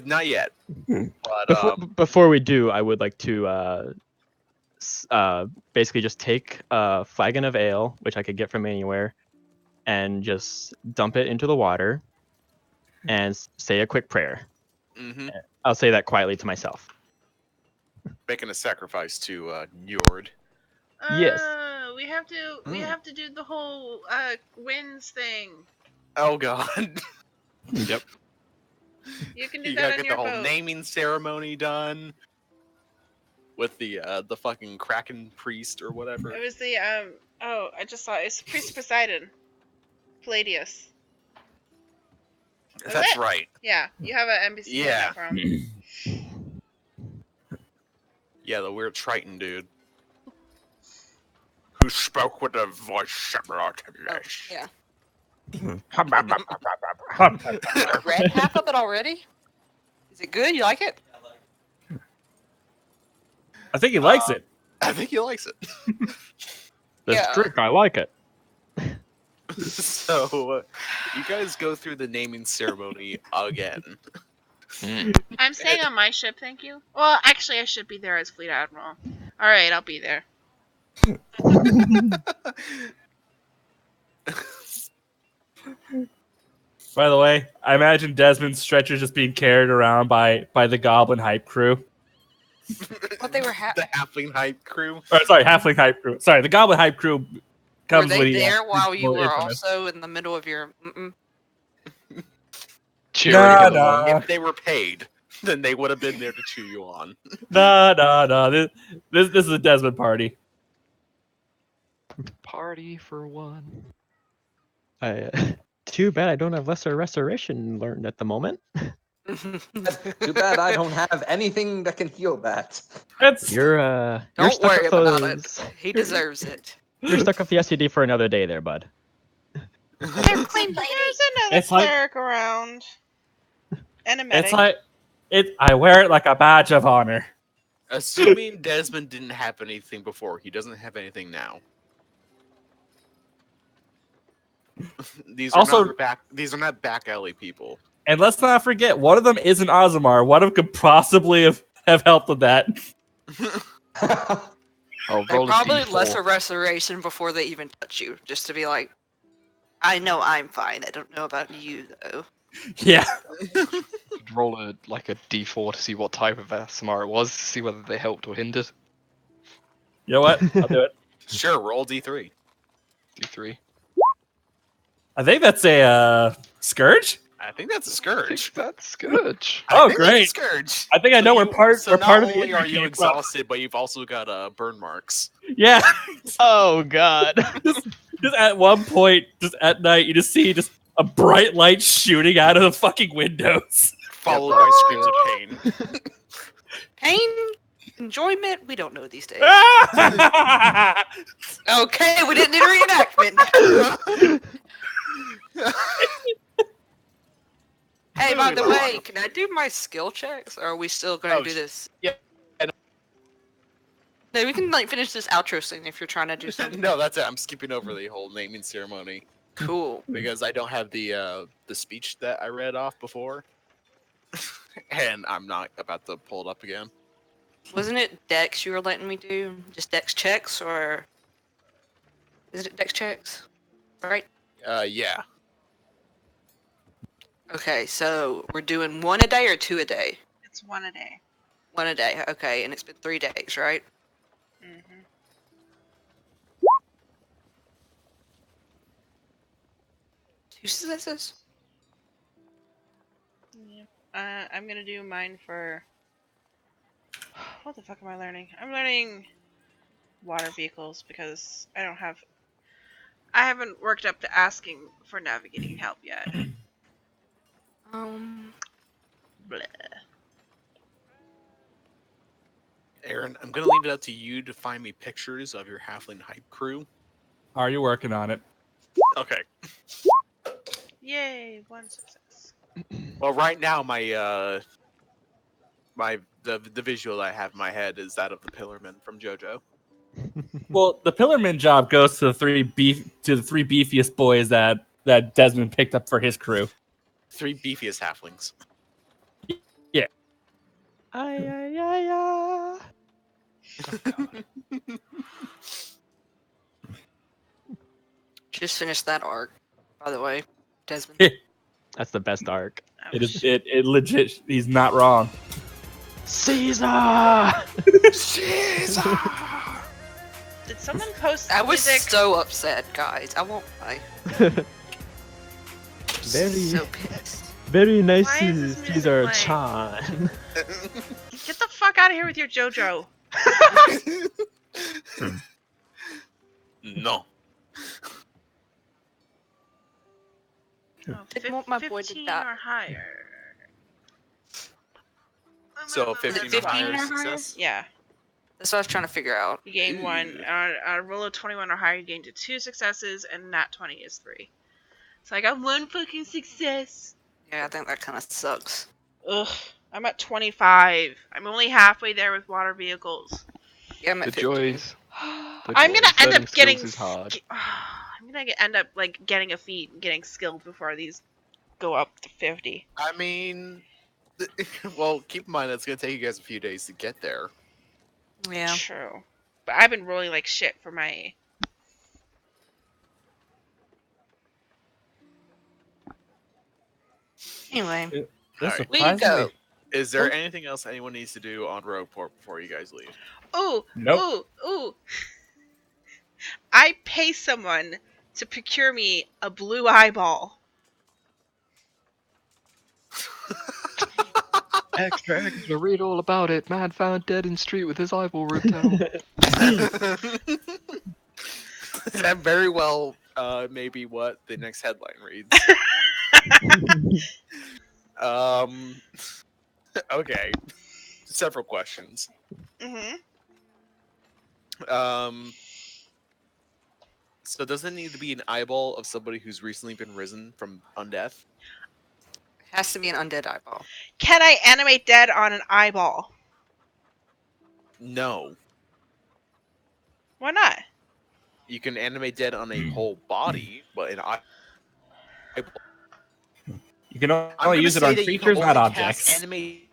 not yet. But
Before we do, I would like to basically just take a flagon of ale, which I could get from anywhere, and just dump it into the water and say a quick prayer.
mhm,
I'll say that quietly to myself.
making a sacrifice to Njord.
Yes.
We have to. We have to do the whole winds thing.
Oh god.
Yep.
You can do
You
that
gotta
on
get
your
the whole
boat.
naming ceremony done. With the fucking Kraken priest or whatever.
It was the Oh, I just saw it. It's Priest Poseidon, Palladius. Was
That's
it?
right.
Yeah, you have an NPC
Yeah.
from.
Yeah, the weird Triton dude. Who spoke with a voice similar to this.
Yeah.
I
Read half of it already? Is it good? You like it?
think he likes it.
I think he likes it.
This
Yeah.
trick, I like it.
So, you guys go through the naming ceremony again.
I'm staying on my ship, thank you. Well, actually, I should be there as Fleet Admiral. All right, I'll be there.
By the way, I imagine Desmond's stretcher just being carried around by the Goblin hype crew.
But they were
the halfling hype crew.
Or, sorry, halfling hype crew. Sorry, the goblin hype crew
Were
comes
they
when he
there while you
more
were
infamous.
also in the middle of your?
Cheering him
Nah.
along.
If they were paid, then they would have been there to cheer you on.
Nah. This is a Desmond party.
Party for one.
Too bad I don't have lesser restoration learned at the moment.
Too bad I don't have anything that can heal that.
It's
You're
Don't
stuck
worry
with
about
those.
it. He deserves it.
You're stuck with the SED for another day there, bud.
They're clean lady.
There's another
It's like-
cleric around. And a medic.
it's like I wear it like a badge of honor.
Assuming Desmond didn't have anything before, he doesn't have anything now. These are
Also-
these are not back alley people.
And let's not forget, one of them isn't Ozimar. One of them could possibly have helped with that.
I'll
They're
roll a
probably
D4.
lesser restoration before they even touch you, just to be like, I know I'm fine. I don't know about you though.
Yeah.
Roll a D4 to see what type of ASMR it was, to see whether they helped or hindered.
You know what? I'll do it.
Sure, roll D3.
D3.
I think that's a Scourge?
I think that's a
I
scourge.
think that's Scourge.
Oh,
I think that's a
great.
scourge.
I think I know we're part
So
we're
not
part of the
only are
injury
you
camp.
exhausted, but you've also got burn marks.
Yeah.
Oh God.
just at one point, just at night, you just see just a bright light shooting out of the fucking windows.
Followed by screams of pain.
Pain, enjoyment, we don't know these days.
Ah!
Okay, we didn't need a reenactment. Hey, by the way, can I do my skill checks, or are we still going to
Oh,
do this?
yeah.
No, we can finish this outro thing if you're trying to do something.
No, that's it. I'm skipping over the whole naming ceremony
Cool.
because I don't have the speech that I read off before, and I'm not about to pull it up again.
Wasn't it Dex you were letting me do? Just Dex checks, or is it Dex checks? Right.
Yeah.
Okay, so we're doing one a day or two a day?
It's one a day.
One a day. Okay, and it's been 3 days, right?
Mm-hmm.
2 successes.
Yeah. I'm gonna do mine for. What the fuck am I learning? I'm learning water vehicles because I haven't worked up to asking for navigating help yet. Bleh.
Aaron, I'm gonna leave it up to you to find me pictures of your halfling hype crew.
Are you working on it?
Okay.
Yay, one success.
Well, right now my the visual I have in my head is that of the Pillarman from JoJo.
Well, the Pillarman job goes to the three beefiest boys that Desmond picked up for his crew.
3 beefiest halflings.
Ay, ay, ay, ay.
Just finished that arc, by the way, Desmond.
That's the best arc.
It is it legit. He's not wrong.
Caesar.
Caesar!
Did someone post
I was
music?
so upset, guys. I won't lie.
Very,
So pissed.
very nice,
Why is this music
Caesar
playing?
Chan.
Get the fuck out of here with your JoJo.
No.
Oh,
Didn't want my boy to
15
die.
or higher.
So 15 or
15
higher
or higher?
success?
Yeah.
That's what I was trying to figure out.
You gain one. On a roll of 21 or higher, you gain to 2 successes, and nat 20 is 3. So I got 1 fucking success.
Yeah, I think that kind of sucks.
Ugh. I'm at 25. I'm only halfway there with water vehicles.
Yeah, I'm at
The
50.
joys.
I'm gonna end
Learning
up getting.
skills is hard.
I'm gonna end up like getting a feat and getting skilled before these go up to 50.
I mean, well, keep in mind it's going to take you guys a few days to get there.
Yeah.
True. But I've been rolling like shit for my.
Anyway,
This
Alright.
we go.
Is there anything else anyone needs to do on Rogueport before you guys leave?
Ooh,
Nope.
ooh. I pay someone to procure me a blue eyeball.
Extra.
Read all about it. Man found dead in street with his eyeball ripped out.
That very well may be what the next headline reads. um. Okay. Several questions.
Mm-hmm.
So does it need to be an eyeball of somebody who's recently been risen from undeath?
Has to be an undead eyeball.
Can I animate dead on an eyeball?
No.
Why not?
You can animate dead on a whole body, but an eyeball.
You can
I'm
only
gonna
use it
say
on
that you can
creatures, not
only cast
objects.
animate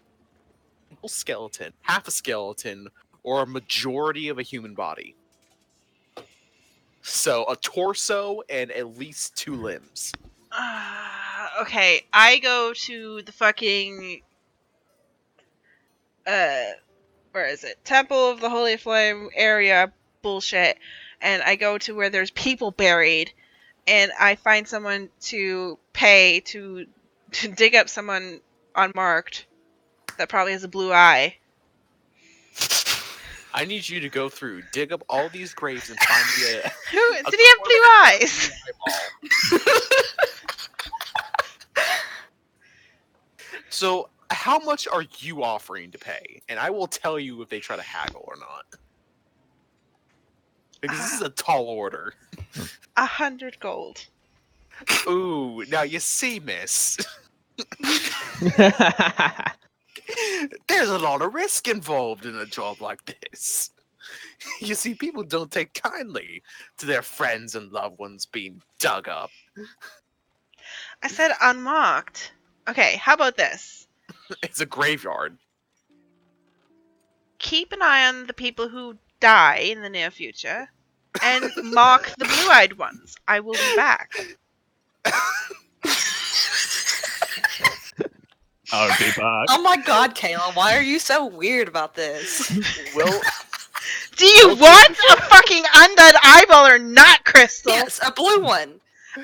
a skeleton, half a skeleton, or a majority of a human body. So a torso and at least 2 limbs.
Okay, I go to the fucking where is it? Temple of the Holy Flame area bullshit, and I go to where there's people buried, and I find someone to pay to dig up someone unmarked that probably has a blue eye.
I need you to go through, dig up all these graves, and find me a
Who
a
did he have blue
corpse
eyes?
eyeball. So, how much are you offering to pay? And I will tell you if they try to haggle or not. Because this is a tall order.
100 gold.
Ooh, now you see, miss. There's a lot of risk involved in a job like this. You see, people don't take kindly to their friends and loved ones being dug up.
I said unmarked. Okay, how about this?
It's a graveyard.
Keep an eye on the people who die in the near future, and mark the blue-eyed ones. I will be back.
I'll be back.
Oh my god, Kayla, why are you so weird about this?
Well,
Do you want a fucking undead eyeball or not, Crystal?
Yes, a blue one.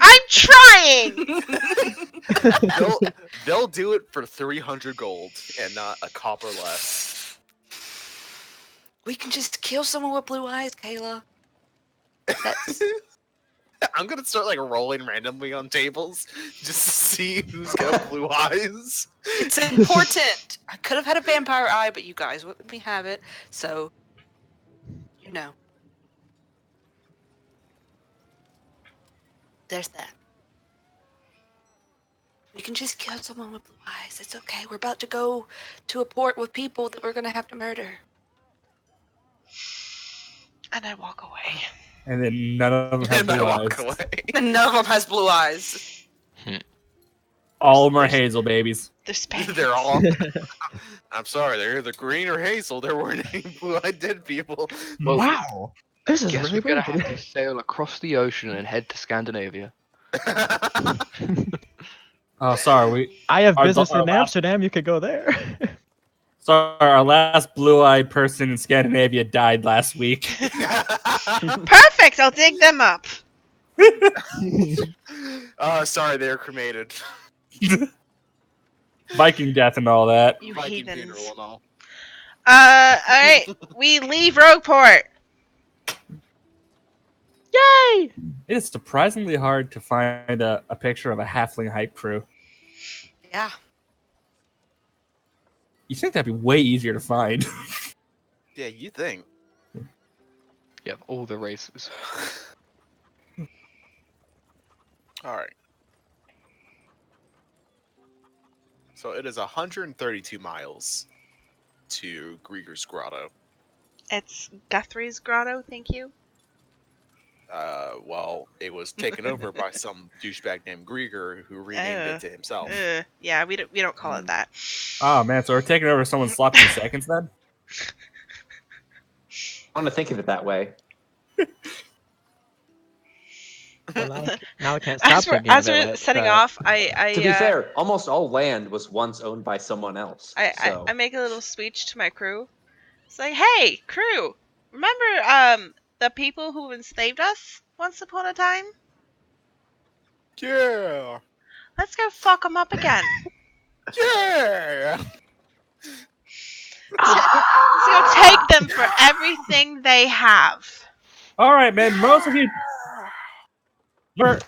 I'm trying!
they'll do it for 300 gold and not a copper less.
We can just kill someone with blue eyes, Kayla. That's...
I'm gonna start like rolling randomly on tables just to see who's got blue eyes.
It's important. I could have had a vampire eye, but you guys wouldn't let me have it, so you know. There's that. We can just kill someone with blue eyes. It's okay. We're about to go to a port with people that we're gonna have to murder.
And I walk away.
And then none of them have
And I
blue
walk
eyes.
away.
And none of them has blue eyes.
All of them are hazel babies.
They're Spaniards.
They're all. I'm sorry, they're either green or hazel. There weren't any blue-eyed dead people.
Well,
Wow. This is
guess
really
we're gonna
weird.
have to sail across the ocean and head to Scandinavia.
Oh, sorry.
I have
Our-
business
our
in
last-
Amsterdam. You could go there.
Sorry, our last blue-eyed person in Scandinavia died last week.
Perfect! I'll dig them up.
Sorry, they're cremated.
Viking death and all that.
You
Viking
heathens.
funeral and all.
Alright. We leave Rogueport.
Yay!
It is surprisingly hard to find a picture of a halfling hype crew.
Yeah.
You think that'd be way easier to find?
Yeah, you think.
Yeah, all the races.
Alright. So it is 132 miles to Grieger's Grotto.
It's Guthrie's Grotto, thank you.
Well, it was taken over by some douchebag named Grieger who renamed it to himself.
Yeah, we don't call it that.
Oh man, so we're taking over someone's sloppy seconds then?
I want to think of it that way.
Well, now I can't stop
As we're
thinking of it.
setting off,
To be fair, almost all land was once owned by someone else.
I make a little speech to my crew. It's like, hey, crew, remember the people who enslaved us once upon a time?
Yeah.
Let's go fuck them up again.
Yeah.
Let's go take them for everything they have.
All right, man. Most of you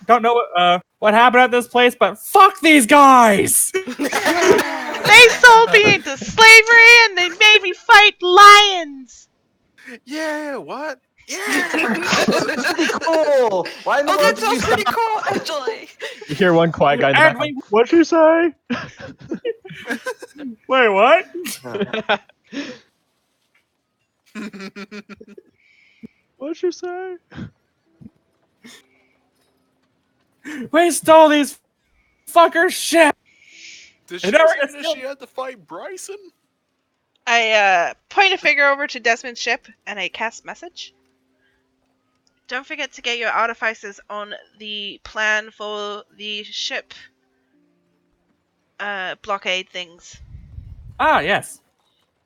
don't know what happened at this place, but fuck these guys.
They sold me into slavery and they made me fight lions.
Yeah. What? Yeah.
That's pretty cool. Why in the
Oh,
world
that
did you
sounds pretty cool, actually.
You hear one quiet guy in the
And
background. What'd you say?
Wait, what?
What'd you say?
We stole these fuckers' shit.
Did
And
she
now we're
say
gonna
that
steal-
she had to fight Bryson?
I point a finger over to Desmond's ship and I cast message. Don't forget to get your artifices on the plan for the ship blockade things.
Ah, yes.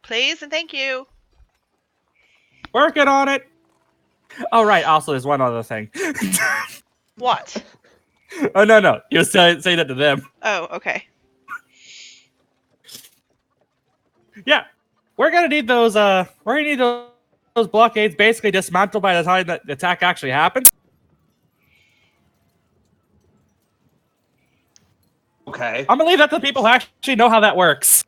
Please and thank you.
Working on it. Oh, right. Also, there's one other thing.
What?
Oh, no. You say that to them.
Oh, okay.
Yeah. We're gonna need those, those blockades basically dismantled by the time that the attack actually happens.
Okay.
I'm gonna leave that to the people who actually know how that works.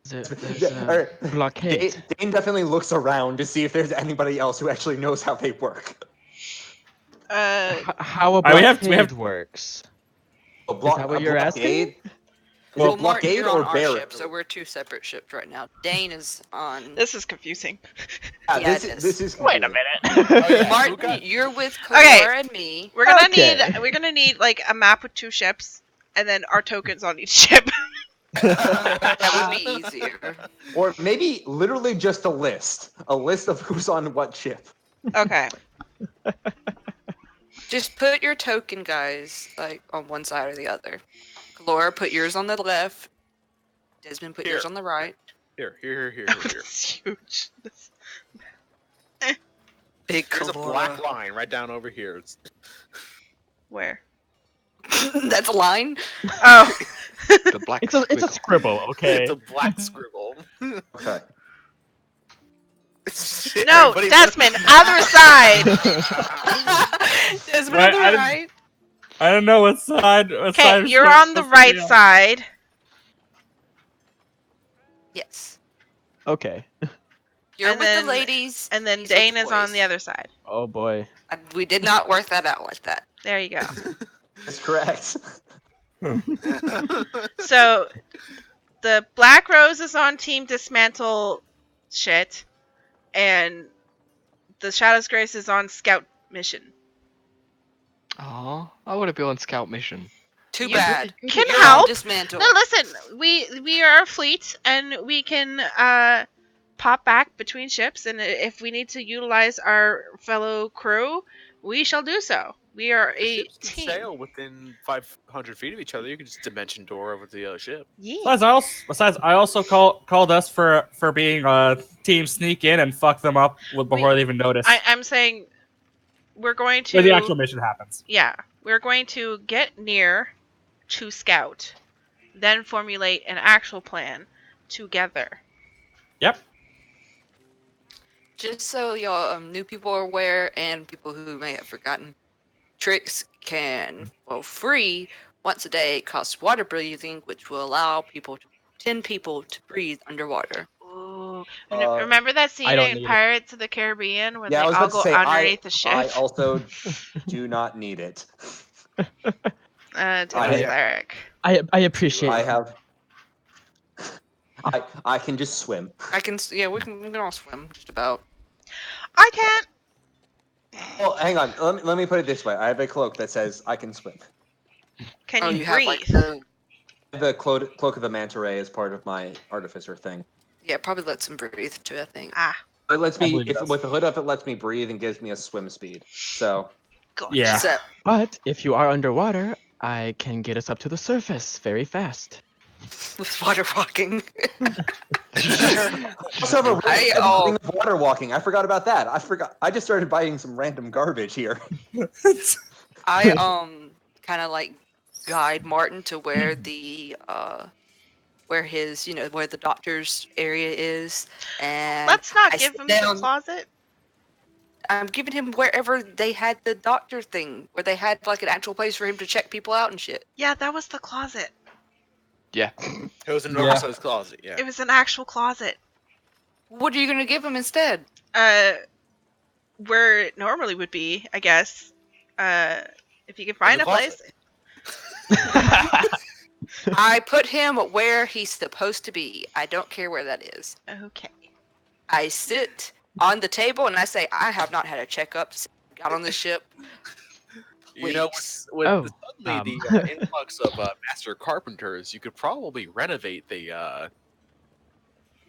There's
Yeah,
a blockade.
Dane definitely looks around to see if there's anybody else who actually knows how they work.
How a
we have-
blockade works.
A
Is that what you're asking?
Is
Well,
it
Martin,
blockade
you're on
or
our
barrier?
ship, so we're two separate ships right now. Dane is on.
This is confusing.
Yeah,
this is
Wait a
confusing.
minute.
Oh, yeah.
Martin, you're with
Okay.
Kalora and me.
We're gonna
Okay.
need like a map with 2 ships and then our tokens on each ship.
That would be easier.
Or maybe literally just a list of who's on what ship.
Okay.
Just put your token guys like on one side or the other. Kalora, put yours on the left. Desmond, put yours
Here.
on the right.
Here.
That's huge.
Big
There's a
Kalora.
black line right down over here.
Where?
That's a line.
Oh.
The black
It's a
squiggle.
scribble, okay?
It's a black scribble.
Okay.
Shit,
No,
everybody-
Desmond, other side.
Desmond
Right,
on
I
the
didn't-
right.
I don't know what side.
Okay, you're on the right side.
Yes.
Okay.
You're
And
with
then-
the ladies.
And then
he's with
Dane
the
is on
boys.
the other side.
Oh boy.
We did not work that out like that.
There you go.
That's correct.
So, the Black Rose is on Team Dismantle shit, and the Shadow's Grace is on Scout mission.
Aw, I want to be on scout mission.
Too
You
bad.
can
You're on
help.
Dismantle.
No, listen, we are a fleet, and we can pop back between ships, and if we need to utilize our fellow crew, we shall do so. We are
The
a
ships can
team.
sail within 500 feet of each other. You can just dimension door over to the other ship.
Yeah.
Besides, I also called us for being team sneak in and fuck them up before they even notice.
I'm saying we're going to.
When the actual mission happens.
Yeah, we're going to get near to scout, then formulate an actual plan together.
Yep.
Just so y'all new people are aware and people who may have forgotten, Tricks can, free once a day cost water breathing, which will allow 10 people to breathe underwater.
Ooh.
Uh,
Remember that scene
I don't
in
need it.
Pirates of the Caribbean when
Yeah, I
they
was
all
about to
go
say,
underneath the ship?
I also do not need it.
Tell
I-
us, Eric.
I appreciate
I
it.
have. I can just swim.
I can, we can all swim, just about.
I can't.
Well, hang on. Let me put it this way. I have a cloak that says I can swim.
Can you
have
breathe?
like the,
The cloak of the manta ray is part of my artificer thing.
probably lets him breathe too, I think.
Ah,
It lets
I
me,
believe
if
that's-
with the hood up, it lets me breathe and gives me a swim speed. So
Gotcha.
Yeah.
So,
But if you are underwater, I can get us up to the surface very fast.
with water walking.
also have a
I,
ring of water walking. I forgot about that. I just started buying some random garbage here.
I kind of like guide Martin to where the where his where the doctor's area is, and
Let's not
I
give
sit
him the
down.
closet.
I'm giving him wherever they had the doctor thing, where they had like an actual place for him to check people out and shit.
Yeah, that was the closet.
Yeah.
It was an
Yeah.
oversized closet. Yeah.
It was an actual closet.
What are you gonna give him instead?
Where it normally would be, I guess. If you can find
the
a place.
I put him where he's supposed to be. I don't care where that is.
Okay.
I sit on the table and I say, I have not had a checkup since I got on the ship.
You know,
Please.
with
Oh,
suddenly the influx of master carpenters, you could probably renovate the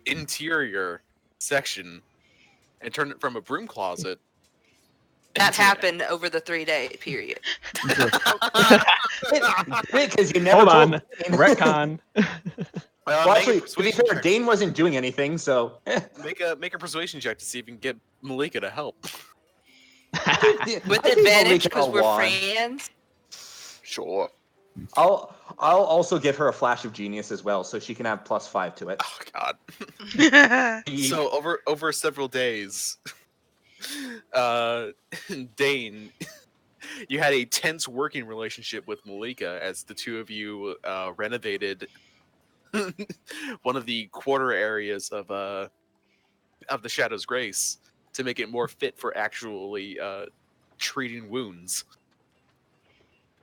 interior section and turn it from a broom closet.
That
into-
happened over the 3-day period.
Because you never
Hold
told
on.
Dane.
Retcon.
Well,
make a
actually, to be
persuasion
fair,
check.
Dane wasn't doing anything, so.
Make a persuasion check to see if you can get Malika to help.
With
I think
advantage
Malika
because we're
won.
friends.
Sure.
I'll also give her a flash of genius as well, so she can have +5 to it.
Oh God.
Oh,
So over several days, Dane, you had a tense working relationship with Malika as the two of you renovated one of the quarter areas of the Shadow's Grace to make it more fit for actually treating wounds.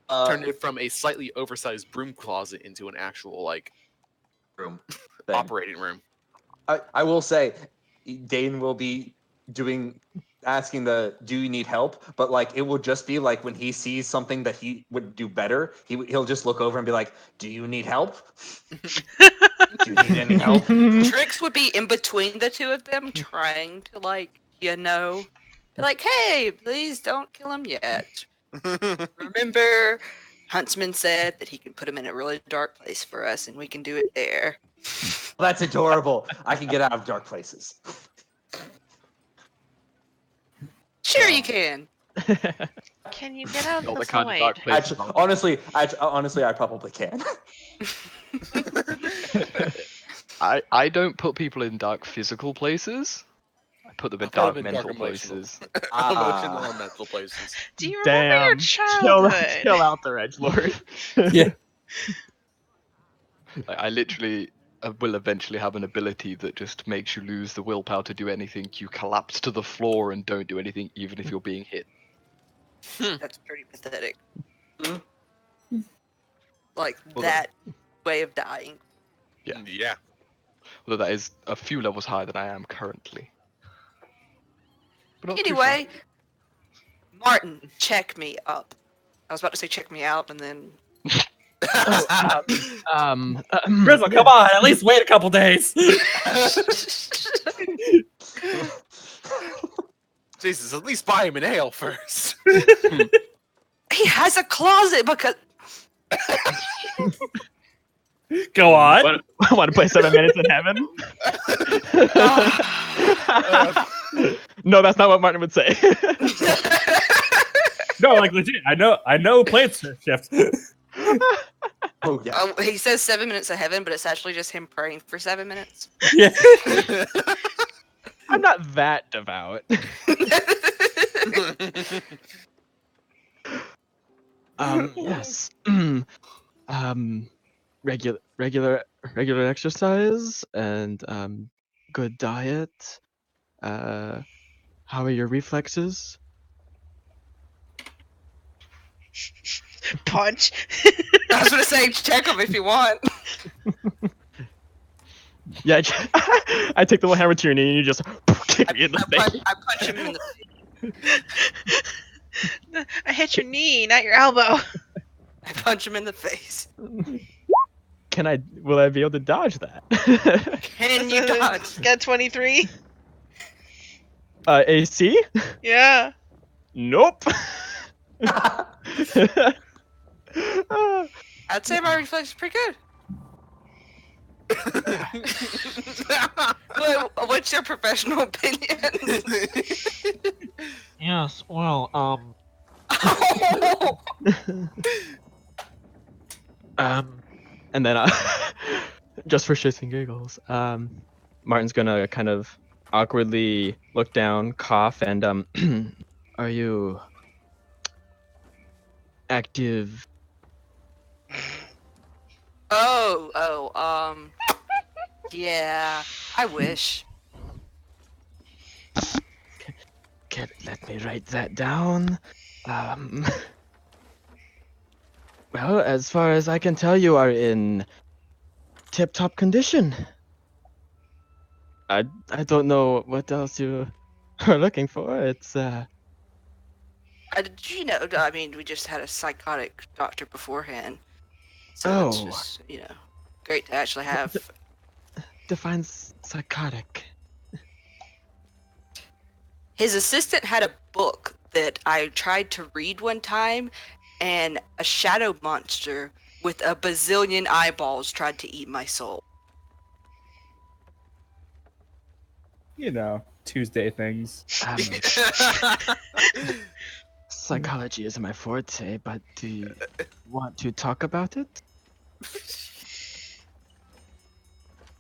Turned it from a slightly oversized broom closet into an actual
room thing.
operating room.
I will say, Dane will be asking do you need help? But it will just be like when he sees something that he would do better, he'll just look over and be like, "Do you need help? Do you need any help?"
Trix would be in between the two of them, trying to be like, "Hey, please don't kill him yet. Remember, Huntsman said that he can put him in a really dark place for us, and we can do it there."
That's adorable. I can get out of dark places.
Sure, you can.
Can you get out
Not
of
the
the
kind of dark
void?
place.
Honestly, I probably can.
I don't put people in dark physical places. I put them in
I put 'em
dark
in
mental
dark emotional.
places.
Emotional and mental places.
Do you remember your
Damn.
childhood?
Chill out there, Edgelord.
Yeah.
I literally will eventually have an ability that just makes you lose the willpower to do anything. You collapse to the floor and don't do anything, even if you're being hit.
That's pretty pathetic.
Mhm.
Well,
That way of dying.
Yeah.
Yeah.
Although that is a few levels higher than I am currently. But not too
Anyway, Martin, check me up. I was about to say check me out, and then
Grizzle, come on, at least wait a couple days.
Jesus, at least buy him an ale first.
he has a closet because
Go on.
Want to play 7 Minutes in Heaven? No, that's not what Martin would say.
No, legit. I know plane shift.
Oh yeah.
he says 7 minutes of heaven, but it's actually just him praying for 7 minutes.
Yeah.
I'm not that devout. Yes. Regular exercise and good diet. How are your reflexes?
Punch.
I was gonna say check him if you want.
Yeah, I take the little hammer to your knee and you just kick me in the face.
I punch him in the
I hit your knee, not your elbow.
I punch him in the face.
Will I be able to dodge that?
Can you dodge?
Got 23.
AC?
Yeah.
Nope.
I'd say my reflex is pretty good. What's your professional opinion?
Yes, well,
And then, just for shits and giggles, Martin's gonna kind of awkwardly look down, cough, and are you active?
Yeah, I wish.
Let me write that down. Well, as far as I can tell, you are in tip-top condition. I don't know what else you are looking for. It's
Did you know? I mean, we just had a psychotic doctor beforehand, so it's
Oh.
just great to actually have.
defines psychotic.
His assistant had a book that I tried to read one time, and a shadow monster with a bazillion eyeballs tried to eat my soul.
You know, Tuesday things.
Psychology is my forte, but do you want to talk about it?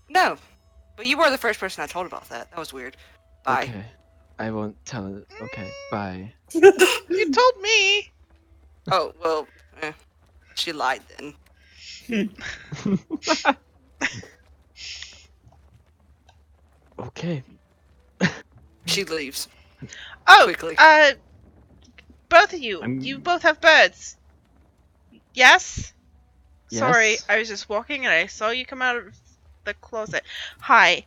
No, but you were the first person I told about that. That was weird. Bye.
Okay. I won't tell it. Okay, bye.
You told me.
Oh, well, she lied then.
Okay.
She leaves.
Oh,
Quickly.
both of you.
I'm-
You both have birds. Yes? Sorry,
Yes?
I was just walking and I saw you come out of the closet. Hi.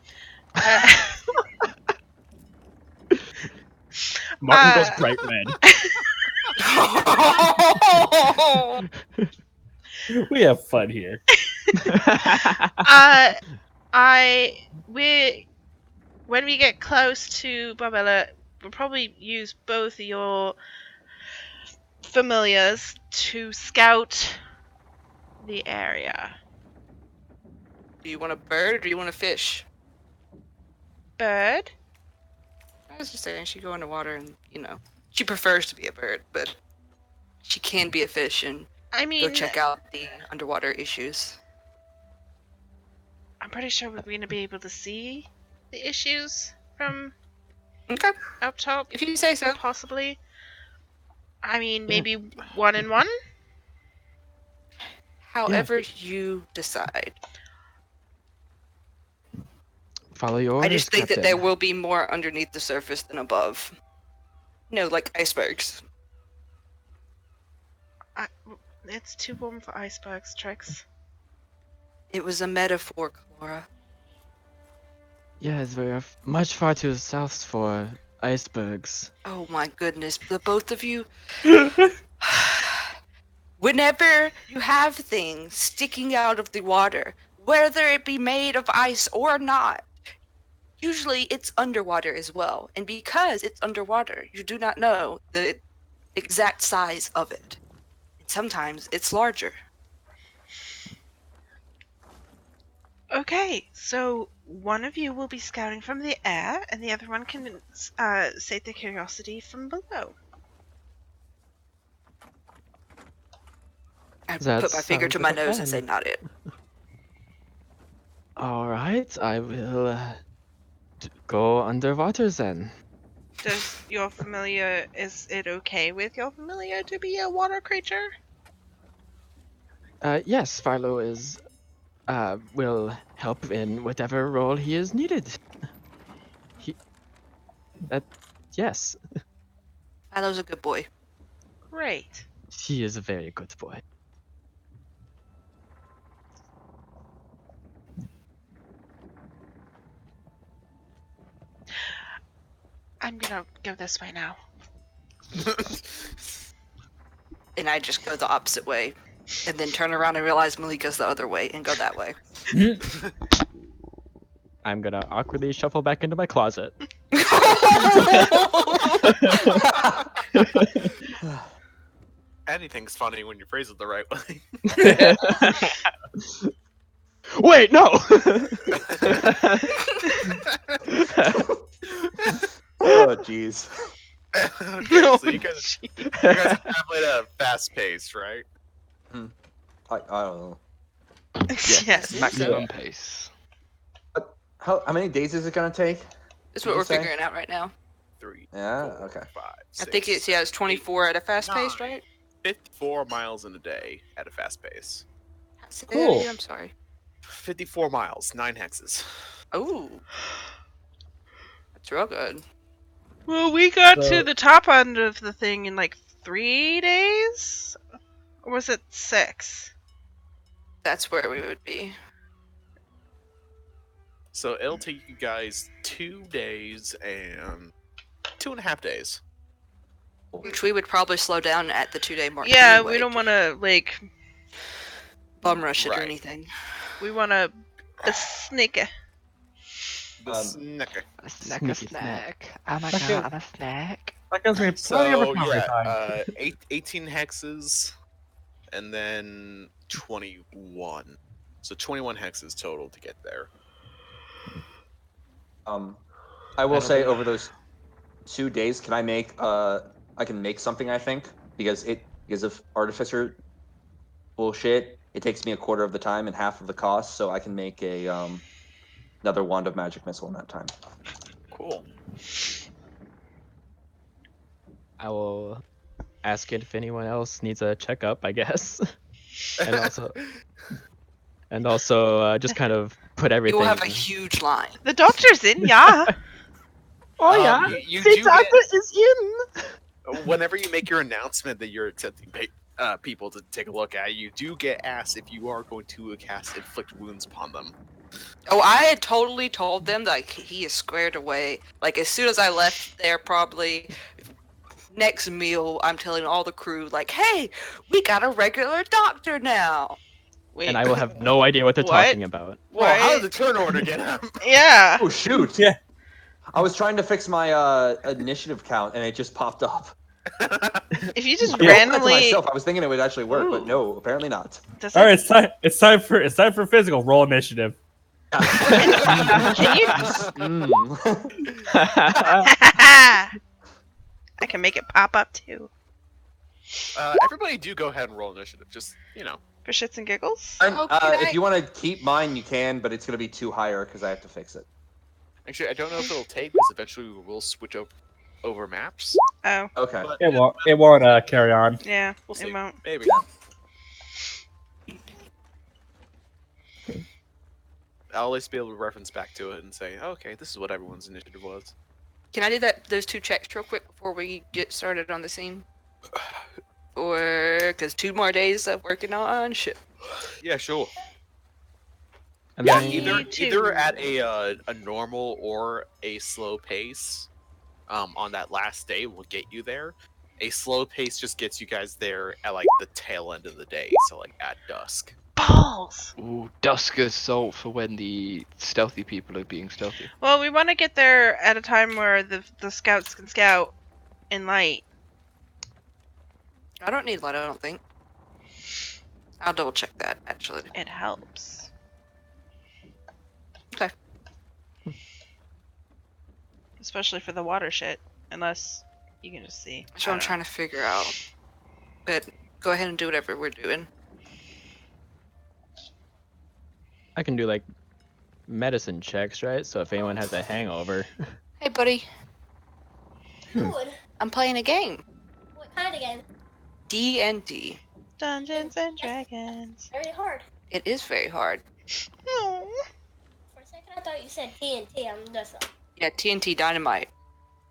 Martin goes
Uh,
bright red.
We have fun here.
When we get close to Barbella, we'll probably use both of your familiars to scout the area.
Do you want a bird or do you want a fish?
Bird?
I was just saying, she go in the water and, she prefers to be a bird, but she can be a fish and
I
go
mean,
check out the underwater issues.
I'm pretty sure we're going to be able to see the issues from
Okay,
up top,
if you say so.
possibly. I mean, maybe one and one?
However you decide.
Follow your orders,
I just think that
Captain.
there will be more underneath the surface than above. Like icebergs.
It's too warm for icebergs, Trix.
It was a metaphor, Clara.
Yes, we're much far too south for icebergs.
Oh my goodness, the both of you. Whenever you have things sticking out of the water, whether it be made of ice or not, usually it's underwater as well. And because it's underwater, you do not know the exact size of it. And sometimes it's larger.
Okay, so one of you will be scouting from the air, and the other one can sate their curiosity from below.
I
That
put my finger
sounds
to my
like a
nose and say,
plan.
not it.
All right, I will go underwater then.
Does your familiar, is it okay with your familiar to be a water creature?
Yes, Philo is will help in whatever role he is needed. Yes,
Philo's a good boy.
Great.
he is a very good boy.
I'm gonna go this way now.
And I just go the opposite way. And then turn around and realize Malika's the other way and go that way.
I'm gonna awkwardly shuffle back into my closet.
Anything's funny when you phrase it the right way.
Wait, no.
Oh, jeez.
Okay, so you guys are traveling at a fast pace, right?
I don't know.
Yes.
Maximum pace.
How many days is it gonna take?
That's
Did
what
you
we're
say?
figuring out right now.
3,
Yeah,
4,
okay.
5,
I think
6,
it's 24 at a fast pace,
9.
right?
54 miles in a day at a fast pace.
Say that
Cool.
again, I'm sorry.
54 miles, 9 hexes.
Oh, that's real good.
Well, we got
So-
to the top end of the thing in like 3 days? Or was it 6?
That's where we would be.
So it'll take you guys 2 days and 2.5 days.
Which we would probably slow down at the 2-day mark.
Yeah,
anyway,
we don't want to, like,
bum rush it or
Right.
anything.
we want to sneak it.
The snicker.
Sneaky snack.
Oh my
Okay.
god, I'm a snack.
That gives me plenty of
So
recovery
yeah,
time.
18 hexes, and then 21. So 21 hexes total to get there.
I will
That'll
say
be-
over those 2 days, can I make I can make something, I think, because of artificer bullshit, it takes me a quarter of the time and half of the cost, so I can make a another wand of magic missile in that time.
Cool.
I will ask if anyone else needs a checkup, I guess. And also just kind of put
We
everything.
will have a huge line.
The doctor's in, yeah.
Oh yeah,
you
the
do
doctor is in.
Whenever you make your announcement that you're accepting people to take a look at, you do get asked if you are going to cast inflict wounds upon them.
Oh, I had totally told them that he is squared away. Like, as soon as I left there, probably next meal, I'm telling all the crew, like, hey, we got a regular doctor now.
Wait,
And I will have no idea what they're
What?
talking about.
Well, how
Right.
did the turn order get up?
yeah.
Oh shoot!
Yeah.
I was trying to fix my initiative count and it just popped up.
If you just
I wrote that to
randomly
myself. I was thinking it would actually work, but
Ooh.
no, apparently not.
does
All right,
it,
it's time for physical. Roll initiative.
can you
Mm.
I can make it pop up too.
Everybody do go ahead and roll initiative. Just,
For shits and giggles?
And,
Oh, can I-
if you want to keep mine, you can, but it's going to be too higher because I have to fix it.
Actually, I don't know if it'll take, because eventually we will switch over maps.
Oh,
Okay.
But
It won't carry on.
yeah.
we'll see.
It won't.
Maybe. I'll at least be able to reference back to it and say, okay, this is what everyone's initiative was.
Can I do those 2 checks real quick before we get started on the scene? Or, because 2 more days of working on shit.
Yeah, sure.
And
Yeah,
then
either at a normal or a slow pace. On that last day will get you there. A slow pace just gets you guys there at like the tail end of the day, so like at dusk.
Balls!
Ooh, dusk assault for when the stealthy people are being stealthy.
Well, we want to get there at a time where the scouts can scout in light.
I don't need light, I don't think. I'll double check that, actually.
It helps.
Okay.
Especially for the water shit. Unless you can just see.
That's what I'm trying to figure out. But go ahead and do whatever we're doing.
I can do like medicine checks, right? So if anyone has a hangover.
Hey, buddy.
Good.
I'm playing a game.
What kind of game?
D&D.
Dungeons and Dragons.
Very hard.
It is very hard.
No.
For a second, I thought you said TNT. I'm just like,
Yeah, TNT Dynamite.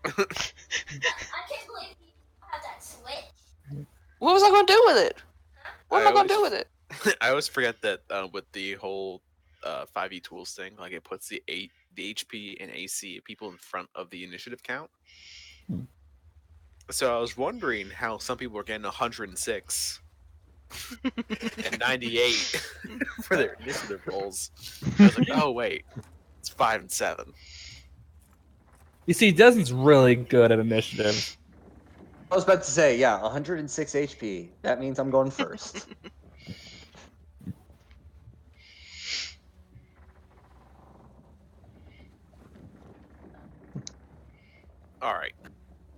I can't believe you have that switch.
What was I going to do with it? What am I going to do
always-
with it?
I always forget that with the whole 5e tools thing, like it puts the HP and AC of people in front of the initiative count. So I was wondering how some people are getting 106 and 98 for their initiative rolls. I was like, oh wait, it's 5 and 7.
You see, Desi's really good at initiative.
I was about to say, yeah, 106 HP. That means I'm going first.
All right.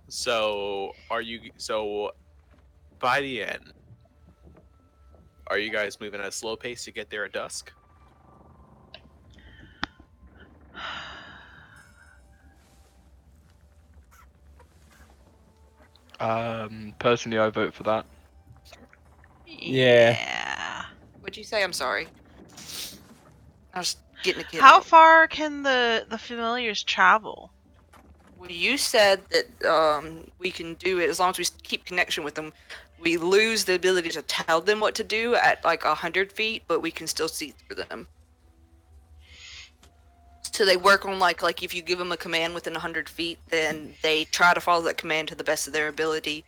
So by the end, are you guys moving at a slow pace to get there at dusk?
Personally, I vote for that.
Yeah.
What'd you say? I'm sorry. I was getting a kid
How
out.
far can the familiars travel?
Well, you said that we can do it as long as we keep connection with them. We lose the ability to tell them what to do at like 100 feet, but we can still see through them. So they work on like if you give them a command within 100 feet, then they try to follow that command to the best of their ability.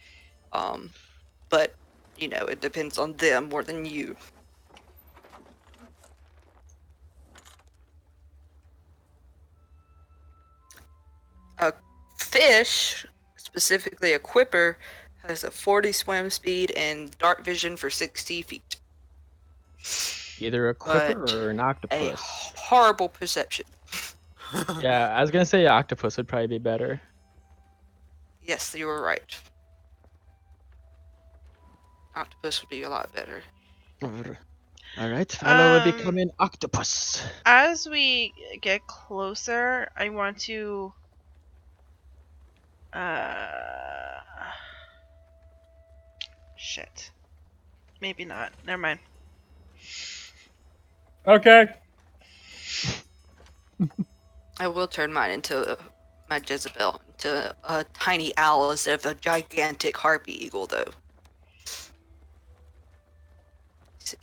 But it depends on them more than you. A fish, specifically a quipper, has a 40 swim speed and dark vision for 60 feet.
Either a
But
quipper or an
a
octopus.
horrible perception.
Yeah, I was gonna say octopus would probably be better.
Yes, you were right. Octopus would be a lot better.
All right, Philo will
Um,
become an octopus.
As we get closer, I want to shit. Maybe not. Never mind.
Okay.
I will turn mine into my Jezebel into a tiny owl instead of a gigantic harpy eagle, though.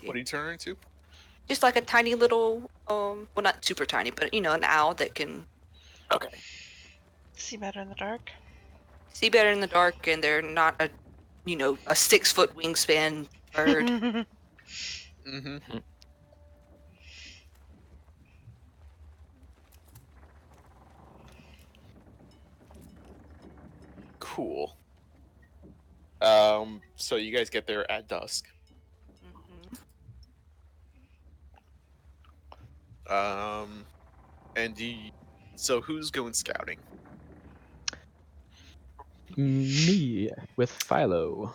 What do you turn into?
Just like a tiny little, well, not super tiny, but an owl that can
Okay.
See better in the dark.
see better in the dark, and they're not a 6-foot wingspan bird.
Mm-hmm. Cool. So you guys get there at dusk. And so who's going scouting?
Me with Philo.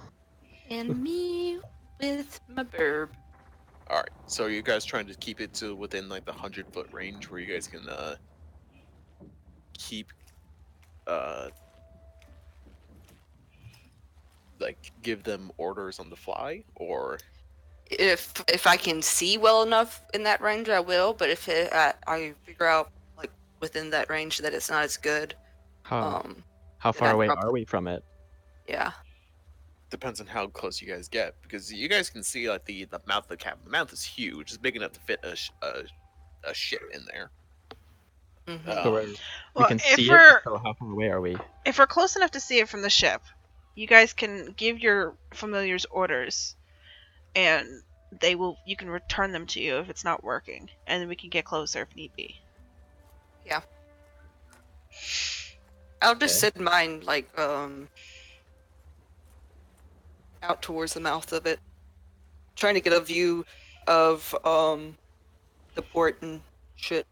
And me with my burb.
All right. So you guys trying to keep it to within like the 100-foot range where you guys can keep like give them orders on the fly, or
If I can see well enough in that range, I will. But if I figure out like within that range that it's not as good,
How
then
far
I'd
away
prob-
are we from it?
yeah.
depends on how close you guys get, because you guys can see like the mouth of the cavern. The mouth is huge; it's big enough to fit a ship in there.
Mhm.
So we
Well,
can
if
see it.
we're
So how far away are we?
if we're close enough to see it from the ship, you guys can give your familiars orders, and you can return them to you if it's not working, and then we can get closer if need be.
I'll just
Okay.
send mine like out towards the mouth of it, trying to get a view of the port and shit,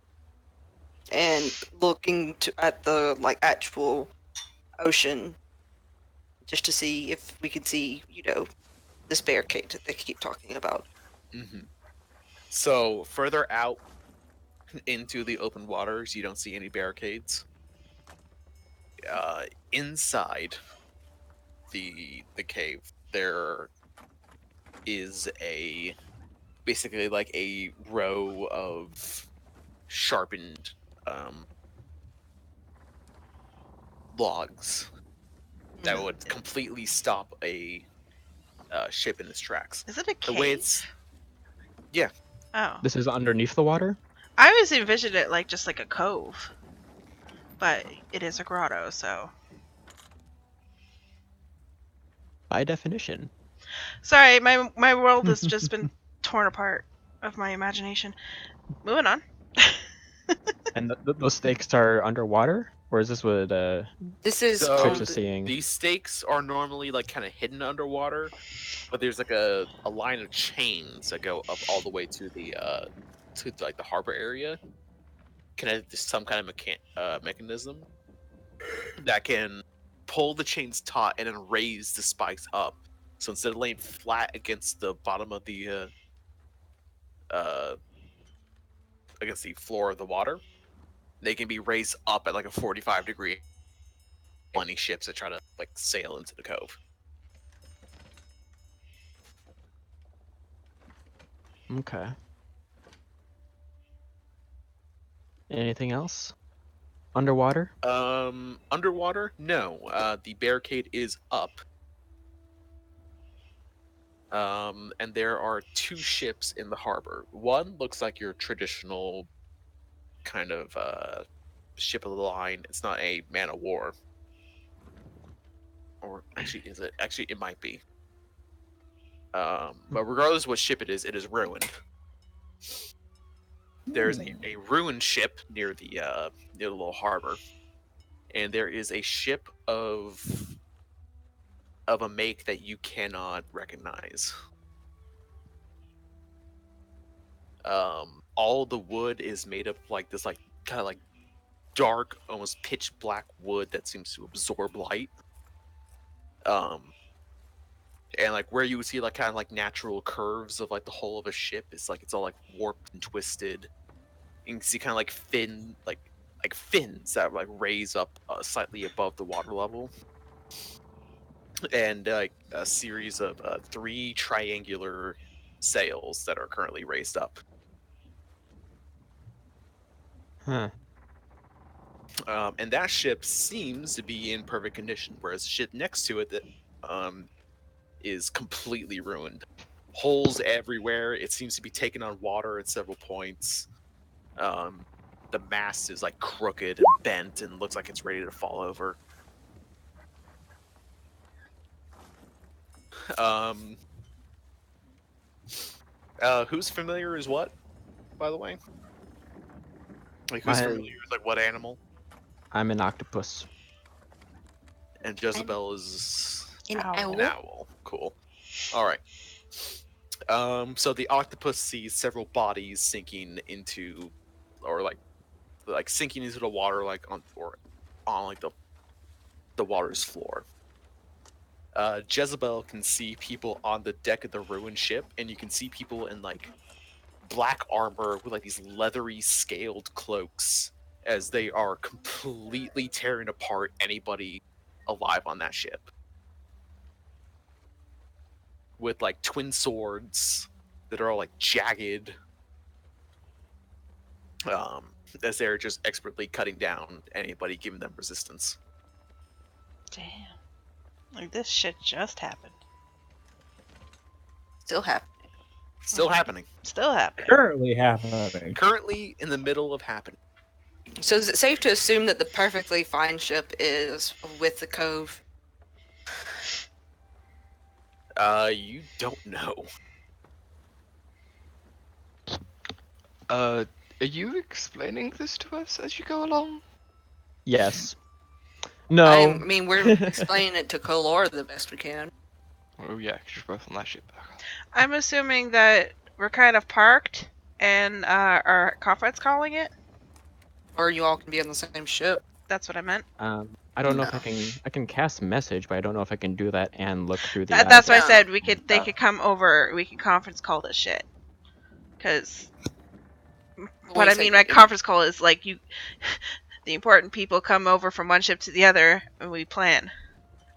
and looking at the like actual ocean, just to see if we can see this barricade that they keep talking about.
Mm-hmm. So further out into the open waters, you don't see any barricades. Inside the cave, there is basically like a row of sharpened logs that would completely stop a ship in its tracks.
Is it a
The
cave?
way it's
Oh,
This is underneath the water.
I always envisioned it like just like a cove, but it is a grotto. So
By definition.
sorry, my world has just been torn apart of my imagination. Moving on.
And those stakes are underwater. Or is this what
This is
So
Trix
called.
is seeing?
these stakes are normally like kind of hidden underwater, but there's like a line of chains that go up all the way to the like the harbor area, connected to some kind of mechanism that can pull the chains taut and then raise the spikes up. So instead of laying flat against the bottom of the uh against the floor of the water, they can be raised up at like a 45-degree. Plenty ships that try to like sail into the cove.
Okay. Anything else? Underwater?
Underwater? No. The barricade is up. And there are 2 ships in the harbor. One looks like your traditional kind of ship of the line. It's not a man of war. Or actually, is it? Actually, it might be. But regardless of what ship it is ruined. There's a ruined ship near the little harbor, and there is a ship of a make that you cannot recognize. All the wood is made of like this, like kind of like dark, almost pitch black wood that seems to absorb light. And like where you would see like kind of like natural curves of like the hull of a ship, it's like it's all like warped and twisted. You can see kind of like fins that like raise up slightly above the water level, and like a series of 3 triangular sails that are currently raised up.
Huh.
And that ship seems to be in perfect condition, whereas the ship next to it that is completely ruined. Holes everywhere. It seems to be taking on water at several points. The mast is like crooked and bent and looks like it's ready to fall over. Who's familiar is what, by the way? Like who's
I'm-
familiar is like what animal?
I'm an octopus.
And Jezebel is
An
Owl.
an owl. Cool. All right. So the octopus sees several bodies sinking into, or like sinking into the water, like on like the water's floor. Jezebel can see people on the deck of the ruined ship, and you can see people in like black armor with like these leathery scaled cloaks as they are completely tearing apart anybody alive on that ship. With like twin swords that are all like jagged, as they're just expertly cutting down anybody giving them resistance.
Damn. Like this shit just happened.
Still happening.
Still happening.
Still happening.
Currently happening.
Currently in the middle of happening.
So is it safe to assume that the perfectly fine ship is with the cove?
You don't know.
Are you explaining this to us as you go along?
Yes. No.
I mean, we're explaining it to Color the best we can.
Oh yeah, 'cause you're both on that ship.
I'm assuming that we're kind of parked and our conference calling it.
Or you all can be on the same ship.
That's what I meant.
I don't know if
No.
I can cast message, but I don't know if I can do that and look through the
That's why I
No.
said they
Yeah.
could come over. We could conference call this shit. Cause what I mean by conference call is like you, the important people come over from one ship to the other, and we plan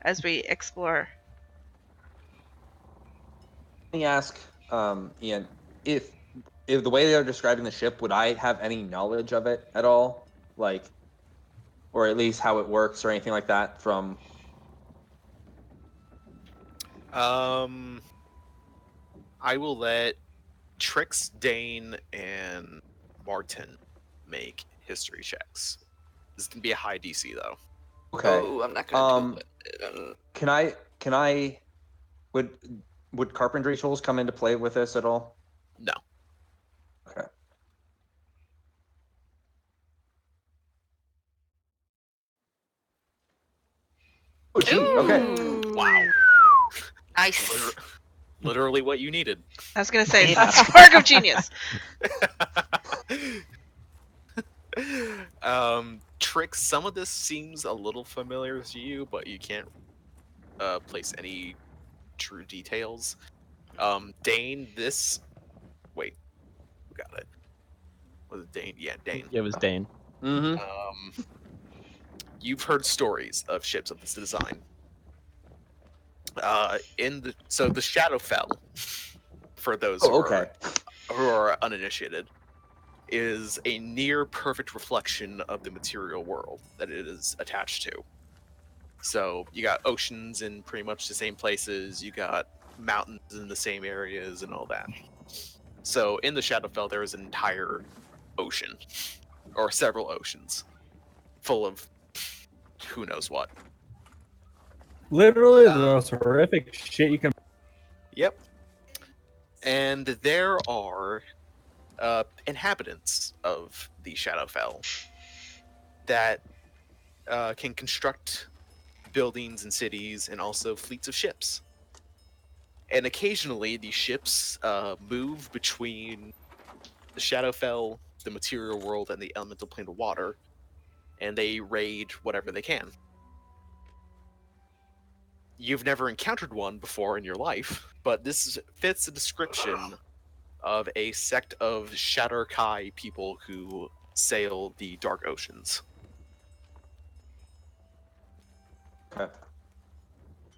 as we explore.
Let me ask, Ian, if the way they're describing the ship, would I have any knowledge of it at all, like, or at least how it works or anything like that from?
I will let Trix, Dane, and Martin make history checks. This is gonna be a high DC though.
Okay.
Oh, I'm not gonna do it.
Can I would carpentry tools come into play with this at all?
No.
Okay. Oh, gee. Okay.
Ooh.
Wow.
Nice.
Literally what you needed.
I was gonna say,
Yeah.
spark of genius.
Tricks, some of this seems a little familiar to you, but you can't place any true details. Dane, this. Wait, who got it? Was it Dane? Yeah, Dane.
It was Dane.
Mm-hmm.
You've heard stories of ships of this design. So the Shadowfell, for those
Oh, okay.
who are uninitiated, is a near perfect reflection of the material world that it is attached to. So you got oceans in pretty much the same places, you got mountains in the same areas, and all that. So in the Shadowfell, there is an entire ocean, or several oceans, full of who knows what.
Literally the most horrific shit you can.
Yep. And there are inhabitants of the Shadowfell that can construct buildings and cities and also fleets of ships. And occasionally these ships move between the Shadowfell, the material world, and the elemental plane of water, and they raid whatever they can. You've never encountered one before in your life, but this fits the description of a sect of Shadar-Kai people who sail the dark oceans.
Okay.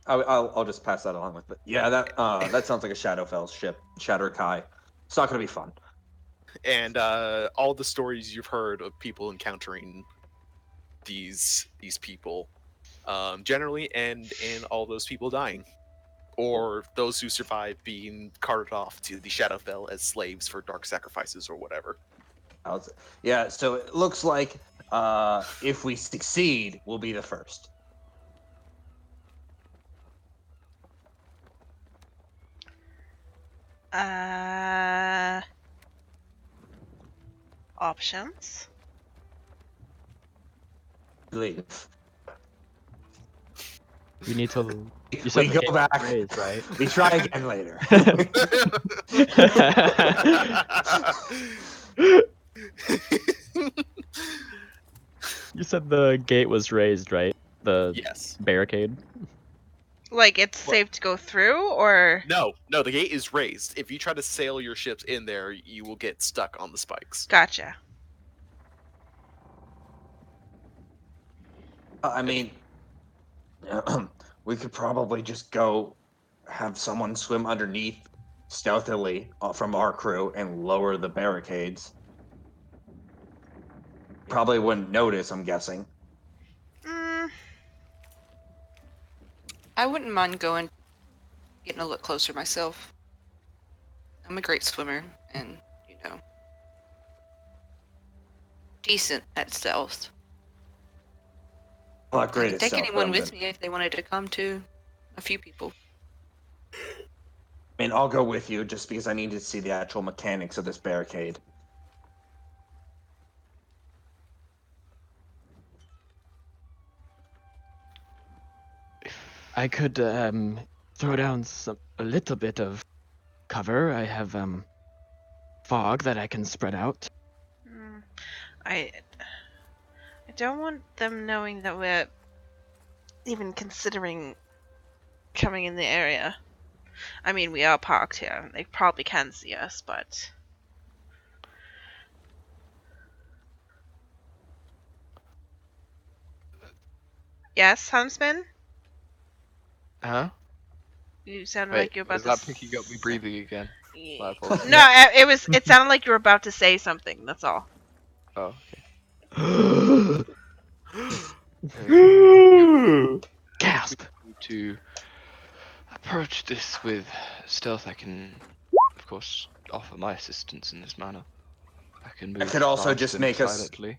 I'll just pass that along with it. Yeah, that sounds like a Shadowfell ship, Shadar-Kai. It's not gonna be fun.
And all the stories you've heard of people encountering these people generally end in all those people dying, or those who survive being carted off to the Shadowfell as slaves for dark sacrifices or whatever.
Yeah, so it looks like if we succeed, we'll be the first.
Options.
Leave.
We need to. You
We
said the
go
gate was
back.
raised, right?
We try again later.
You said the gate was raised, right? The
Yes.
barricade.
Like it's
What?
safe to go through, or
No, the gate is raised. If you try to sail your ships in there, you will get stuck on the spikes.
gotcha.
I mean, we could probably just go have someone swim underneath stealthily from our crew and lower the barricades. Probably wouldn't notice, I'm guessing.
Mm,
I wouldn't mind getting a look closer myself. I'm a great swimmer, and decent at stealth.
Not
I
great
could
at
take
stealth,
anyone
but
with me if they wanted to come too. A few people.
I mean, I'll go with you just because I need to see the actual mechanics of this barricade.
I could throw down a little bit of cover. I have fog that I can spread out.
mm, I don't want them knowing that we're even considering coming in the area. I mean, we are parked here. They probably can see us, but yes, Huntsman.
Huh?
You sounded
Wait,
like you're about
is
to.
that picking up me breathing again? My apologies.
No, it was. It sounded like you were about to say something. That's all.
Oh,
Gasp!
to approach this with stealth, I can, of course, offer my assistance in this manner. I can move
could also
fast
just
and
make us-
silently.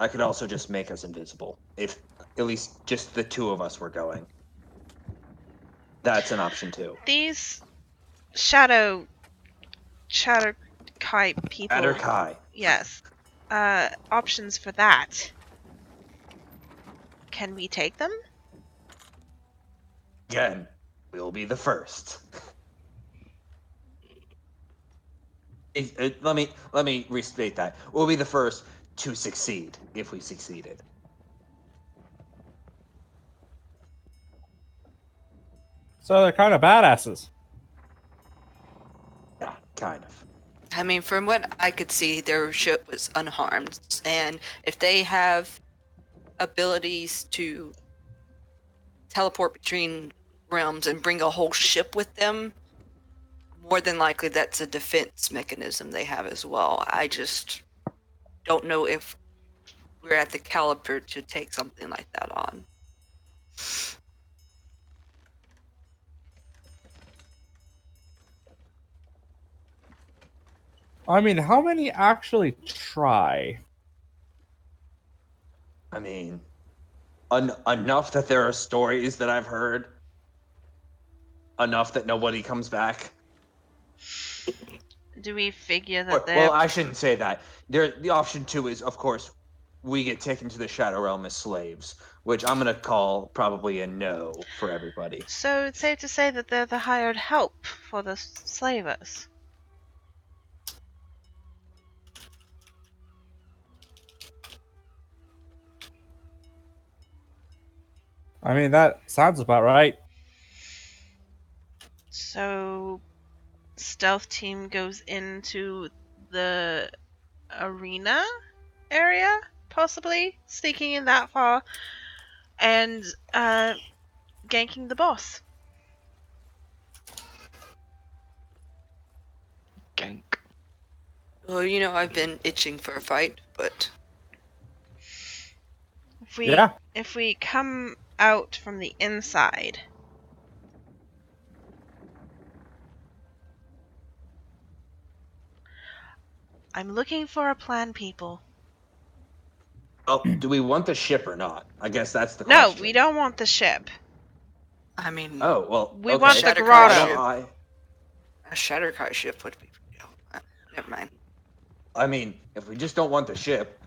I could also just make us invisible if at least just the two of us were going. That's an option too.
These shadow Kai people.
Shadar-Kai.
Yes. Options for that. Can we take them?
Again, we'll be the first. Let me restate that. We'll be the first to succeed if we succeeded.
So they're kind of badasses.
Yeah, kind of.
I mean, from what I could see, their ship was unharmed, and if they have abilities to teleport between realms and bring a whole ship with them, more than likely that's a defense mechanism they have as well. I just don't know if we're at the caliber to take something like that on.
I mean, how many actually try?
I mean, enough that there are stories that I've heard. Enough that nobody comes back.
Do we figure that
Well, I shouldn't say that. The option 2 is, of course, we get taken to the Shadow Realm as slaves, which I'm gonna call probably a no for everybody.
So it's safe to say that they're the hired help for the slavers.
I mean, that sounds about right.
So stealth team goes into the arena area, possibly sneaking in that far, and ganking the boss.
Gank.
Well, you know, I've been itching for a fight, but
Yeah.
If we come out from the inside, I'm looking for a plan, people.
Oh, do we want the ship or not? I guess that's the
No,
question.
we don't want the ship.
I mean,
Oh, well,
We
okay.
want the
Shatterkai
grotto.
ship. A Shatterkai ship would be. Never mind.
I mean, if we just don't want the ship,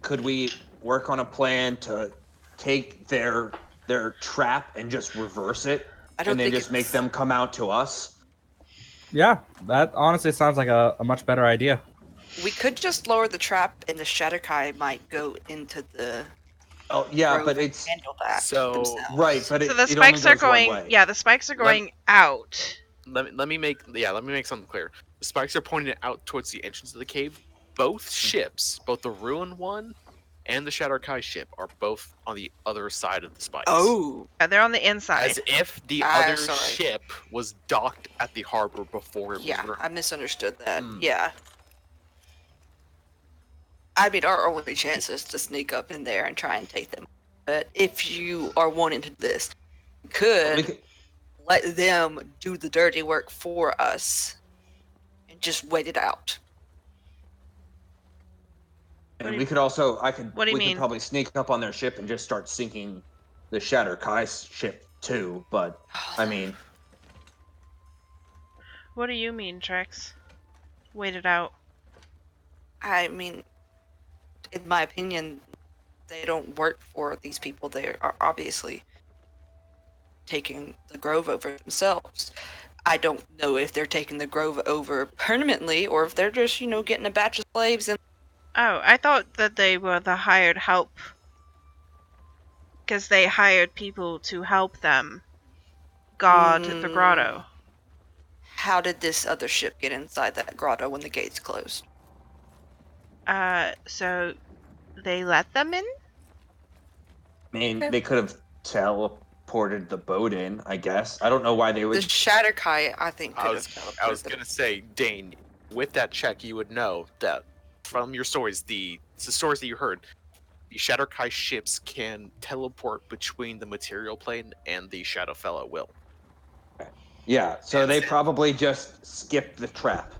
could we work on a plan to take their trap and just reverse it,
I don't
and then
think
just make
it's-
them come out to us?
Yeah, that honestly sounds like a much better idea.
We could just lower the trap, and the Shatterkai might go into the
Oh, yeah,
grove
but
and
it's
handle that
So-
themselves.
right, but
So the
it only
spikes are
goes one
going.
way.
Yeah, the spikes are
Lem-
going out.
Let me make something clear. The spikes are pointed out towards the entrance of the cave. Both ships, both the ruined one and the Shatterkai ship, are both on the other side of the spikes.
Oh,
Yeah, they're on the inside.
As if the
Ah,
other
sorry.
ship was docked at the harbor before it
yeah,
was
I misunderstood that.
Hmm.
Yeah. I mean, our only chance is to sneak up in there and try and take them. But if you are wanting to do this, you
We
could
could-
let them do the dirty work for us and just wait it out.
And we could also,
What do you
we could
mean?
probably sneak up on their ship and just start sinking the Shatterkai ship too. But I mean,
What do you mean, Trex? Wait it out.
I mean, in my opinion, they don't work for these people. They are obviously taking the grove over themselves. I don't know if they're taking the grove over permanently or if they're just, getting a batch of slaves and
Oh, I thought that they were the hired help. Because they hired people to help them guard the grotto.
How did this other ship get inside that grotto when the gates closed?
So they let them in?
I mean, they could have teleported the boat in. I guess I don't know why they
The
would.
Shatterkai, I think,
I
could
was,
have
I was
teleported
gonna say, Dane, with that check, you would know that from your stories, the stories that you heard, the Shatterkai ships can teleport between the material plane and the Shadowfell at will.
Yeah, so
And
they
since-
probably just skipped the trap.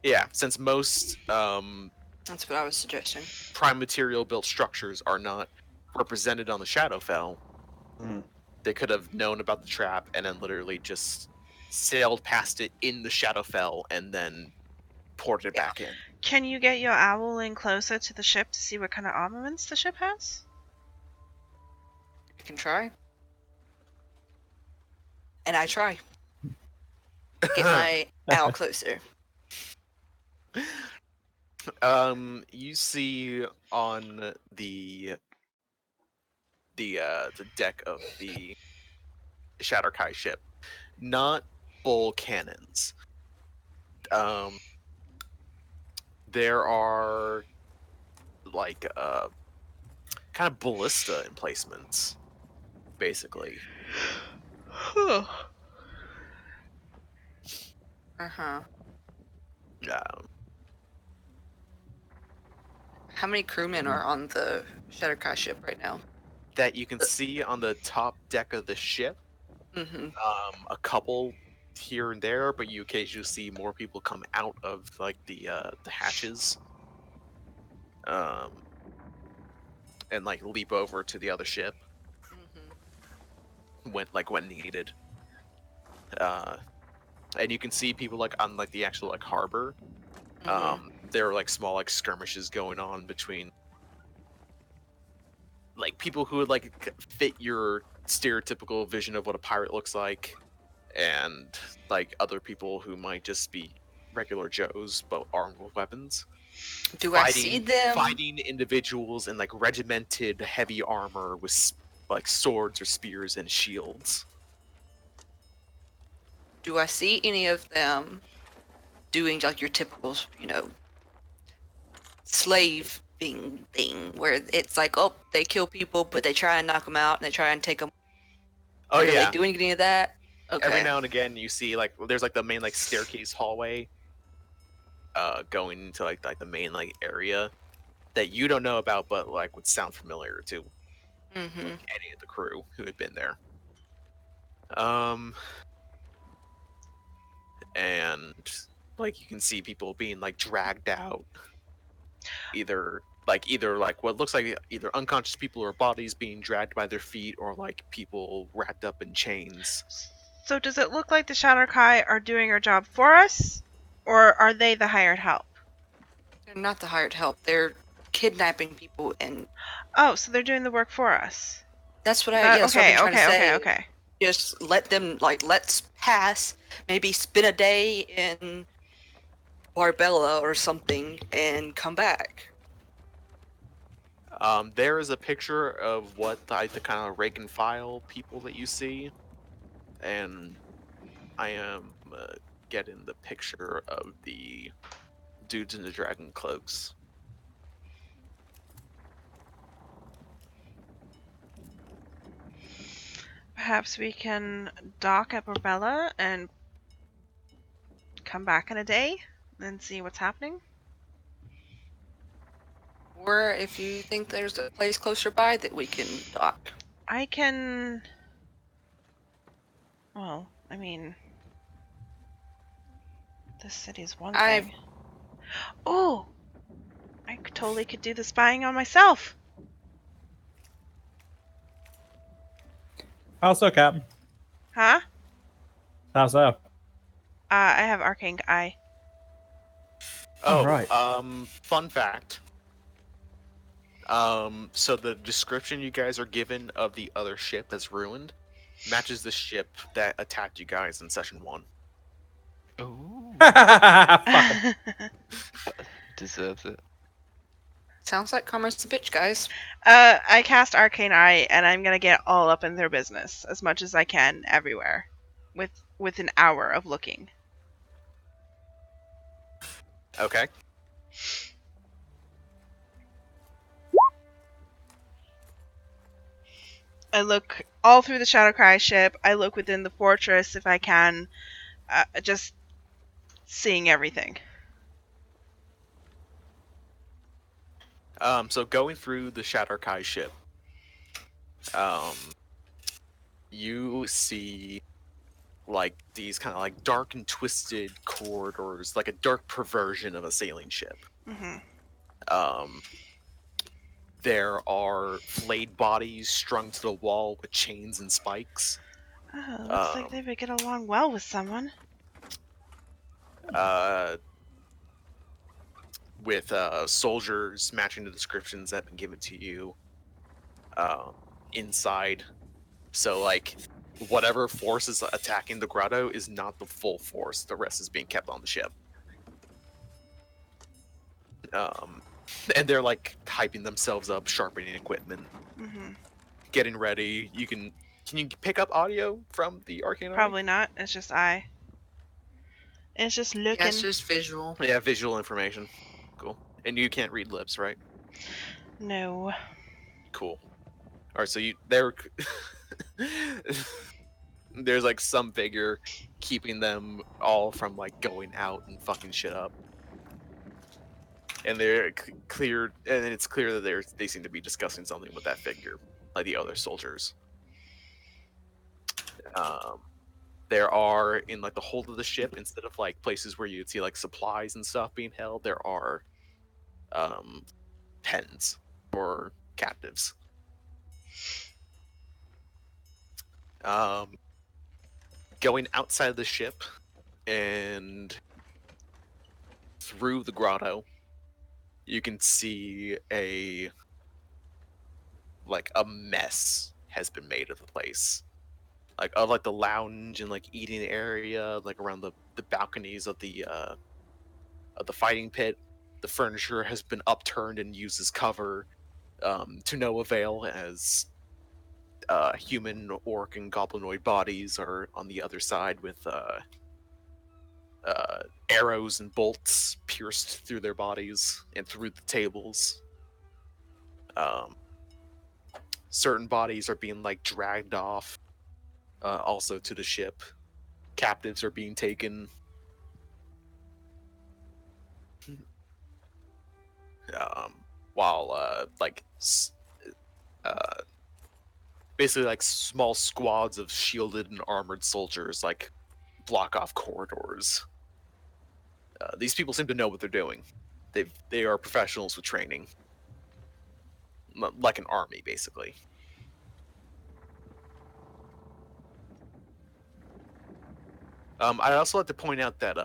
Yeah, since most
That's what I was suggesting.
prime material built structures are not represented on the Shadowfell,
Mhm.
they could have known about the trap and then literally just sailed past it in the Shadowfell and then ported it back in.
Can you get your owl in closer to the ship to see what kind of armaments the ship has?
You can try. And I try. Get my owl closer.
You see on the deck of the Shatterkai ship, not full cannons. There are like kind of ballista emplacements, basically.
Uh-huh.
Um,
How many crewmen are on the Shatterkai ship right now?
that you can see on the top deck of the ship.
Mm-hmm.
A couple here and there, but you occasionally see more people come out of like the hatches, and like leap over to the other ship
Mm-hmm.
when needed. And you can see people like on like the actual like harbor.
Mm-hmm.
There are like small like skirmishes going on between like people who would like fit your stereotypical vision of what a pirate looks like, and like other people who might just be regular Joes but armed with weapons.
Do I see them?
Fighting individuals in like regimented heavy armor with like swords or spears and shields.
Do I see any of them doing like your typical, slave thing where it's like, oh, they kill people, but they try and knock them out and they try and take them?
Oh
Are
yeah.
they doing any of that? Okay.
Every now and again, you see like there's like the main like staircase hallway, going into like the main like area that you don't know about, but like would sound familiar to
Mm-hmm.
any of the crew who had been there. And like you can see people being like dragged out, either like what looks like either unconscious people or bodies being dragged by their feet, or like people wrapped up in chains.
So does it look like the Shatterkai are doing our job for us, or are they the hired help?
They're not the hired help. They're kidnapping people, and
Oh, so they're doing the work for us.
that's what that's what I've been trying to say.
Okay.
Just let them, let's pass, maybe spend a day in Barbella or something, and come back.
There is a picture of what the kind of rank and file people that you see, and I am getting the picture of the dudes in the dragon cloaks.
Perhaps we can dock at Barbella and come back in a day and see what's happening.
Or if you think there's a place closer by that we can dock.
I can... Well, I mean... This city's one thing. Oh! I totally could do the spying on myself!
How so, Captain?
Huh?
How so?
I have arcane eye.
Oh,
right.
Fun fact. So the description you guys are given of the other ship that's ruined matches the ship that attacked you guys in session 1.
Oh,
Fuck.
deserves it.
Sounds like Karma's a bitch, guys.
I cast arcane eye, and I'm gonna get all up in their business as much as I can everywhere, with an hour of looking.
Okay.
I look all through the Shadowcry ship. I look within the fortress if I can, just seeing everything.
So going through the Shatterkai ship, you see like these kind of like dark and twisted corridors, like a dark perversion of a sailing ship.
Mm-hmm.
There are flayed bodies strung to the wall with chains and spikes.
Oh, looks like they would get along well with someone.
With soldiers matching the descriptions that have been given to you inside. So like whatever force is attacking the grotto is not the full force. The rest is being kept on the ship. And they're like hyping themselves up, sharpening equipment,
Mm-hmm.
getting ready. Can you pick up audio from the Arcane Army?
Probably not. It's just I. It's just
Yeah,
looking.
it's just visual.
Yeah, visual information. Cool. And you can't read lips, right?
No.
Cool. All right, so there's like some figure keeping them all from like going out and fucking shit up. And they're clear, and it's clear that they seem to be discussing something with that figure, like the other soldiers. There are in like the hold of the ship, instead of like places where you'd see like supplies and stuff being held, there are pens for captives. Going outside the ship and through the grotto, you can see a mess has been made of the place, like of like the lounge and like eating area, like around the balconies of the fighting pit. The furniture has been upturned and used as cover, to no avail, as human, orc, and goblinoid bodies are on the other side with arrows and bolts pierced through their bodies and through the tables. Certain bodies are being like dragged off, also to the ship. Captives are being taken. While basically like small squads of shielded and armored soldiers like block off corridors. These people seem to know what they're doing. They are professionals with training, like an army, basically. I'd also like to point out that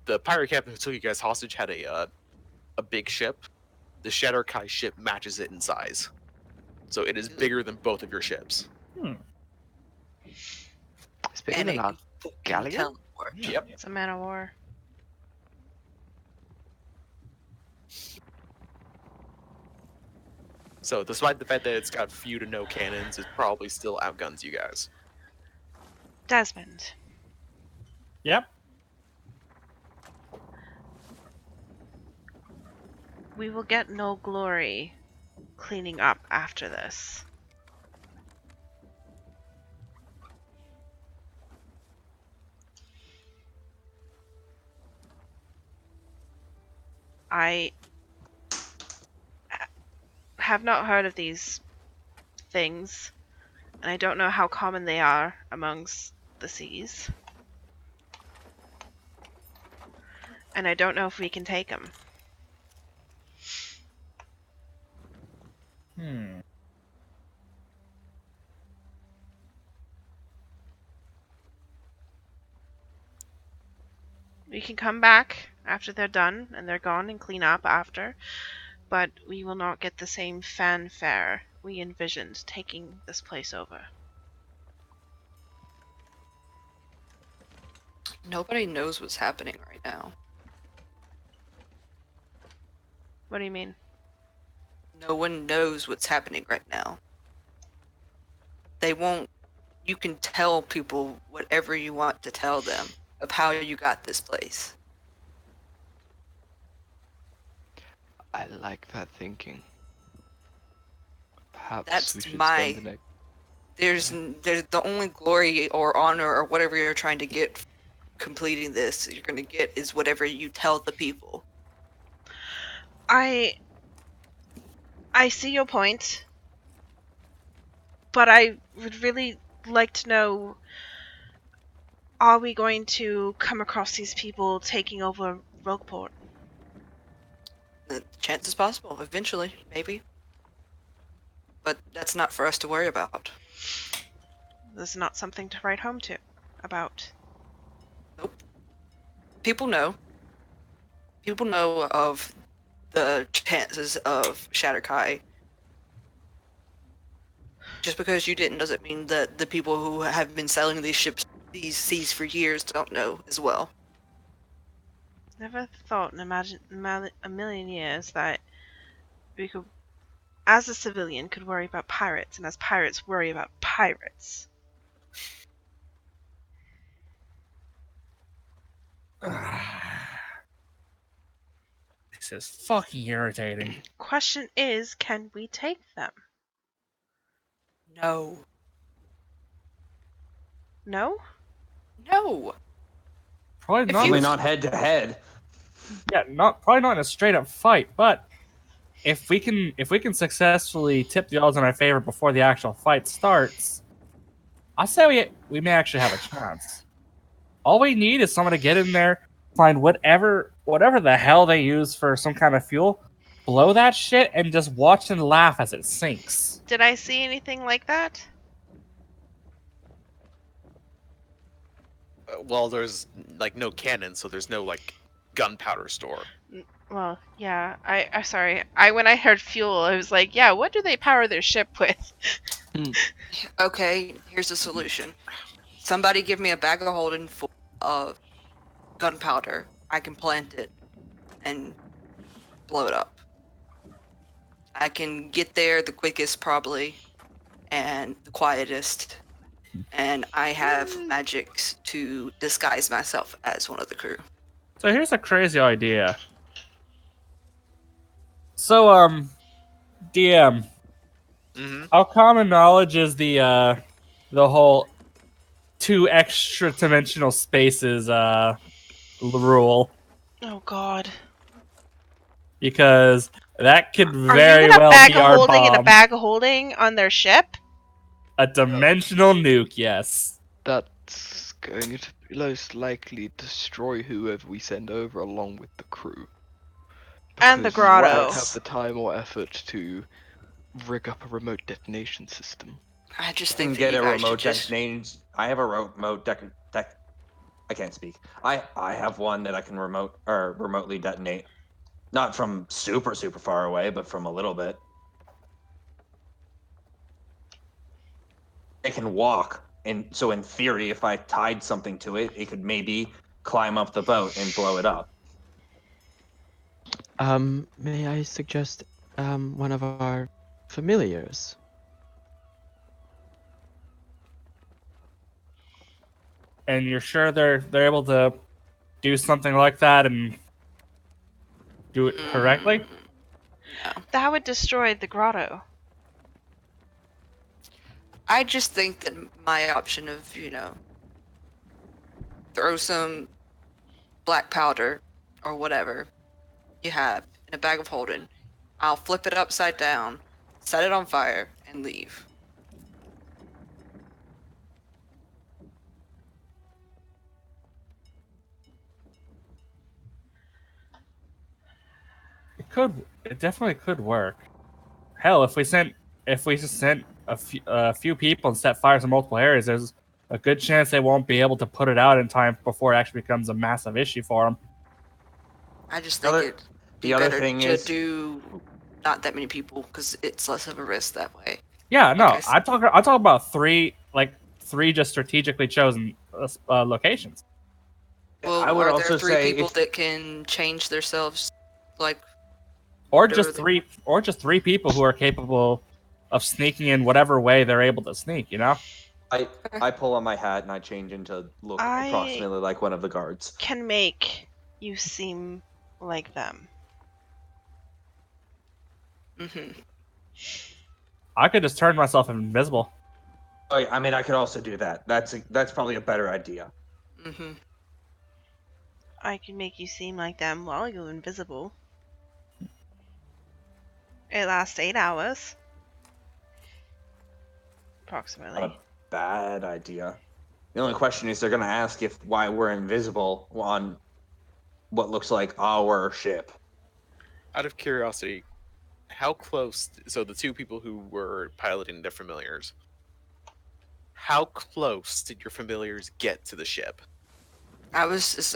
the pirate captain who took you guys hostage had a big ship. The Shatterkai ship matches it in size, so it is bigger than both of your ships.
It's bigger
And
than
it
our
can fucking
galleon?
teleport.
Yep.
It's a man of war.
So despite the fact that it's got few to no cannons, it probably still outguns you guys.
Desmond.
Yep.
We will get no glory cleaning up after this. I have not heard of these things, and I don't know how common they are amongst the seas. And I don't know if we can take them. We can come back after they're done and they're gone and clean up after, but we will not get the same fanfare we envisioned taking this place over.
Nobody knows what's happening right now.
What do you mean?
No one knows what's happening right now. They won't. You can tell people whatever you want to tell them of how you got this place.
I like that thinking. Perhaps
That's
we should
my-
spend the next.
There's the only glory or honor or whatever you're trying to get completing this you're going to get is whatever you tell the people.
I see your point, but I would really like to know, are we going to come across these people taking over Rogueport?
The chance is possible, eventually, maybe. But that's not for us to worry about.
This is not something to write home to about.
Nope. People know. People know of the chances of Shatterkai Just because you didn't doesn't mean that the people who have been sailing these ships, these seas for years, don't know as well.
Never thought in a million years that we could, as a civilian, could worry about pirates, and as pirates worry about pirates.
This is fucking irritating.
Question is, can we take them?
No.
No?
No.
Probably
If
not.
Probably
you-
not head to head.
Yeah, probably not in a straight up fight, but if we can successfully tip the odds in our favor before the actual fight starts, I say we may actually have a chance. All we need is someone to get in there, find whatever the hell they use for some kind of fuel, blow that shit, and just watch and laugh as it sinks.
Did I see anything like that?
Well, there's like no cannon, so there's no like gunpowder store.
Well, yeah. I'm sorry. When I heard fuel, I was like, yeah. What do they power their ship with?
Okay, here's the solution. Somebody give me a bag of holding full of gunpowder. I can plant it and blow it up. I can get there the quickest, probably, and the quietest. And I have magics to disguise myself as one of the crew.
So here's a crazy idea. So DM,
Mm-hmm.
how common knowledge is the whole 2 extra dimensional spaces rule?
Oh God.
Because that could
Are
very
you in a
well
bag
be
of
our
holding
bomb.
and a bag of holding on their ship?
A dimensional nuke, yes.
That's going to most likely destroy whoever we send over along with the crew.
And the
Because we won't
grotto.
have the time or effort to rig up a remote detonation system.
I just
I can
think
get
that
a
you guys should
remote
just...
detonation. I have a remote I can't speak. I have one that I can remotely detonate. Not from super far away, but from a little bit. It can walk, and so in theory, if I tied something to it, it could maybe climb up the boat and blow it up.
May I suggest one of our familiars?
And you're sure they're able to do something like that and do it correctly?
That would destroy the grotto.
I just think that my option of, throw some black powder or whatever you have in a bag of holding, I'll flip it upside down, set it on fire, and leave.
It definitely could work. Hell, if we just sent a few people and set fires in multiple areas, there's a good chance they won't be able to put it out in time before it actually becomes a massive issue for them.
I just think it'd be
the other
better
thing
to
is-
do not that many people because it's less of a risk that way.
Yeah, no,
Okay, so-
I talk about three just strategically chosen locations,
Well,
I would
are
also
there 3
say
people
if-
that can change themselves, like...
or
There
just
are the-
three people who are capable of sneaking in whatever way they're able to sneak. You know,
I pull on my hat and I change into look
I-
approximately like one of the guards.
Can make you seem like them.
Mm-hmm.
I could just turn myself invisible.
Oh, yeah, I mean, I could also do that. That's probably a better idea.
Mm-hmm.
I can make you seem like them while you go invisible. It lasts 8 hours. Approximately.
Not a bad idea. The only question is they're going to ask why we're invisible on what looks like our ship.
Out of curiosity, how close? So the 2 people who were piloting their familiars, how close did your familiars get to the ship?
I was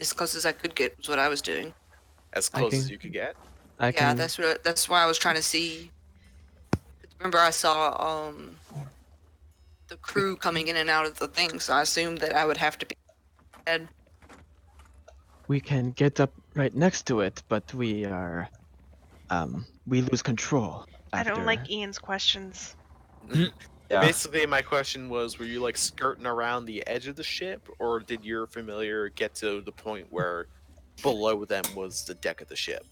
as close as I could get was what I was doing.
As
I
close as
can-
you could get?
I
Yeah,
can.
that's why I was trying to see Remember, I saw the crew coming in and out of the thing, so I assumed that I would have to be dead.
We can get up right next to it, but we are we lose control
I
after.
don't like Ian's questions.
Yeah.
Basically, my question was, were you like skirting around the edge of the ship, or did your familiar get to the point where below them was the deck of the ship?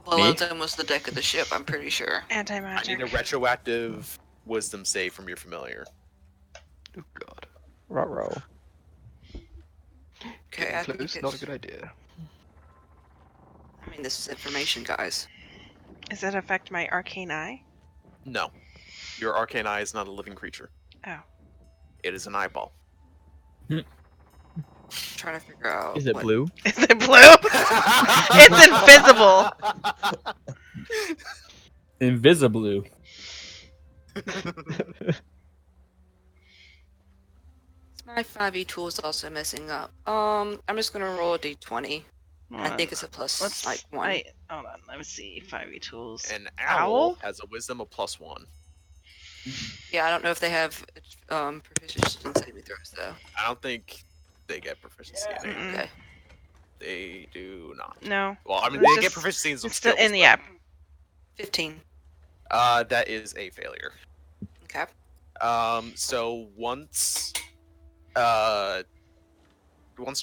Below
Me?
them was the deck of the ship, I'm pretty sure.
I
Anti-magic.
need a retroactive wisdom save from your familiar.
Oh god.
Ruh-roh.
Okay,
Getting
I think
close, not a good idea.
I mean, this is information, guys.
Does it affect my arcane eye?
No, your arcane eye is not a living creature.
Oh.
It is an eyeball.
I'm trying to figure out
Is it
what...
blue?
Is it blue? It's invisible.
Invisiblue.
My 5e tool is also messing up. I'm just gonna roll a d20. I think it's a plus
Let's
like 1.
hold on. Let me see. 5e tools.
An
Owl?
owl has a wisdom of +1.
Yeah, I don't know if they have proficiency in saving throws though.
I don't think they get proficiency in it.
Mm-mm.
Okay.
They do not.
No.
Well, I mean,
It's
they get
just-
proficiency in some
It's still
skills,
in the
but,
app.
15.
That is a failure.
Okay.
So once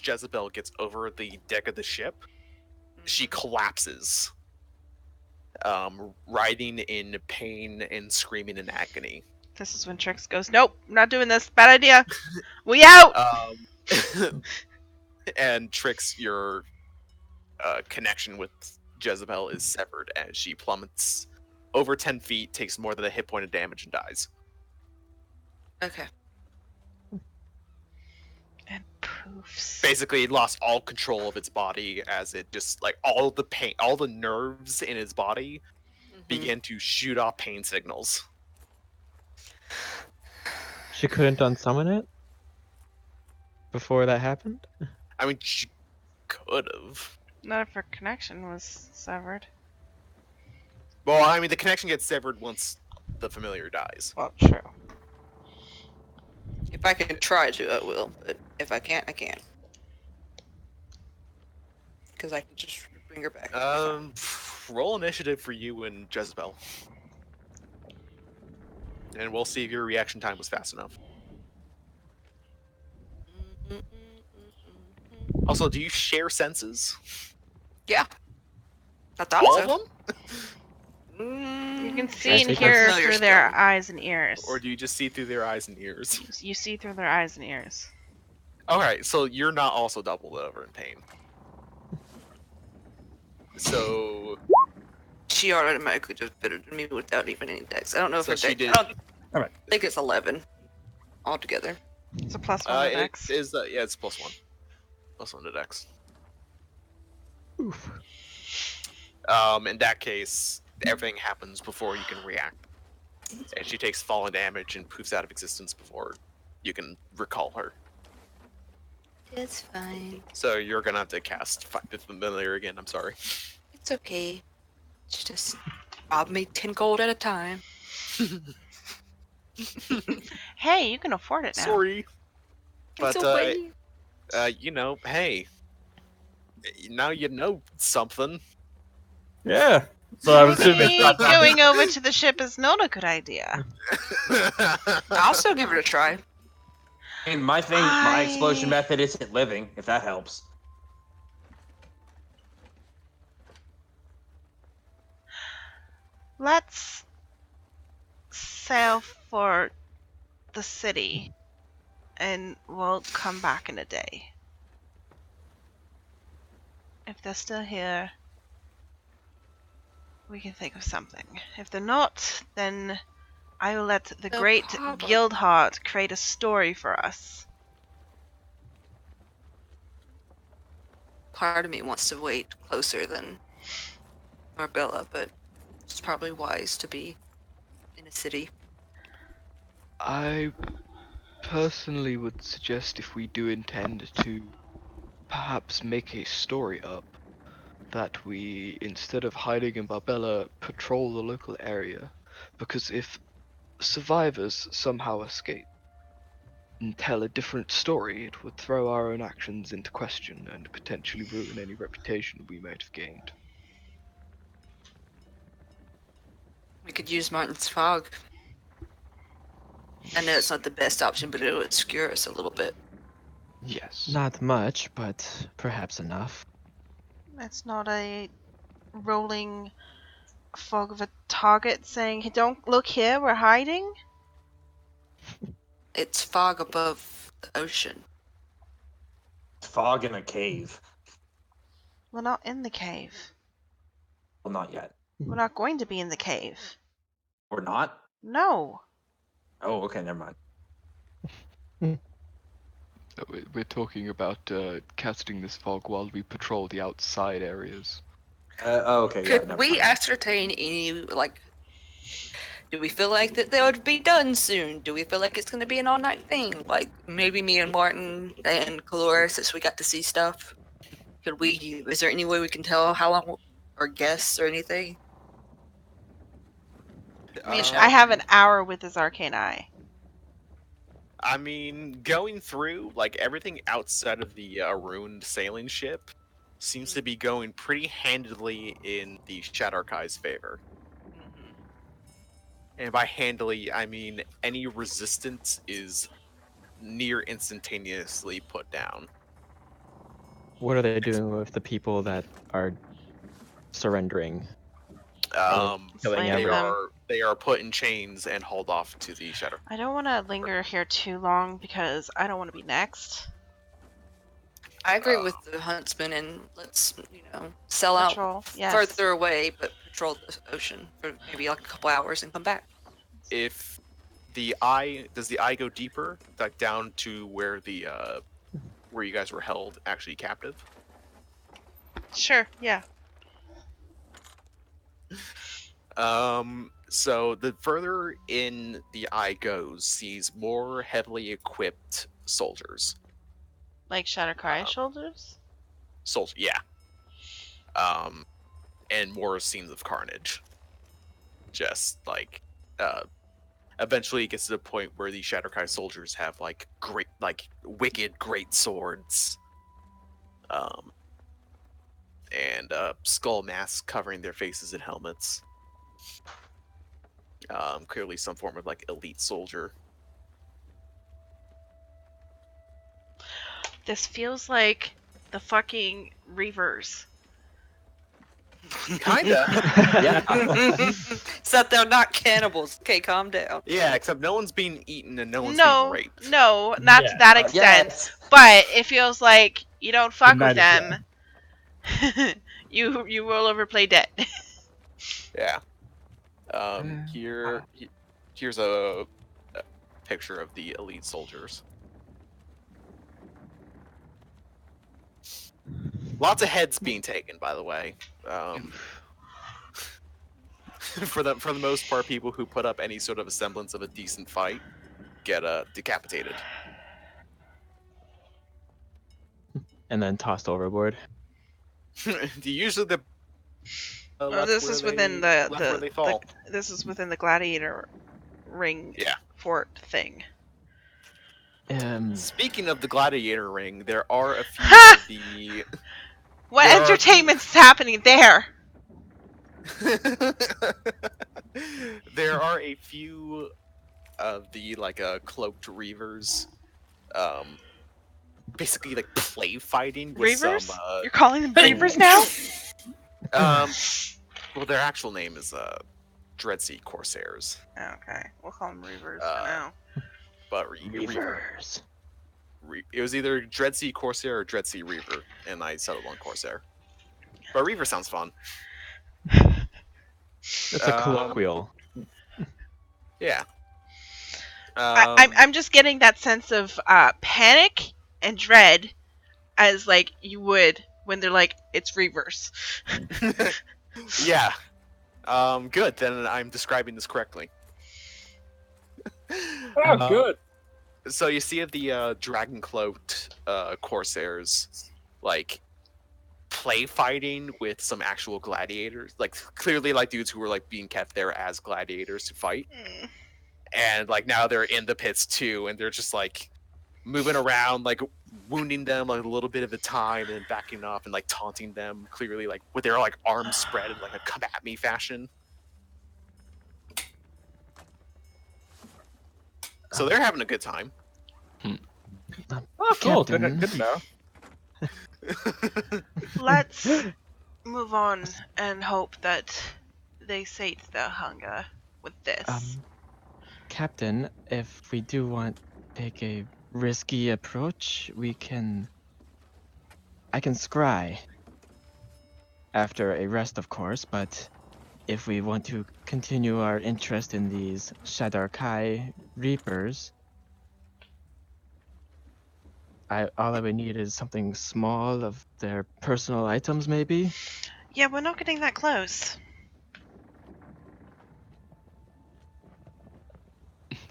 Jezebel gets over the deck of the ship, she collapses, writhing in pain and screaming in agony.
This is when Trix goes, nope, I'm not doing this. Bad idea. We out!
And Trix, your connection with Jezebel is severed as she plummets over 10 feet, takes more than a hit point of damage, and dies.
Okay.
And poofs.
Basically, it lost all control of its body as it just, like, all the pain, all the nerves in its body
Mhm.
began to shoot off pain signals.
She couldn't unsummon it before that happened?
I mean, she could have.
Not if her connection was severed.
Well, I mean, the connection gets severed once the familiar dies.
Well, true.
If I can try to, I will. But if I can't, I can't. Because I can just bring her back.
Roll initiative for you and Jezebel. And we'll see if your reaction time was fast enough. Also, do you share senses?
Yeah. I thought
All
so.
of them?
You can
Mm,
see
I
and
think
hear
familiar
through their
skill.
eyes and ears.
Or do you just see through their eyes and ears?
You see through their eyes and ears.
Alright, so you're not also doubled over in pain. So,
She automatically just better than me without even any dex. I don't know if
So
her
she
dex.
did-
I don't
Alright.
think it's 11 altogether.
It's a +1 to
it
dex.
is, yeah, it's +1. +1 to dex.
Oof.
In that case, everything happens before you can react. And she takes falling damage and poofs out of existence before you can recall her.
It's fine.
So you're gonna have to cast Fight the Familiar again, I'm sorry.
It's okay. It's just rob me 10 gold at a time.
Hey, you can afford it now.
Sorry.
It's
But,
away.
you know, hey. Now you know something.
Yeah. So I'm assuming
Maybe
it's not
going over to the ship is not a good idea.
I'll still give it a try.
I mean, my explosion
I-
method isn't living, if that helps.
Let's sail for the city and we'll come back in a day. If they're still here, we can think of something. If they're not, then I will let the
They'll
great
probably-
Guildheart create a story for us.
Part of me wants to wait closer than Marbella, but it's probably wise to be in a city.
I personally would suggest if we do intend to perhaps make a story up, that we, instead of hiding in Barbella, patrol the local area Because if survivors somehow escape and tell a different story, it would throw our own actions into question and potentially ruin any reputation we might have gained.
We could use Martin's fog. I know it's not the best option, but it'll obscure us a little bit.
Yes.
Not much, but perhaps enough.
It's not a rolling fog of a target saying, "Hey, don't look here, we're hiding."
It's fog above the ocean.
Fog in a cave.
We're not in the cave.
Well, not yet.
We're not going to be in the cave.
Or not?
No.
Oh, okay, never mind.
We're talking about casting this fog while we patrol the outside areas.
Oh, okay, yeah.
Could
Never
we
mind.
ascertain any, like, do we feel like that they would be done soon? Do we feel like it's going to be an all-night thing? Like, maybe me and Martin and Calora, since we got to see stuff. Is there any way we can tell how long, or guess, or anything?
I mean,
Um,
I have an hour with this arcane eye.
I mean, going through, like, everything outside of the ruined sailing ship seems to be going pretty handily in the Shadowkai's favor. And by handily, I mean any resistance is near instantaneously put down.
What are they doing with the people that are surrendering?
Killing
Slaying
they
them.
are put in chains and hauled off to the Shadow.
I don't want to linger here too long because I don't want to be next.
I agree with the huntsman, and let's, sell out
Patrol, yes.
further away, but patrol the ocean for maybe like a couple hours and come back.
If the eye does the eye go deeper, like down to where the where you guys were held actually captive?
Sure, yeah.
So the further in the eye goes, sees more heavily equipped soldiers.
Like Shadowcry shoulders?
Yeah. And more scenes of carnage. Just like, eventually it gets to the point where the Shadowcry soldiers have like wicked great swords. And skull masks covering their faces and helmets. Clearly some form of like elite soldier.
This feels like the fucking Reavers.
Kinda.
Yeah.
Except they're not cannibals. Okay, calm down.
Yeah, except no one's being eaten and no one's being raped.
No, not to
Yeah.
that extent.
Yes.
But it feels like you don't fuck with
United,
them. You roll over, play dead.
Yeah. Here's a picture of the elite soldiers. Lots of heads being taken, by the way. For the most part, people who put up any sort of a semblance of a decent fight get decapitated.
And then tossed overboard.
Usually the
This is within
where they fall.
this is within the gladiator ring fort thing.
Speaking of the gladiator ring, there are a few of the.
What
There are-
entertainment's happening there?
There are a few of the cloaked reavers, basically like play fighting with
Reavers?
some.
You're calling them Reavers now?
Well, their actual name is Dreadsea Corsairs,
Okay, we'll call them Reavers
Uh,
for now.
but
Reavers.
it was either Dreadsea Corsair or Dreadsea Reaver, and I settled on Corsair. But Reaver sounds fun.
It's a colloquial.
Yeah.
I'm just getting that sense of panic and dread, as like you would when they're like, it's Reavers.
Yeah. Good. Then I'm describing this correctly.
Oh, good.
So you see the dragon cloaked corsairs, like play fighting with some actual gladiators, like clearly like dudes who were like being kept there as gladiators to fight, and like now they're in the pits too, and they're just like moving around, like wounding them like a little bit at a time, and then backing off and like taunting them, clearly like with their like arms spread in like a come at me fashion. So they're having a good time.
Oh, cool. Good,
Captain.
good to know.
Let's move on and hope that they sate their hunger with this.
Captain, if we do want to take a risky approach, I can scry. After a rest, of course, but if we want to continue our interest in these Shadarkai Reapers, all I would need is something small of their personal items, maybe?
Yeah, we're not getting that close.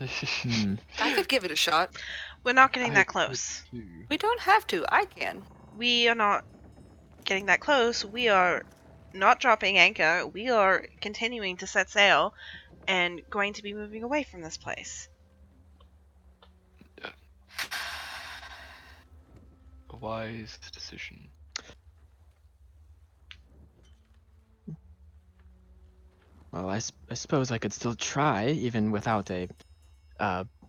I could give it a shot.
We're not getting
I
that
could
close.
too.
We don't have to. I can.
We are not getting that close. We are not dropping anchor. We are continuing to set sail and going to be moving away from this place.
A wise decision.
Well, I suppose I could still try, even without a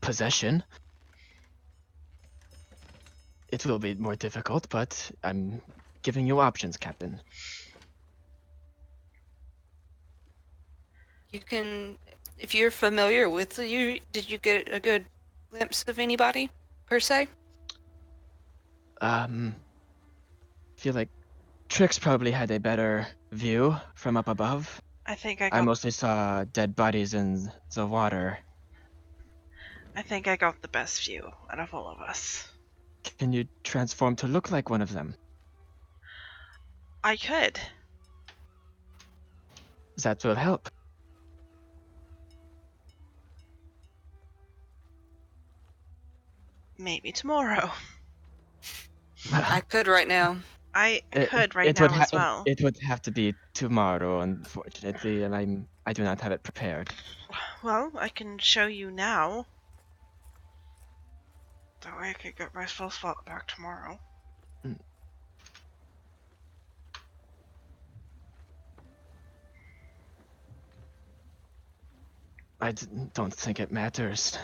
possession. It will be more difficult, but I'm giving you options, Captain.
You can, if you're familiar with did you get a good glimpse of anybody, per se?
Feel like Trix probably had a better view from up above.
I think
I mostly saw dead bodies in the water.
I think I got the best view out of all of us.
Can you transform to look like one of them?
I could.
That will help.
Maybe tomorrow.
I could right now.
I could right
it would
now as well.
It would have to be tomorrow, unfortunately, and I do not have it prepared.
Well, I can show you now. That way I could get my full spot back tomorrow.
Don't think it matters.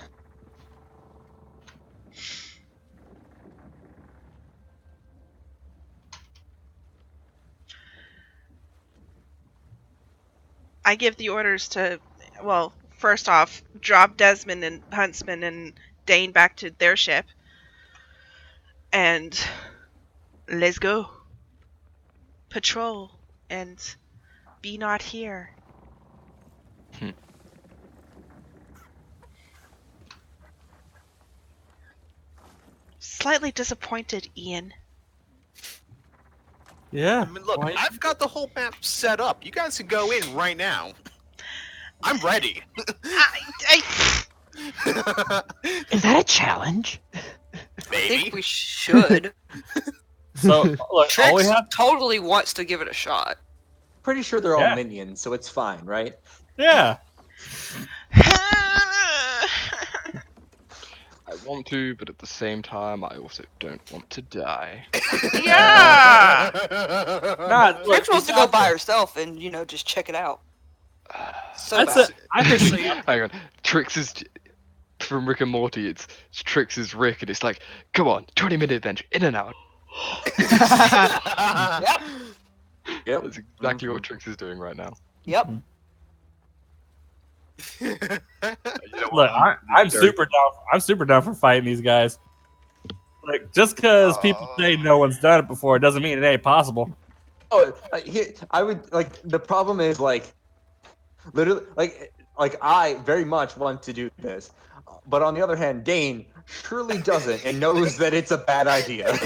I give the orders to, well, first off, drop Desmond and Huntsman and Dane back to their ship. And let's go. Patrol and be not here. Slightly disappointed, Ian.
Yeah.
I mean, look,
why-
I've got the whole map set up. You guys can go in right now. I'm ready.
Is that a challenge?
I
Maybe.
think we should.
So, look, all we
Trix
have.
totally wants to give it a shot.
Pretty sure they're all
Yeah.
minions, so it's fine, right?
Yeah.
I want to, but at the same time, I also don't want to die.
Yeah!
Nah, look,
Trix wants to go by herself and, just check it out. So
That's
bad.
it. I think
Actually,
Hang on, Trix is from Rick and Morty. It's Trix is Rick, and it's like, come on, 20-minute adventure, in and out.
Yep.
Yep.
That's exactly what Trix is doing right now.
Yep.
Look, I'm super down. I'm super down for fighting these guys. Like, just because people say no one's done it before, doesn't mean it ain't possible.
Oh, I would like. The problem is like, literally, like I very much want to do this, but on the other hand, Dane surely doesn't and knows that it's a bad idea.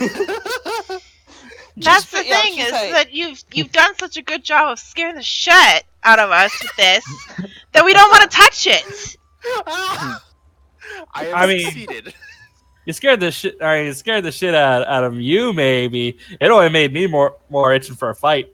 That's the thing
she's
is
like-
that you've done such a good job of scaring the shit out of us with this that we don't want to touch it.
I have
I mean-
succeeded.
You scared the shit. You scared the shit out of you. Maybe it only made me more itching for a fight.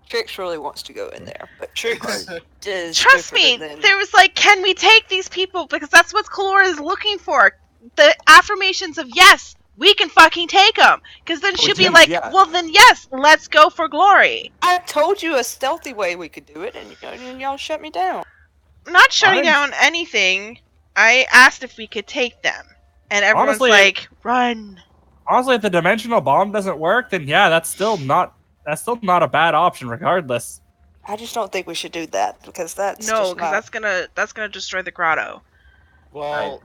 Trix really wants to go in there, but Trix is
Trust me,
different than.
there was like, can we take these people? Because that's what Kalora is looking for. The affirmations of yes, we can fucking take them. Because then she'll be like, well then yes, let's go for glory.
I told you a stealthy way we could do it, and y'all shut me down.
I'm not shutting down anything. I asked if we could take them. And everyone's
Honestly,
like, run.
Honestly, if the dimensional bomb doesn't work, then yeah, that's still not a bad option, regardless.
I just don't think we should do that because that's
no, because that's gonna destroy the grotto.
Well,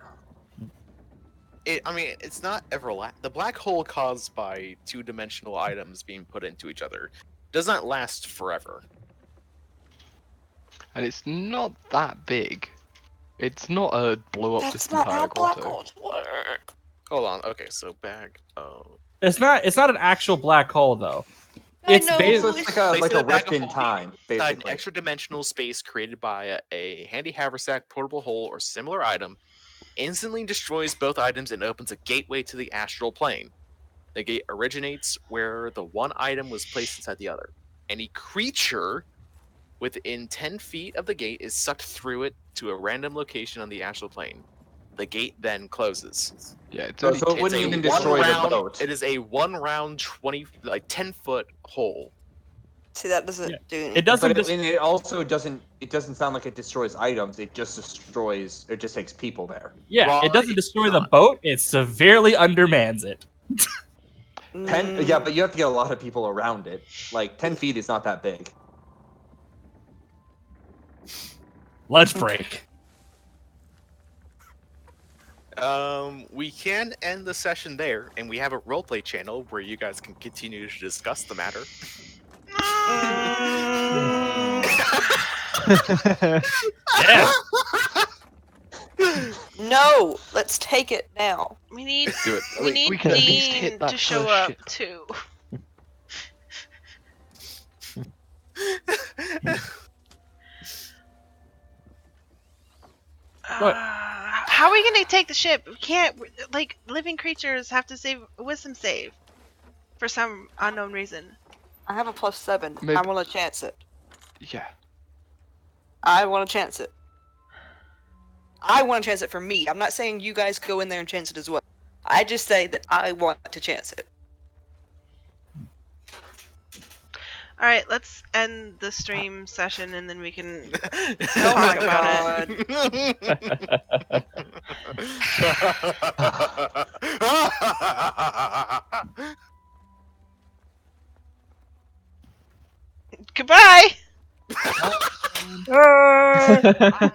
it's not everlasting. The black hole caused by two-dimensional items being put into each other does not last forever.
And it's not that big. It's not a blow up this entire grotto.
Hold on. Okay, so
It's not an actual black hole though. It's
like a rift in time, basically.
An extra dimensional space created by a handy haversack, portable hole, or similar item instantly destroys both items and opens a gateway to the astral plane. The gate originates where the one item was placed inside the other. Any creature within 10 feet of the gate is sucked through it to a random location on the astral plane. The gate then closes.
Yeah,
so it wouldn't even destroy the boat.
It is a 1 round 10-foot hole.
See, that doesn't do anything.
It doesn't.
But it also doesn't. It doesn't sound like it destroys items. It just destroys. It just takes people there.
Yeah, well, it doesn't destroy the boat. It severely undermans it.
10. Yeah, but you have to get a lot of people around it. Like 10 feet is not that big.
Lunch break.
We can end the session there, and we have a roleplay channel where you guys can continue to discuss the matter.
Yeah.
No, let's take it now.
We need
do it.
we need
can at least hit
Dean
that
to show
first
up
ship.
too. How are we gonna take the ship? We can't. Like, living creatures have to save a wisdom save for some unknown reason.
I have a +7.
Maybe-
I want to chance it.
Yeah.
I want to chance it. I want to chance it for me. I'm not saying you guys go in there and chance it as well. I just say that I want to chance it.
All right, let's end the stream session and then we can
Oh my
talk about it. Goodbye.
Uh,